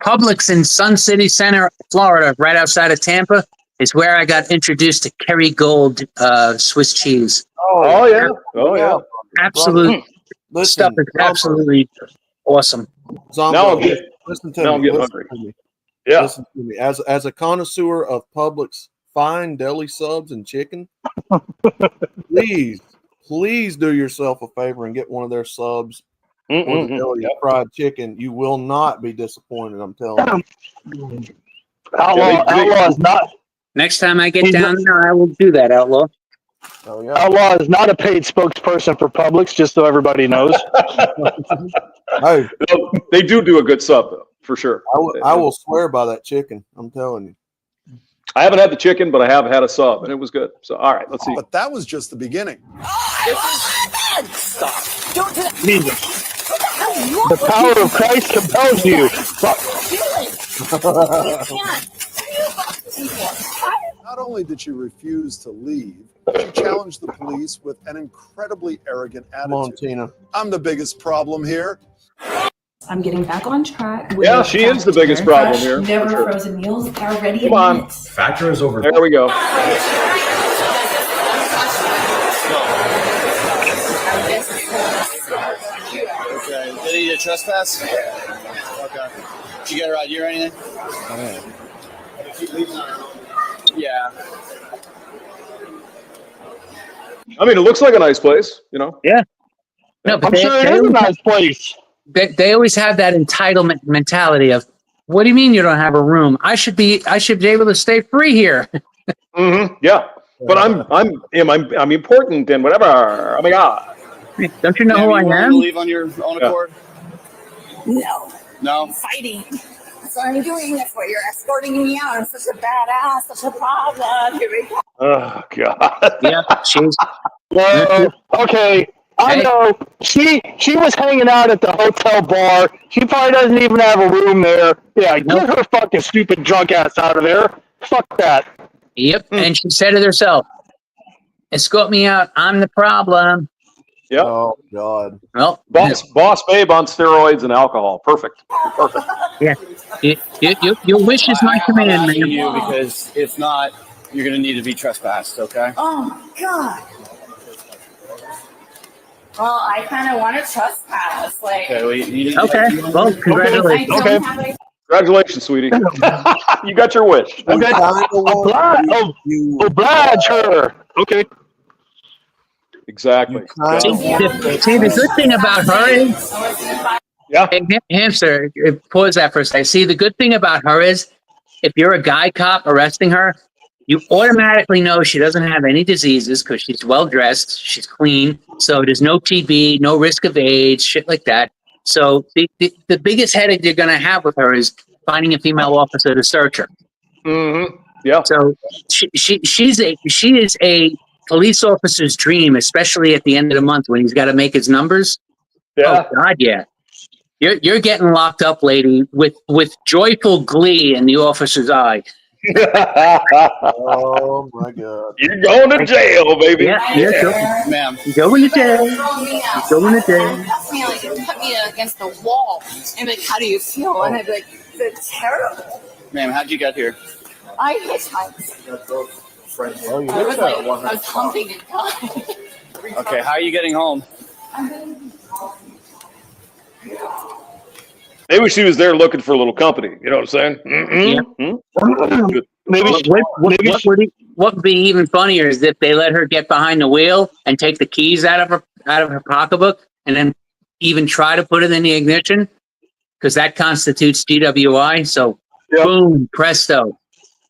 Publix in Sun City Center, Florida, right outside of Tampa, is where I got introduced to Kerrygold Swiss cheese. Oh yeah. Oh yeah. Absolute Listen, stuff is absolutely awesome. Zombo, Now I'm getting- listen to now me. I'm getting listen hungry. to me. Yeah. Listen to me. As a connoisseur of Publix fine deli subs and chicken, please do yourself a favor and get one of their subs or the deli fried chicken. You will not be disappointed, I'm telling you. Outlaw is not. Next time I get down there, I will do that, Outlaw. Oh, yeah. Outlaw is not a paid spokesperson for Publix, just so everybody knows. Hey, they do a good sub though, for sure. I will swear by that chicken. I'm telling you. I haven't had the chicken, but I have had a sub, and it was good. So all right, let's see. But that was just the beginning. Stop. Don't do that. The power of Christ compels you. Not only did she refuse to leave, she challenged the police with an incredibly arrogant attitude. Come on, Tina. I'm the biggest problem here. I'm getting back on track. Yeah, she is the biggest problem here. Never for sure. frozen meals are ready Come in on. minutes. Factor is over. There we go. Okay. Did he need a trespass? Okay. Did you get a ID or anything? Yeah. I mean, it looks like a nice place, you know. Yeah. No, but I'm sure it is a nice place. They always have that entitlement mentality of, what do you mean you don't have a room? I should be able to stay free here. Mm-hmm. Yeah, but I'm important and whatever. Oh my God. Don't you know who I willing am? to leave on your own accord? No. No. I'm fighting. That's what I'm doing it for. You're escorting me out. I'm such a badass, such a problem. Here we go. Oh God. Yeah, she's. Well, okay. I know she was hanging out at the hotel bar. She probably doesn't even have a room there. Yeah, get her fucking stupid drunk ass out of there. Fuck that. Yep, and she said it herself. Escort me out. I'm the problem. Yep. Oh God. Well, boss babe on steroids and alcohol. Perfect. Yeah. Your wish is my command, I'm asking man. you because if not, you're going to need to be trespassed, okay? Oh my God. Well, I kind of want to trespass. Like, Okay, well, you Okay, well, congratulations. I Okay. don't have a Congratulations, sweetie. You got your wish. Okay. Oblige her. Okay. Exactly. See, the good thing about her is, yeah. Hey, Hamster, pause that for a second. See, the good thing about her is, if you're a guy cop arresting her, you automatically know she doesn't have any diseases because she's well dressed, she's clean, so there's no TB, no risk of AIDS, shit like that. So the biggest headache you're going to have with her is finding a female officer to search her. Mm-hmm. Yeah. So she is a police officer's dream, especially at the end of the month when he's got to make his numbers. Yeah. Oh God, yeah. You're getting locked up, lady, with joyful glee in the officer's eye. Oh my God. You're going to jail, baby. Yeah. Ma'am. You're going to jail. You're going to jail. Put me against the wall and be like, how do you feel? And I'd be like, it's terrible. Ma'am, how'd you get here? I hitchhiked. Oh, you I did was that like, I one. was humping and God. Okay, how are you getting home? Maybe she was there looking for a little company. You know what I'm saying? What would be even funnier is if they let her get behind the wheel and take the keys out of her pocketbook, and then even try to put it in the ignition, because that constitutes DWI. So, boom, presto.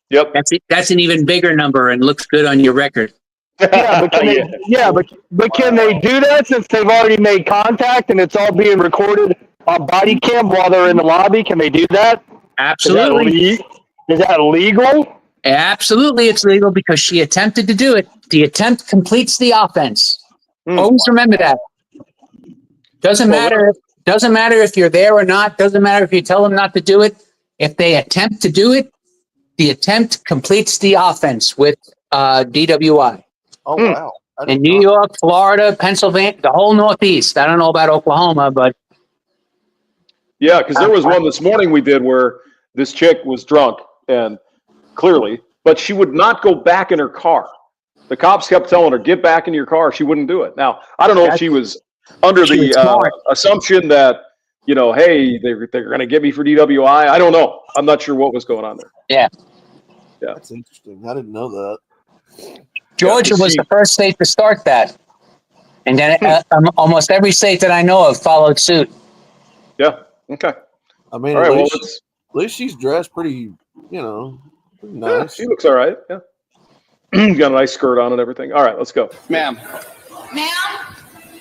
Yep. That's an even bigger number and looks good on your record. Yeah, but can they, but can they do that since they've already made contact and it's all being recorded on body cam while they're in the lobby? Can they do that? Absolutely. Is that legal? Absolutely, it's legal because she attempted to do it. The attempt completes the offense. Always remember that. Doesn't matter if you're there or not. Doesn't matter if you tell them not to do it. If they attempt to do it, the attempt completes the offense with DWI. Oh, wow. In New York, Florida, Pennsylvania, the whole Northeast. I don't know about Oklahoma, but Yeah, because there was one this morning we did where this chick was drunk and clearly, but she would not go back in her car. The cops kept telling her, get back in your car. She wouldn't do it. Now, I don't know if she was under the assumption that, you know, hey, they're going to get me for DWI. I don't know. I'm not sure what was going on there. Yeah. Yeah. That's interesting. I didn't know that. Georgia was the first state to start that. And then almost every state that I know of followed suit. Yeah. Okay. I mean, All right, at least she's dressed pretty, pretty nice. Yeah, she looks all right. Yeah. Got a nice skirt on and everything. All right, let's go. Ma'am.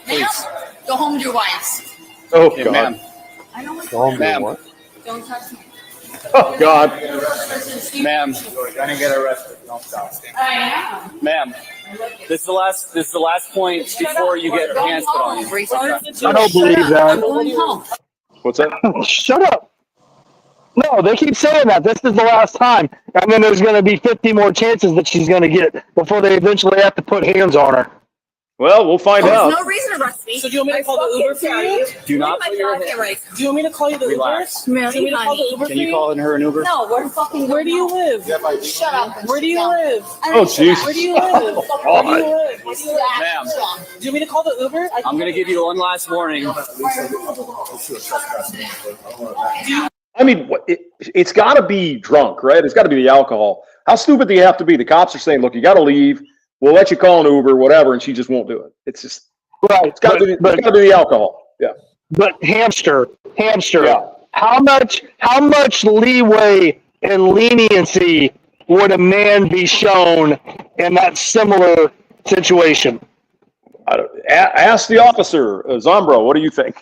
Please. Go home with your wives. Oh, Okay, God. ma'am. I don't want Go home, Ma'am. what? Don't touch me. Oh, God. Ma'am. You're gonna get arrested. Don't stop. I am. Ma'am. This is the last point before you get your hands put on you. I don't believe that. I'm going home. What's that? Shut up. No, they keep saying that. This is the last time. And then there's going to be 50 more chances that she's going to get before they eventually have to put hands on her. Well, we'll find out. There's no reason to arrest me. So do you want me to call the Uber for you? Do not put your hands. Right. Do you want me to call you the Relax. Uber? Do you want me to call the Uber Can you call her an Uber? No, we're fucking. Where do you live? Shut up. Where do you live? Oh, jeez. Where do you live? Where do you live? Ma'am. Do you want me to call the Uber? I'm gonna give you one last warning. I mean, it's got to be drunk, right? It's got to be the alcohol. How stupid do you have to be? The cops are saying, look, you got to leave. We'll let you call an Uber, whatever, and she just won't do it. It's just, it's got to be the alcohol. Yeah. But hamster, Yeah. how much leeway and leniency would a man be shown in that similar situation? Ask the officer, Zombro, what do you think?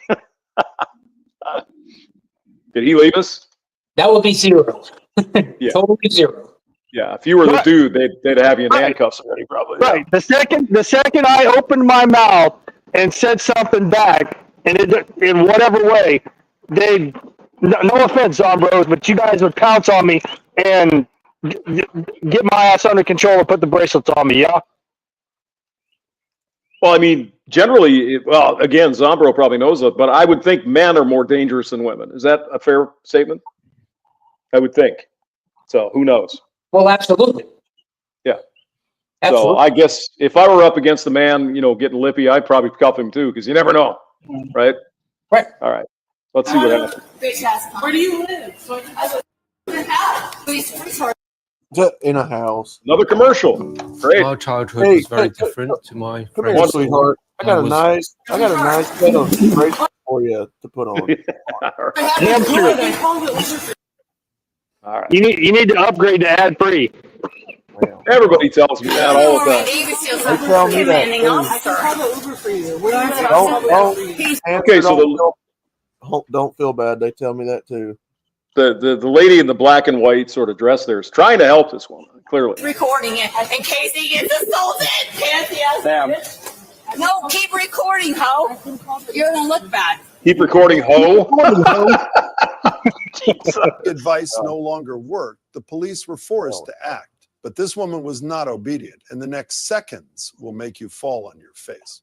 Did he leave us? That would be zero. Yeah. Totally zero. Yeah, if you were the dude, they'd have you in handcuffs already, probably. Right. The second I opened my mouth and said something back, and in whatever way, no offense, Zombros, but you guys would pounce on me and get my ass under control and put the bracelets on me, yeah? Well, I mean, generally, again, Zombro probably knows it, but I would think men are more dangerous than women. Is that a fair statement? I would think. So who knows? Well, absolutely. Yeah. Absolutely. So I guess if I were up against a man, getting lippy, I'd probably cuff him too, because you never know, right? Right. All right. Let's see what happens. Where do you live? In a house. Another commercial. Great. My childhood was very different to my Come friends. here, sweetheart. I got a nice set of bracelets for you to put on. All right. You need to upgrade to ad free. Everybody tells me that all the time. They tell me that. Okay, so don't feel bad. They tell me that too. The lady in the black and white sort of dress there is trying to help this woman, clearly. Recording it in case he gets assaulted. Ma'am. No, keep recording, ho. You're gonna look bad. Keep recording, ho. Advice no longer worked. The police were forced to act. But this woman was not obedient, and the next seconds will make you fall on your face.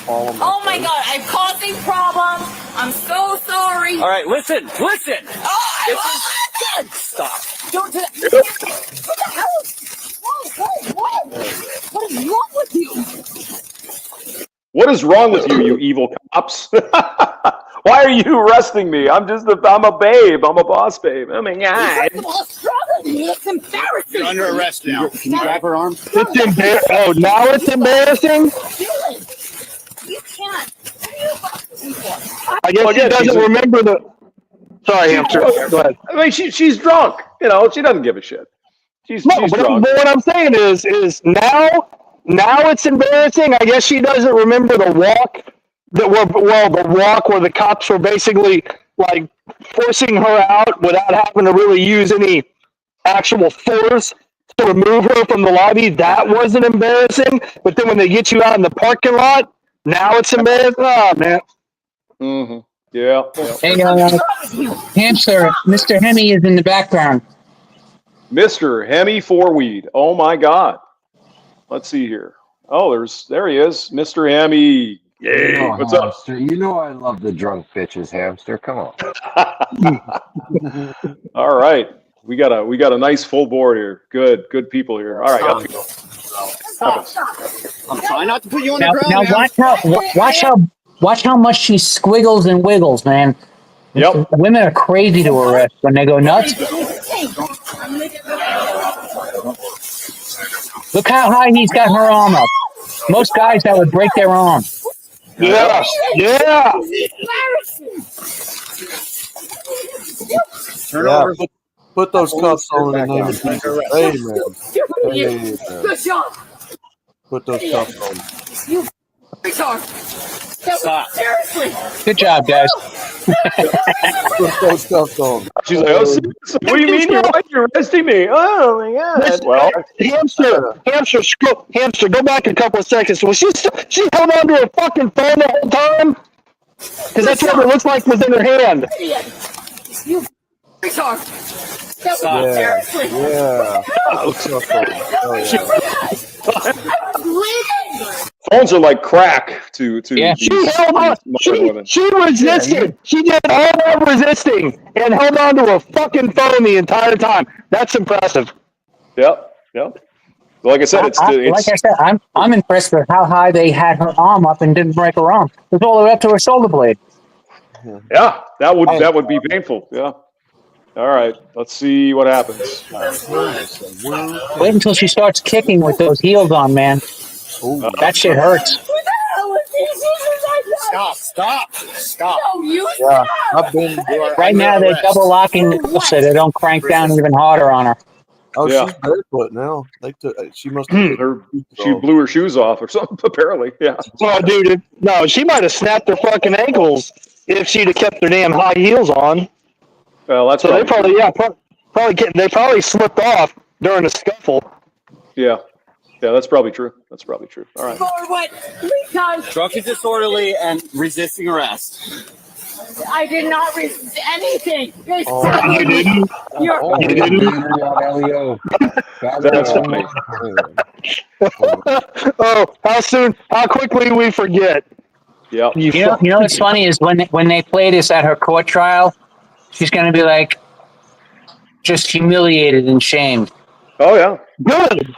Oh my God, I'm causing problems. I'm so sorry. All right, listen. Oh, I Stop. Don't do that. What the hell? Whoa. What is wrong with you? What is wrong with you, you evil cops? Why are you arresting me? I'm a babe. I'm a boss babe. Oh my God. First of all, stronger than me. It's embarrassing. You're under arrest now. Can you grab her arm? It's embarrassing. Oh, now it's embarrassing? You can't. I guess she doesn't remember the. Sorry, Hamster. Go ahead. I mean, she's drunk. You know, she doesn't give a shit. She's drunk. But what I'm saying is now it's embarrassing. I guess she doesn't remember the walk the walk where the cops were basically like forcing her out without having to really use any actual force to remove her from the lobby. That wasn't embarrassing. But then when they get you out in the parking lot, now it's embarrassing. Oh man. Mm-hmm. Yeah. Hey, Hamster, Mr. Hemi is in the background. Mr. Hemi Fourweed. Oh my God. Let's see here. Oh, there he is, Mr. Hemi. Yay! What's up? Hamster. You know I love the drunk bitches, Hamster. Come on. All right, we got a nice full board here. Good people here. All right, up you go. Stop. I'm trying not to put you on the ground. Now watch how much she squiggles and wiggles, man. Yep. Women are crazy to arrest when they go nuts. Look how high he's got her arm up. Most guys that would break their arm. Yeah. Turn over. Put those cuffs on in the name of Jesus. Amen. Good job. Put those cuffs on. You retard. Stop. Seriously. Good job, guys. Put those cuffs on. She's like, oh, what do you mean you're arresting me? Oh my God. Well, Hamster, go back a couple of seconds. Was she held on to her fucking phone the whole time? Because that's what it looks like was in her hand. You retard. Seriously. Yeah. phones are like crack to Yeah. She held on. She resisted. She did all that resisting and held on to her fucking phone the entire time. That's impressive. Yep. Like I said, like I said, I'm impressed with how high they had her arm up and didn't break her arm. It was all the way up to her shoulder blade. Yeah, that would be painful. Yeah. All right, let's see what happens. Wait until she starts kicking with those heels on, man. That shit hurts. Stop. No, you Yeah, I've been Right now, they're double locking so they don't crank down even harder on her. Oh, Yeah. she's barefoot now. They took. She must have. She blew her shoes off or something. Apparently, yeah. Oh, dude, no, she might have snapped her fucking ankles if she'd have kept her damn high heels on. Well, that's so they probably slipped off during the scuffle. Yeah, that's probably true. All right. Forward, 3 times. Drunk and disorderly and resisting arrest. I did not resist anything. You didn't? You're That's funny. Oh, how quickly we forget. Yeah. You know what's funny is when they play this at her court trial, she's going to be like just humiliated and shamed. Oh yeah. Good.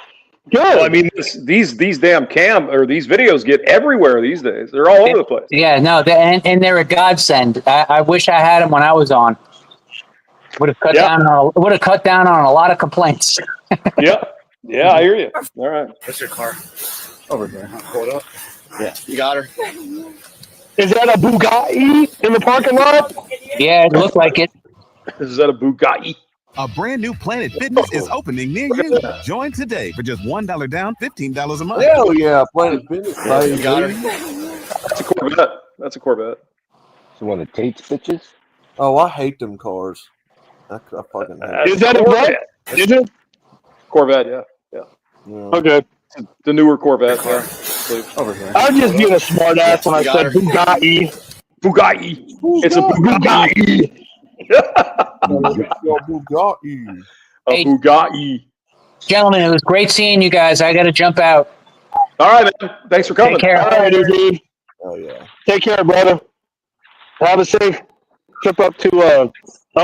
Well, I mean, these damn these videos get everywhere these days. They're all over the place. Yeah, no, and they're a godsend. I wish I had them when I was on. Would have cut down on a lot of complaints. Yeah, I hear you. All right. What's your car? Over there. Hold up. Yeah, you got her. Is that a Bugatti in the parking lot? Yeah, it looked like it. Is that a Bugatti? A brand new Planet Fitness is opening near you. Join today for just $1 down, $15 a month. Hell yeah, Planet Fitness. You got her. That's a Corvette. So one of the Tate's bitches? Oh, I hate them cars. I fucking hate Is that a Corvette? Is it? Corvette, yeah. Okay. The newer Corvette, yeah. Over here. I was just being a smart ass when I said Bugatti. Bugatti. It's a Bugatti. Bugatti. A Bugatti. Gentlemen, it was great seeing you guys. I got to jump out. All right, man. Thanks for coming. Take care. All right, dude. Oh yeah. Take care, brother. Have a safe trip up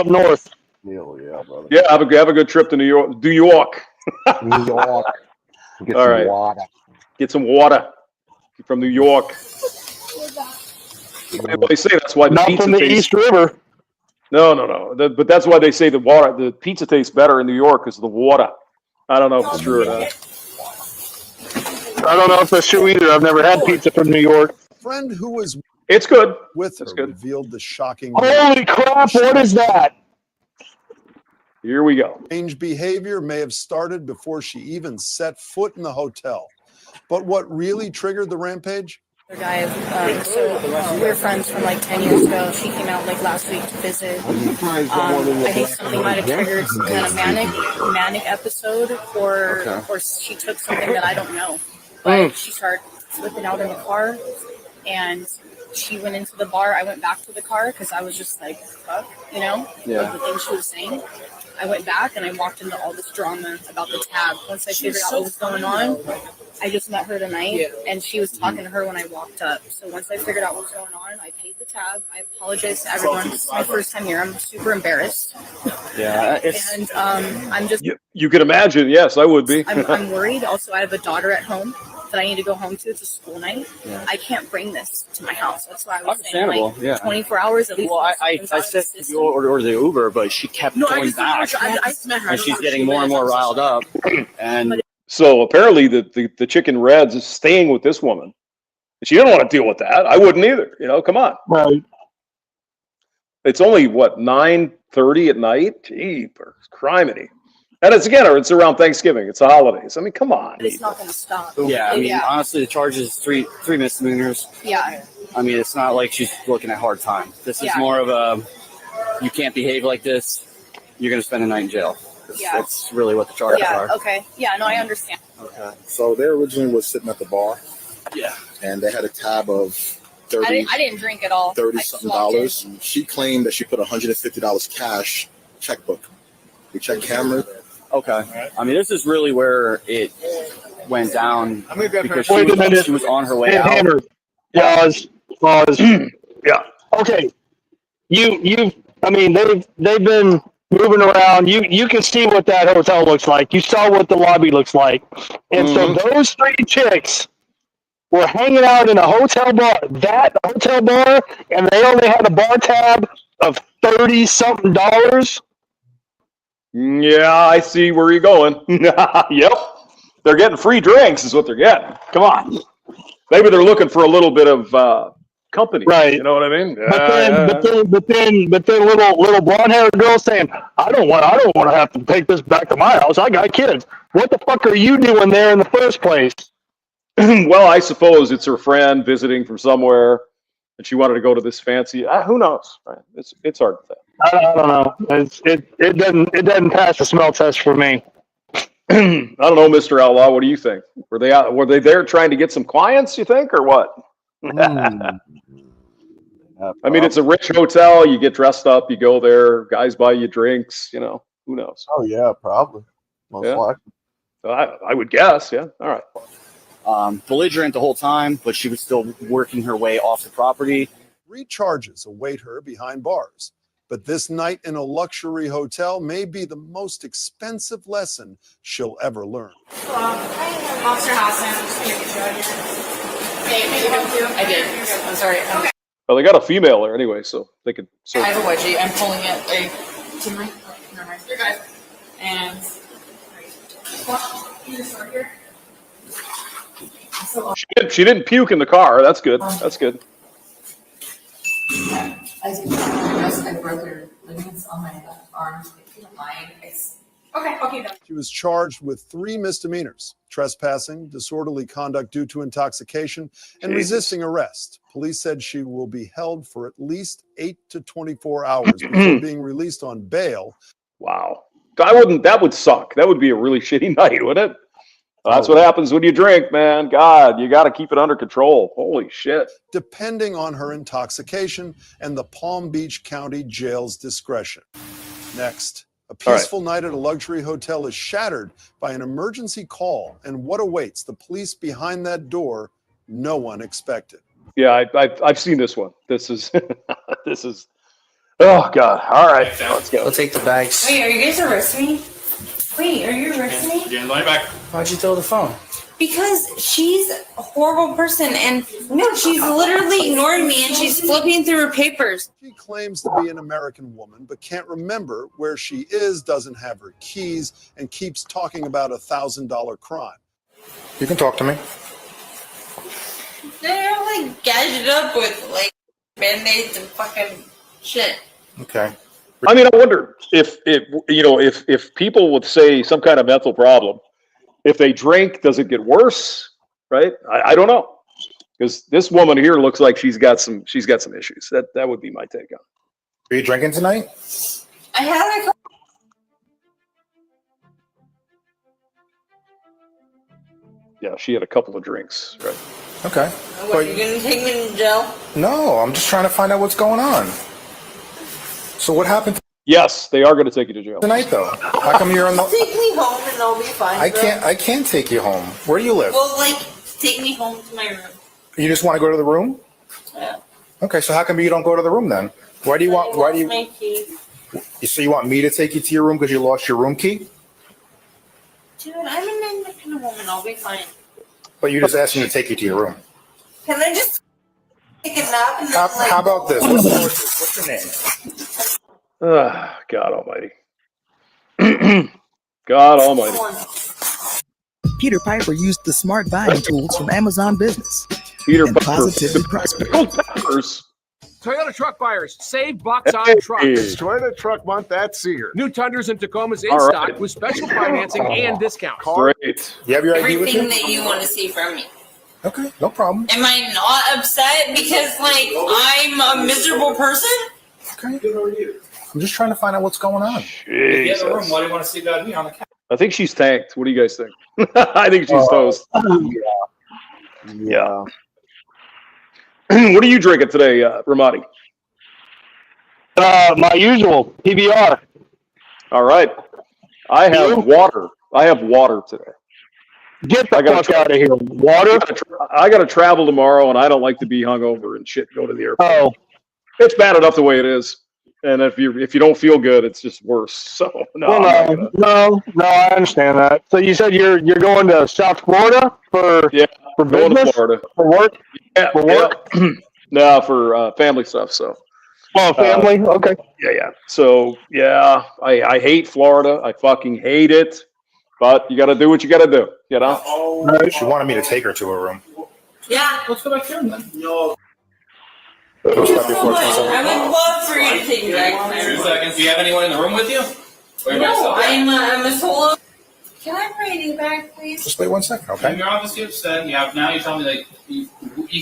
north. Hell yeah, brother. Yeah, have a good trip to New York. New York. New York. Get All some right. water. Get some water from New York. Well, they say that's why the Not pizza from the tastes. East River. No. But that's why they say the pizza tastes better in New York because of the water. I don't know if it's true or not. I don't know if that's true either. I've never had pizza from New York. Friend who was It's good. with her revealed the shocking. Holy crap! What is that? Here we go. Strange behavior may have started before she even set foot in the hotel. But what really triggered the rampage? Guys, we're friends from like 10 years ago. She came out like last week to visit. I think something might have triggered some kind of manic episode, or she took something that I don't know. But she started flipping out in the car, and she went into the bar. I went back to the car because I was just like, fuck, you know, like the things she was saying. I went back and I walked into all this drama about the tab. Once I figured out what was going on, I just met her tonight, and she was talking to her when I walked up. So once I figured out what was going on, I paid the tab. I apologize to everyone. This is my first time here. I'm super embarrassed. Yeah, And I'm just... You can imagine. Yes, I would be. I'm worried. Also, I have a daughter at home that I need to go home to. It's a school night. Yeah. I can't bring this to my house. That's why I was saying, Understandable, like, yeah. 24 hours at least. Well, I said you order the Uber, but she kept going back, I met her. and she's getting more and more riled up. And So apparently the Chicken Reds is staying with this woman. She didn't want to deal with that. I wouldn't either. You know, come on. Right. It's only what 9:30 at night. Gee, criminy. And it's around Thanksgiving. It's the holidays. I mean, come on. But it's not going to stop. yeah, I mean, honestly, the charge is three misdemeanors. Yeah. I mean, it's not like she's looking at hard time. This is more of a, you can't behave like this, you're going to spend a night in jail. That's really what the charges are. Okay. Yeah, no, I understand. Okay. So they originally was sitting at the bar. Yeah. And they had a tab of I didn't drink at all. $30-something dollars. She claimed that she put $150 cash checkbook. We checked cameras. Okay. I mean, this is really where it went down because she was on her way out. Hammer. Pause. Yeah. Okay. I mean, they've been moving around. You can see what that hotel looks like. You saw what the lobby looks like. And so those three chicks were hanging out in a hotel bar, and they only had a bar tab of $30-something. Yeah, I see where you're going. Yep. They're getting free drinks is what they're getting. Come on. Maybe they're looking for a little bit of company. Right. You know what I mean? But then little blonde-haired girl saying, I don't want to have to take this back to my house. I got kids. What the fuck are you doing there in the first place? Well, I suppose it's her friend visiting from somewhere, and she wanted to go to this fancy. Who knows? Right? It's hard to say. I don't know. It doesn't pass the smell test for me. I don't know, Mr. Outlaw. What do you think? Were they there trying to get some clients? You think, or what? I mean, it's a rich hotel. You get dressed up. You go there. Guys buy you drinks. You know, who knows? Oh yeah, probably. Most likely. I would guess. Yeah. All right. Belligerent the whole time, but she was still working her way off the property. 3 charges await her behind bars. But this night in a luxury hotel may be the most expensive lesson she'll ever learn. Monster House. I did. I'm sorry. Okay. Well, they got a female there anyway, so they could. I have a wedgie. I'm pulling it. Never mind. Here, guys. And you just start here. She didn't puke in the car. That's good. That's good. As you can I broke your ligaments on my arm. If you don't mind, okay, done. She was charged with 3 misdemeanors: trespassing, disorderly conduct due to intoxication, and resisting arrest. Police said she will be held for at least 8 to 24 hours before being released on bail. Wow. That would suck. That would be a really shitty night, wouldn't it? That's what happens when you drink, man. God, you got to keep it under control. Holy shit. Depending on her intoxication and the Palm Beach County Jail's discretion. Next, a peaceful night at a luxury hotel is shattered by an emergency call, and what awaits the police behind that door, no one expected. Yeah, I've seen this one. This is Oh God! All right, let's go. We'll take the bags. Wait, are you guys arresting me? Wait, are you arresting me? Getting money back. Why'd you throw the phone? Because she's a horrible person, and no, she's literally ignoring me, and she's flipping through her papers. She claims to be an American woman, but can't remember where she is, doesn't have her keys, and keeps talking about $1,000 crime. You can talk to me. They're like gadgeted up with like band-aids and fucking shit. Okay. I mean, I wonder if people would say some kind of mental problem, if they drink, does it get worse? Right? I don't know, because this woman here looks like she's got some issues. That would be my take on it. Are you drinking tonight? I had a. Yeah, she had a couple of drinks. Right. Okay. What, are you gonna take me to jail? No, I'm just trying to find out what's going on. So what happened Yes, they are going to take you to jail tonight, though? How come you're on the? Take me home and I'll be fine. I can't take you home. Where do you live? Well, like, take me home to my room. You just want to go to the room? Yeah. Okay, so how come you don't go to the room then? Why do you? My key. So you want me to take you to your room because you lost your room key? Dude, I'm an independent woman. I'll be fine. But you just asked me to take you to your room. Can I just take a nap and How about this? What's your name? God Almighty. God Almighty. Peter Piper used the smart buying tools from Amazon Business. Peter and Piper. positively prospered. Peppers. Toyota truck buyers, save bucks on trucks. Toyota Truck Month at Sears. New Tundras and Tacomas in All stock right. with special financing and discounts. Great. You have your ID with everything you? that you want to see from me. Okay, no problem. Am I not upset because, like, I'm a miserable person? Okay. I'm just trying to find out what's going on. Jesus. Why do you want to see that me on the couch? I think she's tanked. What do you guys think? I think she's toast. Yeah. What are you drinking today, Ramadi? My usual PBR. All right. I have water. I have water today. Get the fuck out of here. Water? I got to travel tomorrow, and I don't like to be hungover and shit. Go to the airport. Oh. It's bad enough the way it is, and if you don't feel good, it's just worse. So no, Well, no, I understand that. So you said you're going to South Florida for going business? to Florida For work? Yeah, For work? yeah. No, for family stuff. So. Oh, family. Okay. Yeah. So yeah, I hate Florida. I fucking hate it. But you got to do what you got to do. You know. She wanted me to take her to her room. Yeah. Let's go back here then. I would love for you to take me back to my 2 room. seconds. Do you have anyone in the room with you? Or you by No, yourself? I'm a solo. Can I have my ID back, please? Just wait 1 second, okay? You're obviously upset. Now you tell me like you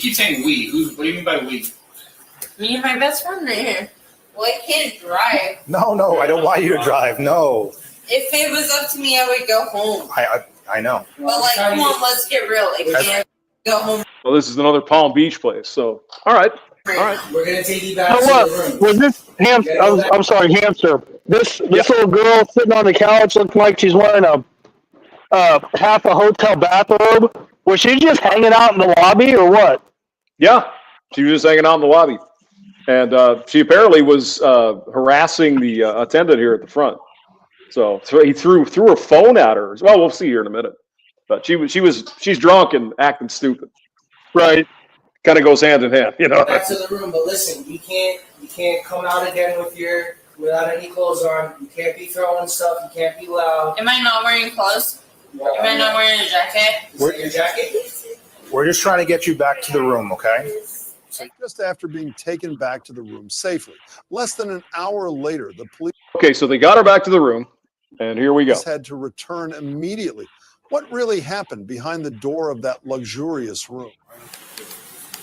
keep saying we. What do you mean by we? Me and my best friend right here. Well, I can't drive. No, I don't want you to drive. No, If it was up to me, I would go home. I know. But, like, come on, let's get real. Like, That's- can't go home. Well, this is another Palm Beach place. So all right. We're gonna take you You back know to what? the room. Was this I'm sorry, hamster. This little girl sitting on the couch looking like she's wearing a half a hotel bathrobe. Was she just hanging out in the lobby or what? Yeah, she was just hanging out in the lobby, and she apparently was harassing the attendant here at the front. So he threw a phone at her. Well, we'll see here in a minute. But she's drunk and acting stupid. Right. Kind of goes hand in hand, you know. Back to the room, but listen, you can't come out again without any clothes on. You can't be throwing stuff. You can't be loud. Am I not wearing clothes? Am I not wearing a jacket? Is that your jacket? We're just trying to get you back to the room, okay? Just after being taken back to the room safely, less than an hour later, the police Okay, so they got her back to the room, and here we go. had to return immediately. What really happened behind the door of that luxurious room?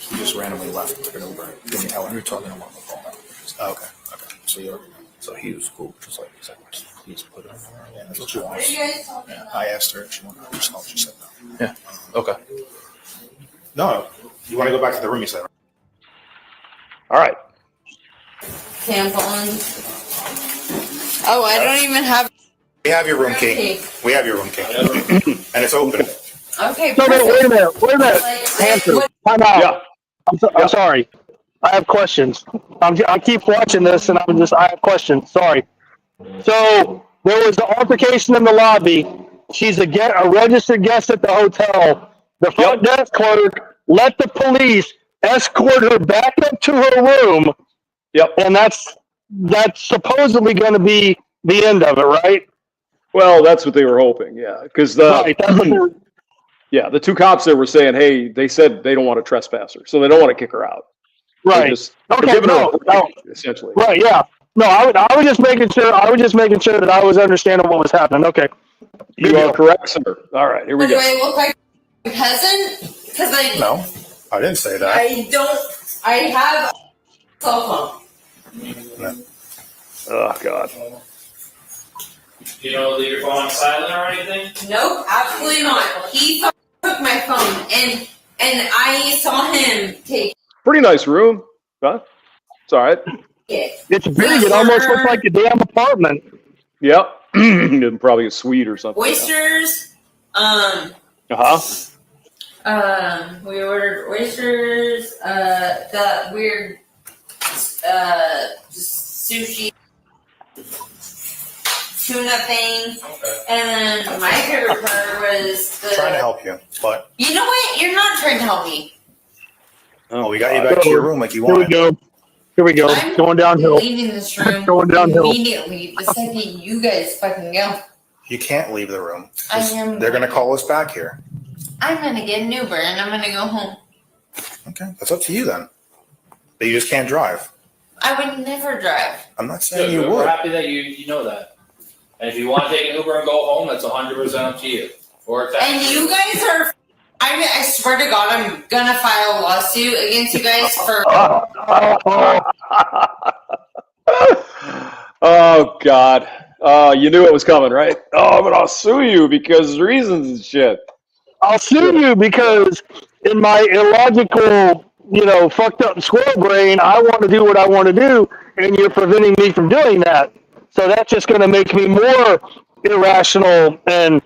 He just randomly left. Took it over. Didn't tell him. You're talking to him on the phone. Oh, okay. So he was cool. Just like, please put it on there. Yeah, that's what she wants. Yeah, I asked her if she wanted to herself. She said no. Yeah. Okay. No, you want to go back to the room? You said. All right. Tampons. Oh, I don't even have. We have your room key. We have your room key, and it's open. Okay. No, wait a minute. Hamster. Time out. Yeah. I'm sorry. I have questions. I keep watching this, and I have questions. Sorry. So there was an altercation in the lobby. She's a registered guest at the hotel. The front desk clerk let the police escort her back up to her room. Yep. And that's supposedly going to be the end of it, right? Well, that's what they were hoping, yeah. Because the two cops there were saying, hey, they said they don't want to trespass her, so they don't want to kick her out. Right. Essentially. Right. Yeah. No, I was just making sure. I was just making sure that I was understanding what was happening. Okay. You are correct, sir. All right, here we Do go. I look like a peasant? Because No, I didn't say that. I have a cell phone. Oh God. You don't leave your phone on silent or anything? Nope, absolutely not. He took my phone, and I saw him take Pretty nice room, huh? It's all right. it. It's big. It almost looks like a damn apartment. Yep. Probably a suite or something. Oysters. We ordered oysters. The weird just sushi, tuna thing, and then my favorite part was the. Trying to help you, but You know what? You're not trying to help me. oh, we got you back to your room like you Here we wanted. go. Here we go. I'm Going downhill. Leaving this room Going downhill. immediately the second you guys fucking go. You can't leave the room. I am. They're gonna call us back here. I'm gonna get an Uber and I'm gonna go home. Okay, that's up to you then. But you just can't drive. I would never drive. I'm not saying Good, you good. would. We're happy that you know that. And if you want to take an Uber and go home, that's 100% up to you. Or a taxi. And you guys are. I swear to God, I'm gonna file a lawsuit against you guys for. Oh God. You knew it was coming, right? Oh, but I'll sue you because reasons and shit. I'll sue you because in my illogical, fucked up squirrel brain, I want to do what I want to do, and you're preventing me from doing that. So that's just going to make me more irrational and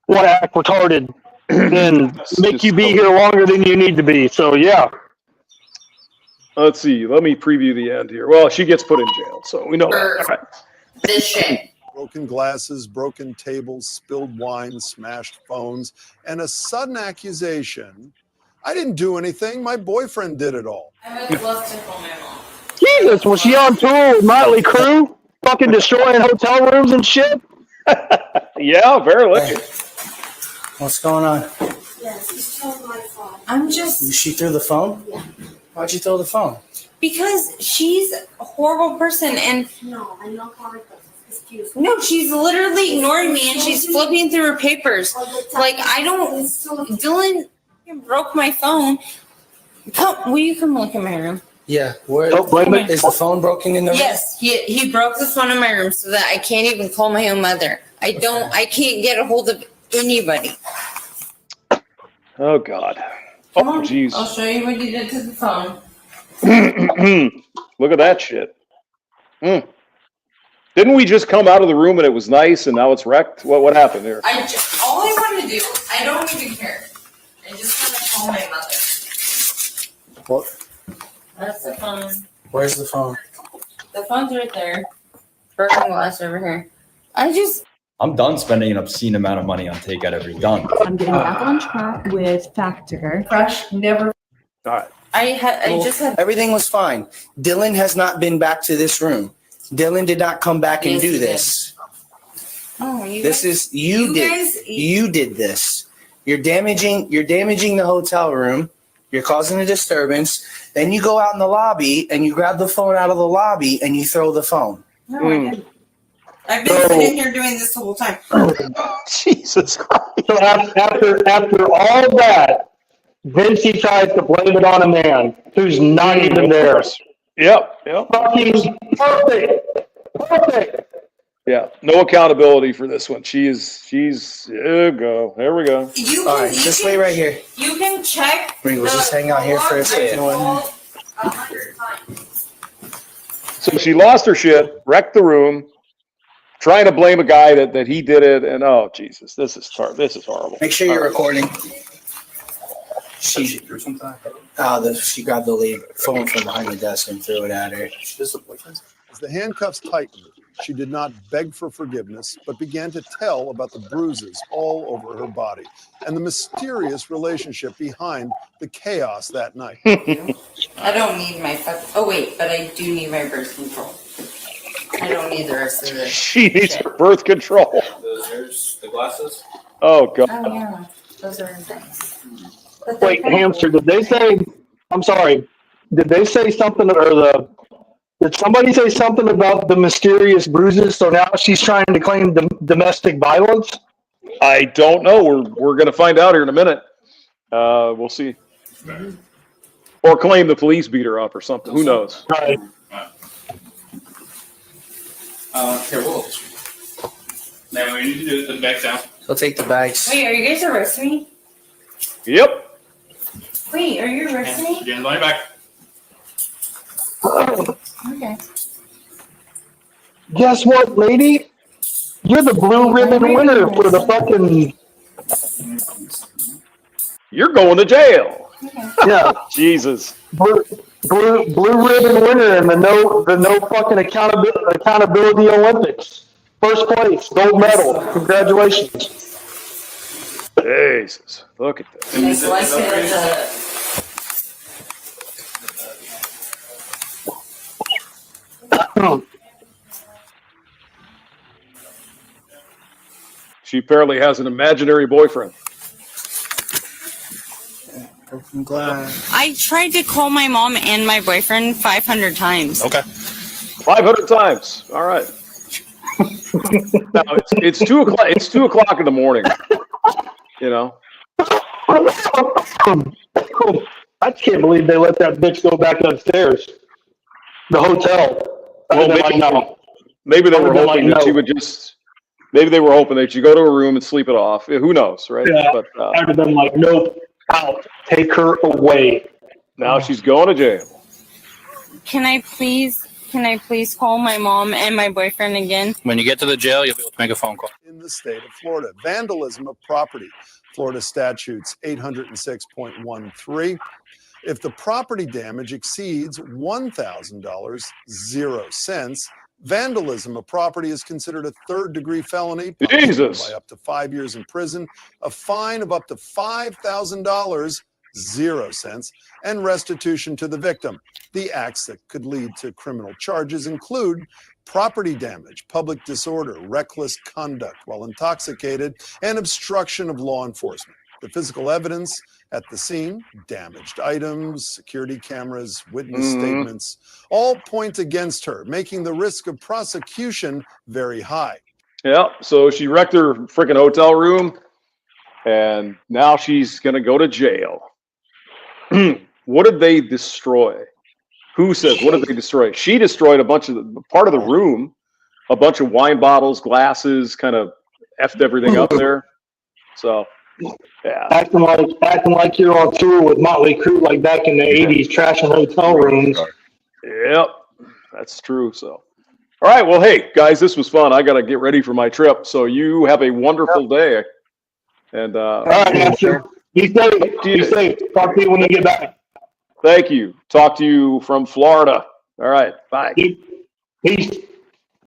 want to act retarded and make you be here longer than you need to be. So, yeah. Let's see. Let me preview the end here. Well, she gets put in jail, so we know that. All right. This shit. Broken glasses, broken tables, spilled wine, smashed phones, and a sudden accusation. I didn't do anything. My boyfriend did it all. I would love to call my mom. Jesus, was she on tour with Motley Crue? Fucking destroying hotel rooms and shit? Yeah, very lucky. What's going on? Yes, she stole my phone. I'm just. She threw the phone? Yeah. Why'd you throw the phone? Because she's a horrible person and. No, I'm not calling her. Excuse me. No, she's literally ignoring me and she's flipping through her papers. Like, I don't. Dylan broke my phone. Will you come look in my room? Yeah. Where is the phone broken in the room? Yes, he broke the phone in my room so that I can't even call my own mother. I can't get a hold of anybody. Oh God. Come Oh on, jeez. I'll show you what you did to the phone. Look at that shit. Didn't we just come out of the room and it was nice and now it's wrecked? What happened there? All I want to do, I don't even care. I just want to call my mother. What? That's the phone. Where's the phone? The phone's right there. Broken glass over here. I'm done spending an obscene amount of money on takeout every done. I'm getting back on track with Factor. Fresh, never. All right. I just had. Everything was fine. Dylan has not been back to this room. Dylan did not come back and Yes, do he did. this. Oh, you This guys, is you did this. You're damaging the hotel room. You're causing a disturbance. Then you go out in the lobby and you grab the phone out of the lobby and you throw the phone. No, I didn't. I've been sitting here doing this the whole time. Jesus Christ. So after all that, then she tries to blame it on a man who's not even there. Yep. Fucking perfect. Yeah. No accountability for this one. She's there we go. There we go. All right, just wait right here. You can check. We'll just hang out here for a second. 100 times. So she lost her shit, wrecked the room, trying to blame a guy that he did it, and oh Jesus, this is horrible. Make sure you're recording. She threw something at her. She grabbed the phone from behind the desk and threw it at her. This the boyfriend? As the handcuffs tightened, she did not beg for forgiveness, but began to tell about the bruises all over her body and the mysterious relationship behind the chaos that night. I don't need my oh wait, but I do need my birth control. I don't need the rest of this. She needs her birth control. There's the glasses. Oh, God. Oh yeah, those are nice. But Wait, they're Hamster, did they say, I'm sorry, did they say something, did somebody say something about the mysterious bruises? So now she's trying to claim domestic violence? I don't know. We're going to find out here in a minute. We'll see. Or claim the police beat her up or something. Who knows? Right. Here, we'll. Now we need to do the back down. I'll take the bags. Wait, are you guys arresting me? Yep. Wait, are you arresting me? Again, line back. Okay. Guess what, lady? You're the blue ribbon winner for the fucking. You're going to jail. Yeah. Jesus. Blue ribbon winner in the no fucking accountability Olympics. First place, gold medal. Congratulations. Jesus. Look at this. She apparently has an imaginary boyfriend. I'm glad. I tried to call my mom and my boyfriend 500 times. Okay. 500 times. All right. No, it's 2 o'clock. It's 2 o'clock in the morning. You know. I can't believe they let that bitch go back upstairs. The hotel. Well, maybe they were hoping that she would just. Maybe they were hoping that she'd go to her room and sleep it off. Who knows, right? Yeah. But I'd have been like, nope, out. Take her away. Now she's going to jail. Can I please call my mom and my boyfriend again? When you get to the jail, you'll be able to make a phone call. In the state of Florida, vandalism of property. Florida statutes 806.13. If the property damage exceeds $1,000, 0 cents, vandalism of property is considered a third-degree felony, Jesus. by up to 5 years in prison, a fine of up to $5,000, 0 cents, and restitution to the victim. The acts that could lead to criminal charges include property damage, public disorder, reckless conduct while intoxicated, and obstruction of law enforcement. The physical evidence at the scene, damaged items, security cameras, witness statements, all point against her, making the risk of prosecution very high. Yeah, so she wrecked her freaking hotel room, and now she's going to go to jail. What did they destroy? Who says, what did they destroy? She destroyed a bunch of part of the room, a bunch of wine bottles, glasses, kind of effed everything up there. So, yeah. Acting like you're on tour with Motley Crue like back in the 80s, trashing hotel rooms. Yep, that's true. So, all right. Well, hey, guys, this was fun. I got to get ready for my trip. So you have a wonderful day. And all right, Answer. Be safe. Be safe. Talk to you when you get back. Thank you. Talk to you from Florida. All right. Bye. Peace.